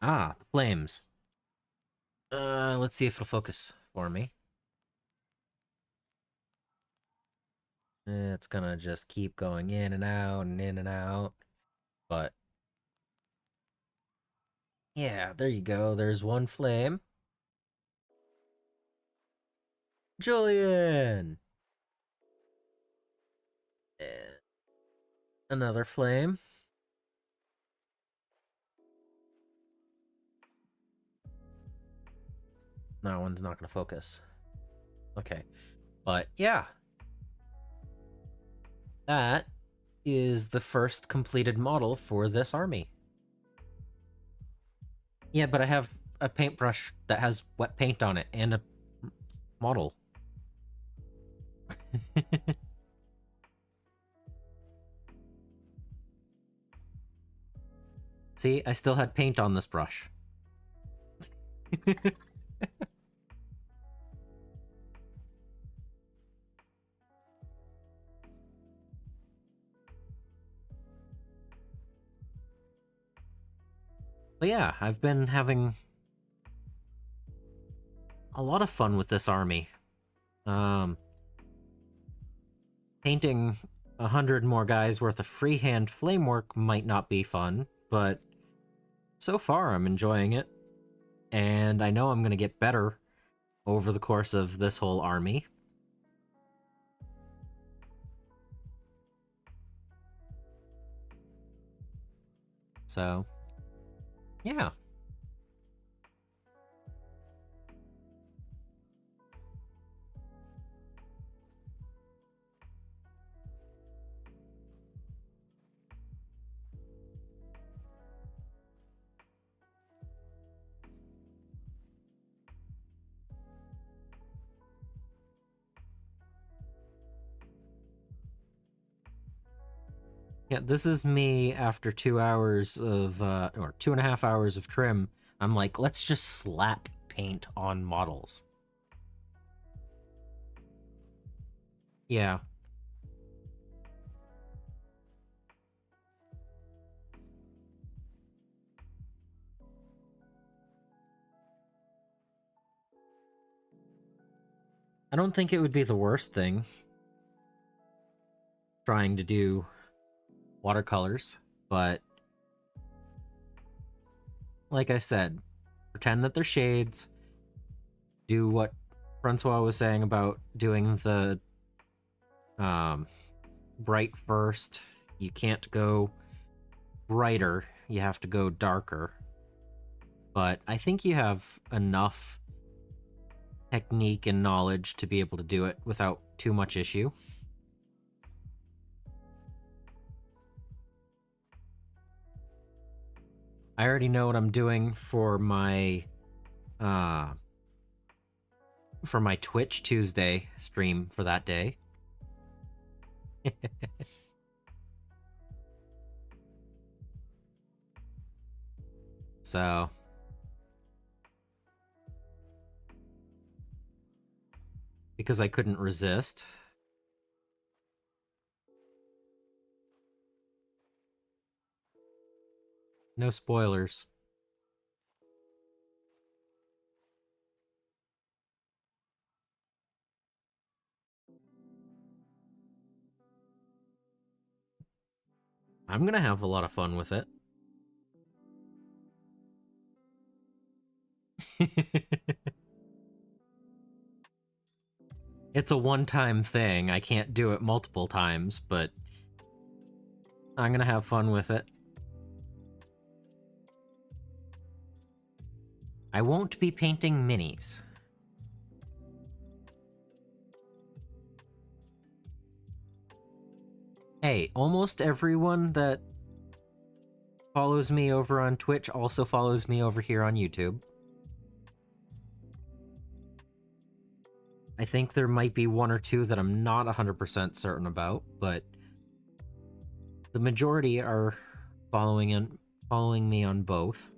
Speaker 1: Ah, the flames. Let's see if it'll focus for me. It's gonna just keep going in and out and in and out. But yeah, there you go. There's one flame. Julian! And another flame. That one's not gonna focus. Okay. But yeah. That is the first completed model for this army. Yeah, but I have a paintbrush that has wet paint on it and a model. See, I still had paint on this brush. But yeah, I've been having a lot of fun with this army. Painting 100 more guys worth of freehand flame work might not be fun, but so far I'm enjoying it. And I know I'm going to get better over the course of this whole army. So, yeah. Yeah, this is me after 2 hours of, or 2.5 hours of trim. I'm like, let's just slap paint on models. Yeah. I don't think it would be the worst thing trying to do watercolors, but like I said, pretend that they're shades, do what Francois was saying about doing the bright first. You can't go brighter, you have to go darker. But I think you have enough technique and knowledge to be able to do it without too much issue. I already know what I'm doing for my Twitch Tuesday stream for that day. So because I couldn't resist. No spoilers. I'm gonna have a lot of fun with it. It's a one-time thing. I can't do it multiple times, but I'm gonna have fun with it. I won't be painting minis. Hey, almost everyone that follows me over on Twitch also follows me over here on YouTube. I think there might be one or two that I'm not 100% certain about, but the majority are following me on both.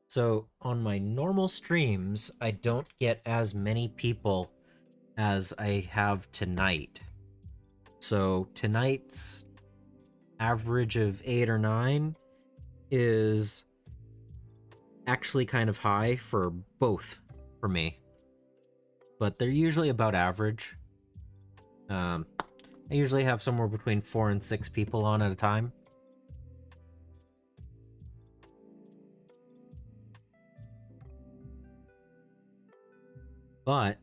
Speaker 1: So on my normal streams, I don't get as many people as I have tonight. So tonight's average of 8 or 9 is actually kind of high for both for me. But they're usually about average. I usually have somewhere between 4 and 6 people on at a time. But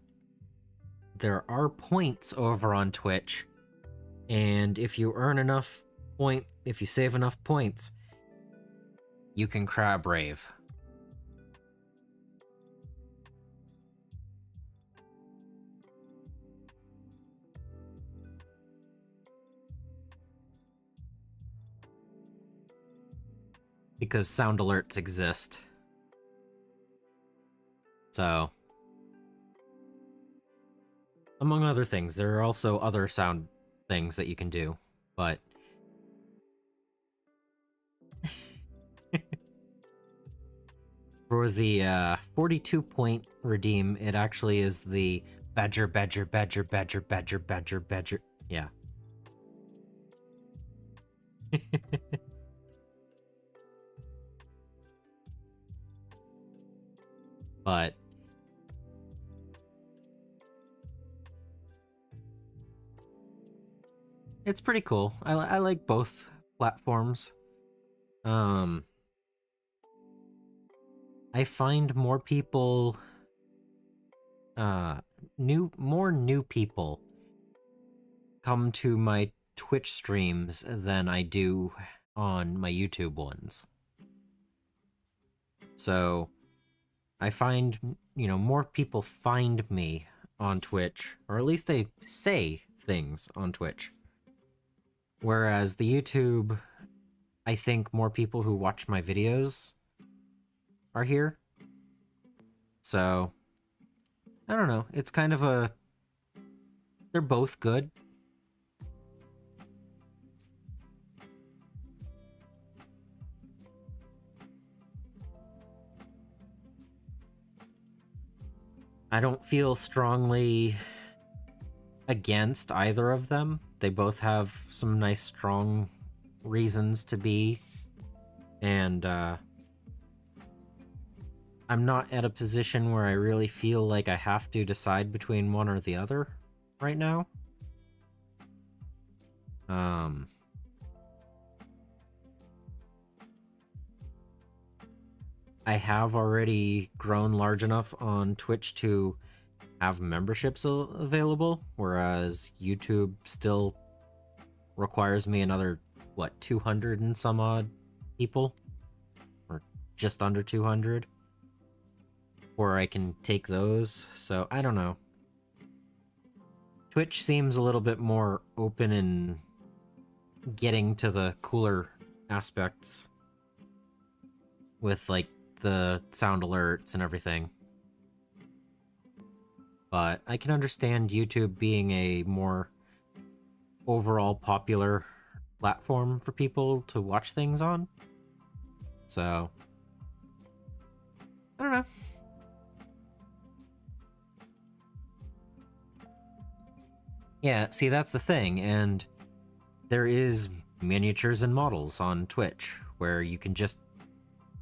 Speaker 1: there are points over on Twitch, and if you save enough points, you can crab rave. because sound alerts exist. So, among other things, there are also other sound things that you can do, but for the 42 point redeem, it actually is the badger, badger, badger, badger, badger, badger, badger. Yeah. But it's pretty cool. I like both platforms. I find more people, more new people come to my Twitch streams than I do on my YouTube ones. So I find, more people find me on Twitch, or at least they say things on Twitch. Whereas the YouTube, I think more people who watch my videos are here. So, I don't know. It's kind of a... They're both good. I don't feel strongly against either of them. They both have some nice, strong reasons to be. And, I'm not at a position where I really feel like I have to decide between one or the other right now. I have already grown large enough on Twitch to have memberships available, whereas YouTube still requires me another, 200 and some odd people? Or just under 200? Or I can take those, so I don't know. Twitch seems a little bit more open and getting to the cooler aspects with, like, the sound alerts and everything. But I can understand YouTube being a more overall popular platform for people to watch things on. So, I don't know. Yeah, see, that's the thing, and there is miniatures and models on Twitch where you can just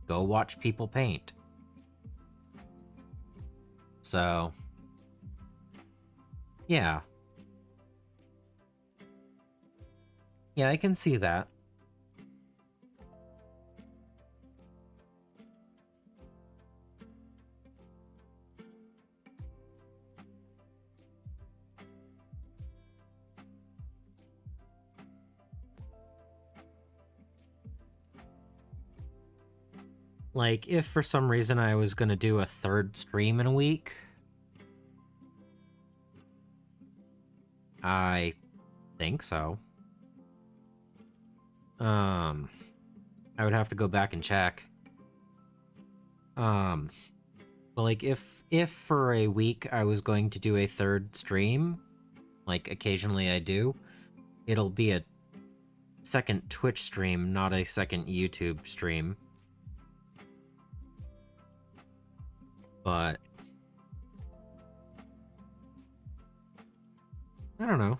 Speaker 1: go watch people paint. So, yeah. Yeah, I can see that. Like, if for some reason I was gonna do a third stream in a week, I think so. I would have to go back and check. But like, if for a week I was going to do a third stream, like occasionally I do, it'll be a second Twitch stream, not a second YouTube stream. But I don't know.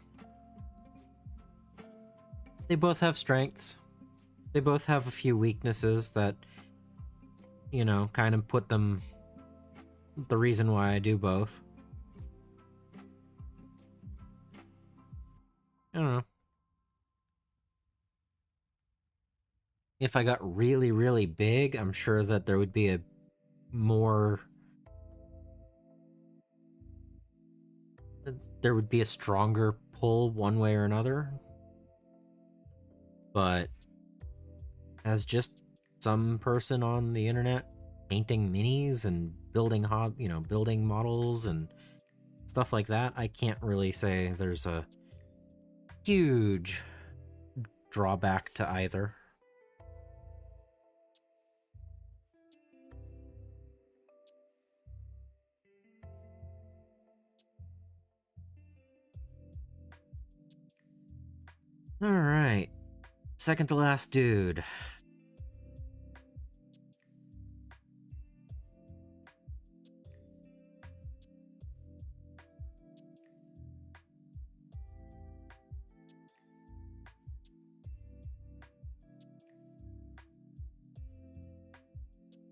Speaker 1: They both have strengths. They both have a few weaknesses that, kind of put them the reason why I do both. I don't know. If I got really, really big, I'm sure that there would be a more... There would be a stronger pull one way or another. But as just some person on the internet painting minis and building building models and stuff like that, I can't really say there's a huge drawback to either. Alright. Second to last dude.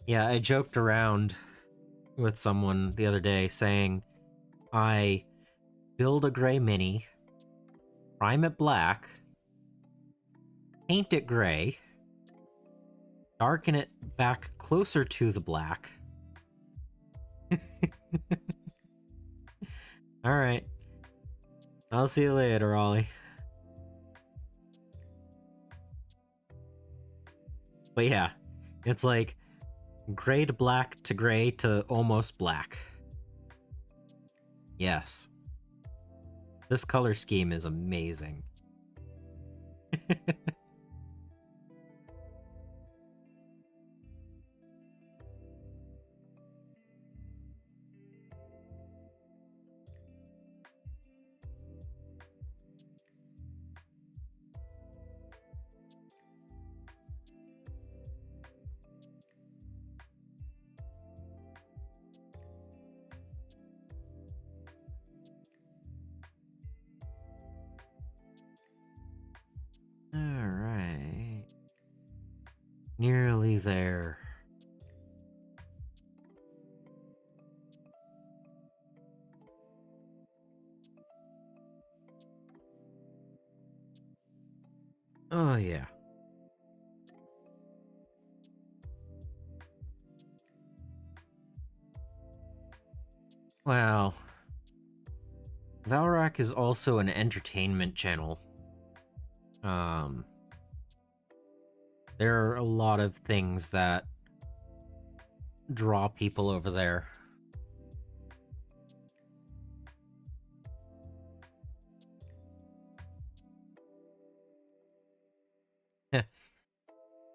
Speaker 1: Yeah, I joked around with someone the other day saying I build a gray mini, prime it black, paint it gray, darken it back closer to the black. Alright. I'll see you later, Ollie. But yeah, it's like gray to almost black. Yes. This color scheme is amazing. Alright. Nearly there. Oh, yeah. Wow. Valrak is also an entertainment channel. There are a lot of things that draw people over there.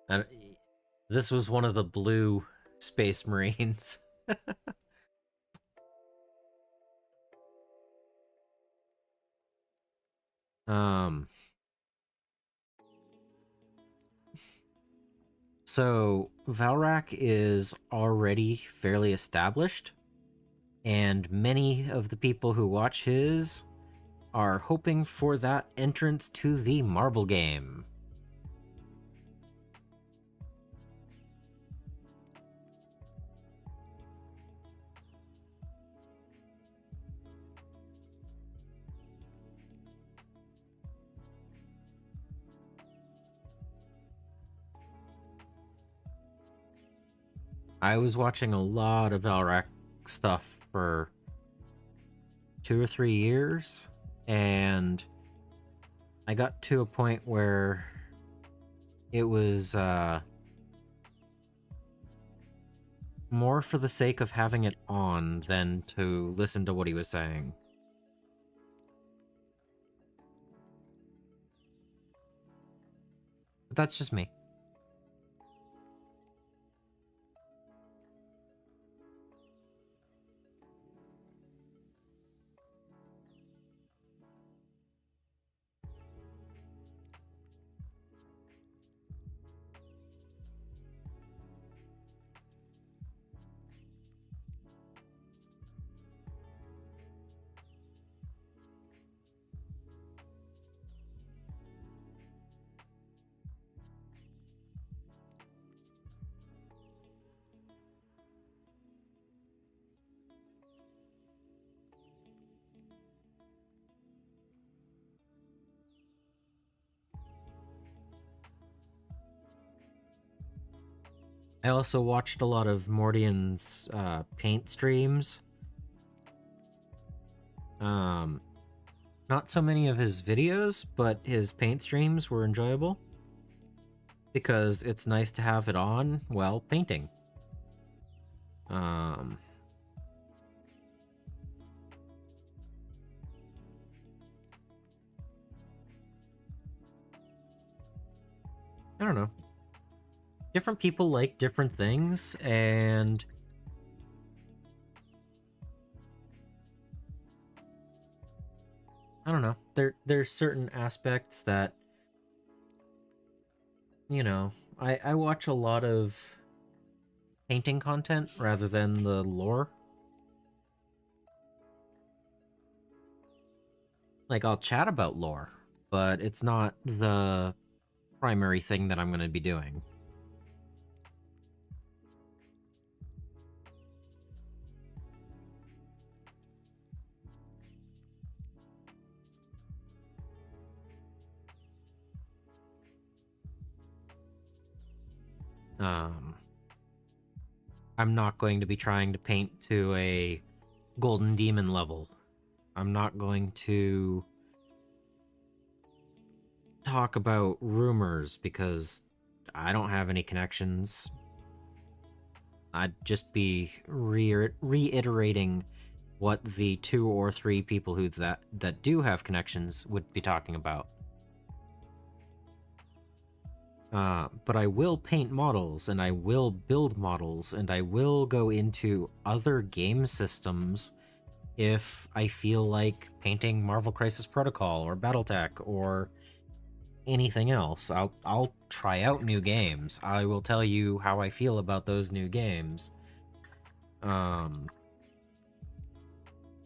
Speaker 1: And this was one of the blue Space Marines. So Valrak is already fairly established, and many of the people who watch his are hoping for that entrance to the marble game. I was watching a lot of Valrak stuff for 2 or 3 years, and I got to a point where it was more for the sake of having it on than to listen to what he was saying. But that's just me. I also watched a lot of Mordian's paint streams. Not so many of his videos, but his paint streams were enjoyable because it's nice to have it on while painting. I don't know. Different people like different things, and I don't know. There's certain aspects that you know, I watch a lot of painting content rather than the lore. Like, I'll chat about lore, but it's not the primary thing that I'm going to be doing. Um, I'm not going to be trying to paint to a golden demon level. I'm not going to talk about rumors because I don't have any connections. I'd just be reiterating what the 2 or 3 people who that do have connections would be talking about. But I will paint models, and I will build models, and I will go into other game systems if I feel like painting Marvel Crisis Protocol or BattleTech or anything else. I'll try out new games. I will tell you how I feel about those new games.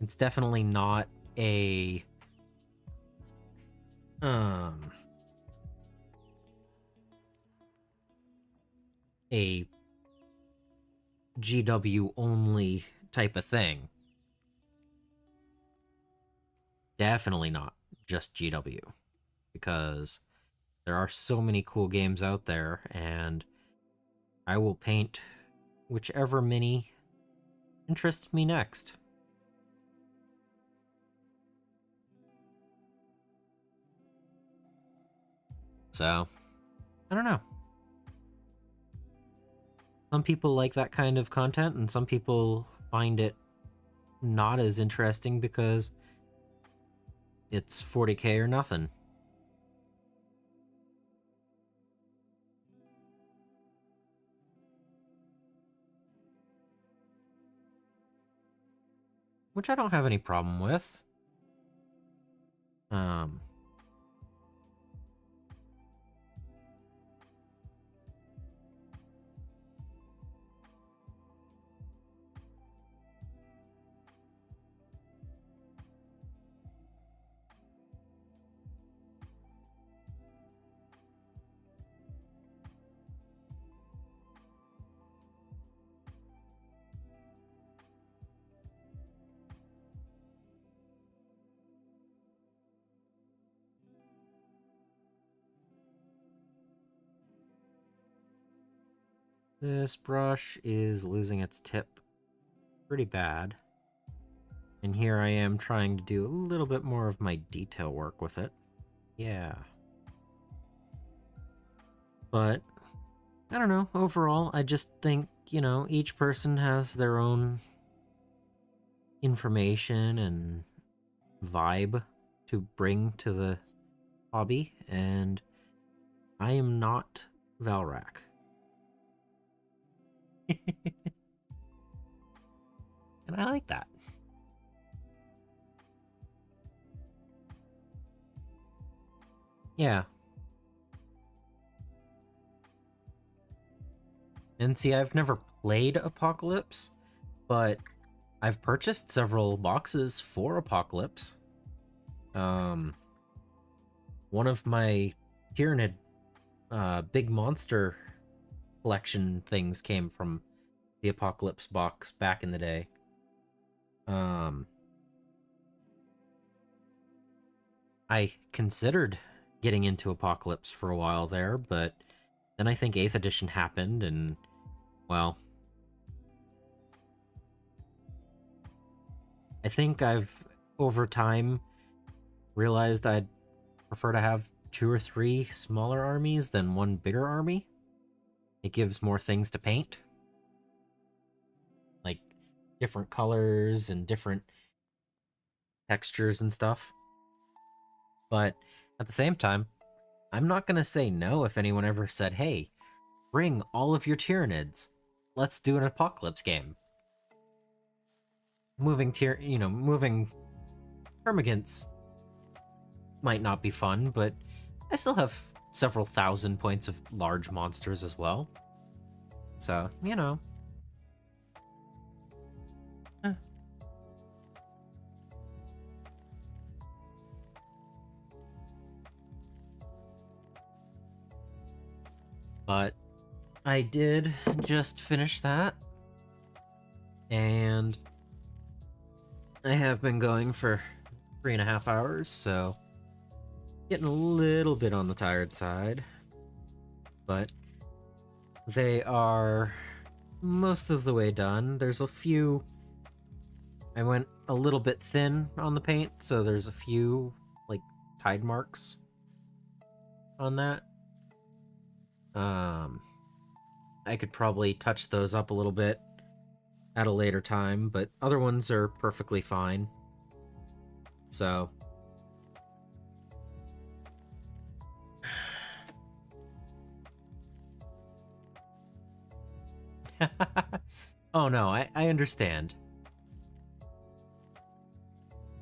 Speaker 1: It's definitely not a a GW only type of thing. Definitely not just GW, because there are so many cool games out there, and I will paint whichever mini interests me next. So, I don't know. Some people like that kind of content, and some people find it not as interesting because it's 40k or nothing. Which I don't have any problem with. This brush is losing its tip pretty bad. And here I am trying to do a little bit more of my detail work with it. Yeah. But, I don't know, overall, I just think, each person has their own information and vibe to bring to the hobby, and I am not Valrak. And I like that. Yeah. And see, I've never played Apocalypse, but I've purchased several boxes for Apocalypse. One of my Tyranid big monster collection things came from the Apocalypse box back in the day. I considered getting into Apocalypse for a while there, but then I think 8th edition happened, and, well, I think I've, over time, realized I'd prefer to have 2 or 3 smaller armies than one bigger army. It gives more things to paint. Like, different colors and different textures and stuff. But at the same time, I'm not going to say no if anyone ever said, hey, bring all of your Tyranids. Let's do an Apocalypse game. Moving Termagants might not be fun, but I still have several thousand points of large monsters as well. So, you know. Eh. But I did just finish that. And I have been going for 3.5 hours, so getting a little bit on the tired side. But they are most of the way done. There's a few... I went a little bit thin on the paint, so there's a few, like, tide marks on that. I could probably touch those up a little bit at a later time, but other ones are perfectly fine. So... oh no, I understand.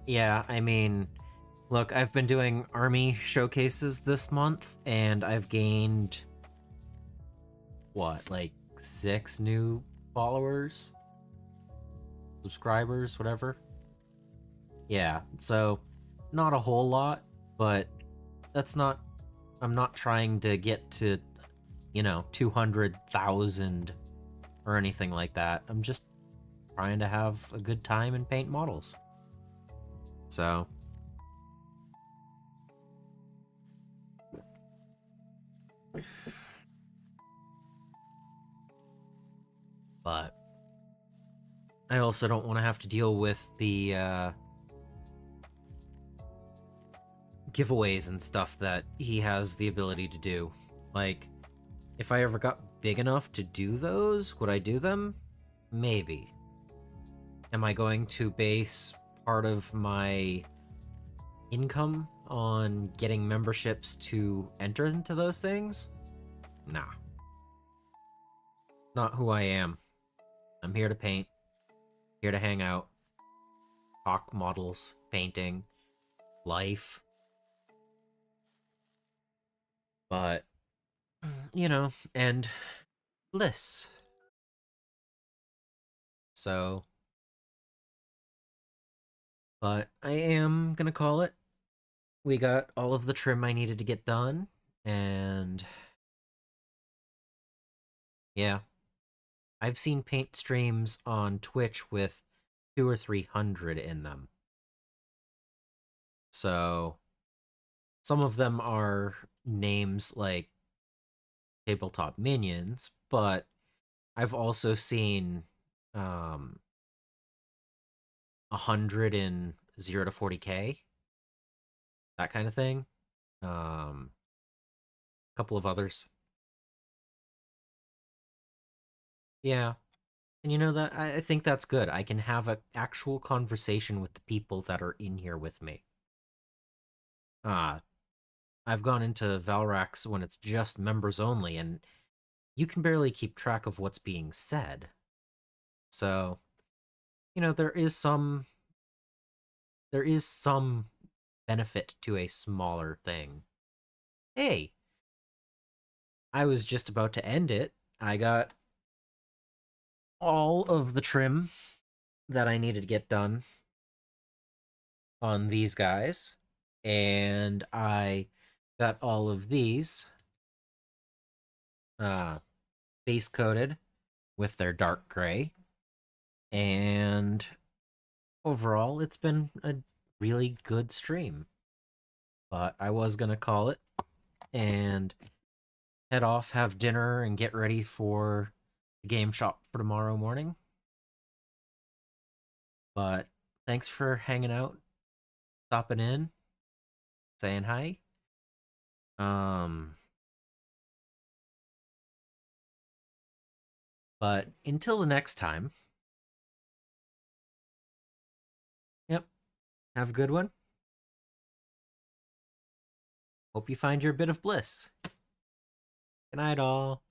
Speaker 1: Yeah, I mean, look, I've been doing army showcases this month, and I've gained, what, like 6 new followers? Subscribers, whatever? Yeah, so not a whole lot, but that's not... I'm not trying to get to, 200,000 or anything like that. I'm just trying to have a good time and paint models. So... but I also don't want to have to deal with the giveaways and stuff that he has the ability to do. Like, if I ever got big enough to do those, would I do them? Maybe. Am I going to base part of my income on getting memberships to enter into those things? Nah. Not who I am. I'm here to paint, here to hang out, talk models, painting, life. But, and bliss. So, but I am gonna call it. We got all of the trim I needed to get done, and yeah. I've seen paint streams on Twitch with 200 or 300 in them. So, some of them are names like Tabletop Minions, but I've also seen 100 in 0 to 40k, that kind of thing. A couple of others. Yeah. And that I think that's good. I can have an actual conversation with the people that are in here with me. I've gone into Valrax when it's just members only, and you can barely keep track of what's being said. So, there is some benefit to a smaller thing. Hey, I was just about to end it. I got all of the trim that I needed to get done on these guys, and I got all of these base coated with their dark gray, and overall it's been a really good stream. But I was gonna call it and head off, have dinner, and get ready for the game shop for tomorrow morning. But thanks for hanging out, stopping in, saying hi. But until the next time, yep, have a good one. Hope you find your bit of bliss. Good night, all.